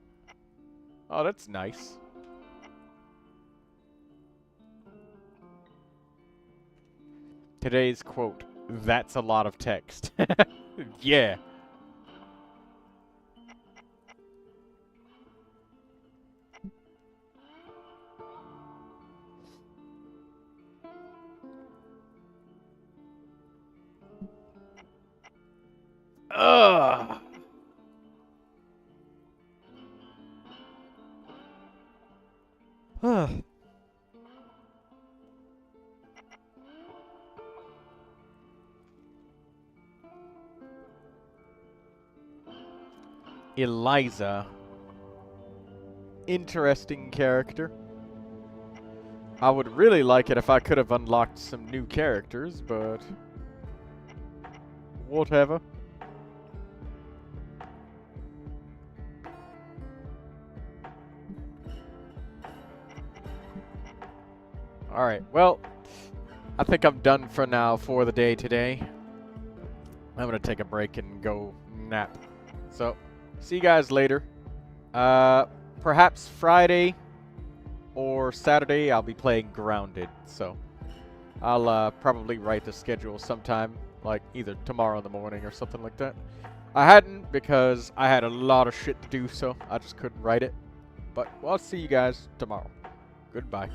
Oh, that's nice. Today's quote, "That's a lot of text." Yeah. Ugh. Eliza. Interesting character. I would really like it if I could have unlocked some new characters, but whatever. Alright, well, I think I'm done for now for the day today. I'm gonna take a break and go nap. So, see you guys later. Perhaps Friday or Saturday I'll be playing Grounded, so I'll probably write the schedule sometime, like either tomorrow in the morning or something like that. I hadn't because I had a lot of shit to do, so I just couldn't write it. But I'll see you guys tomorrow. Goodbye.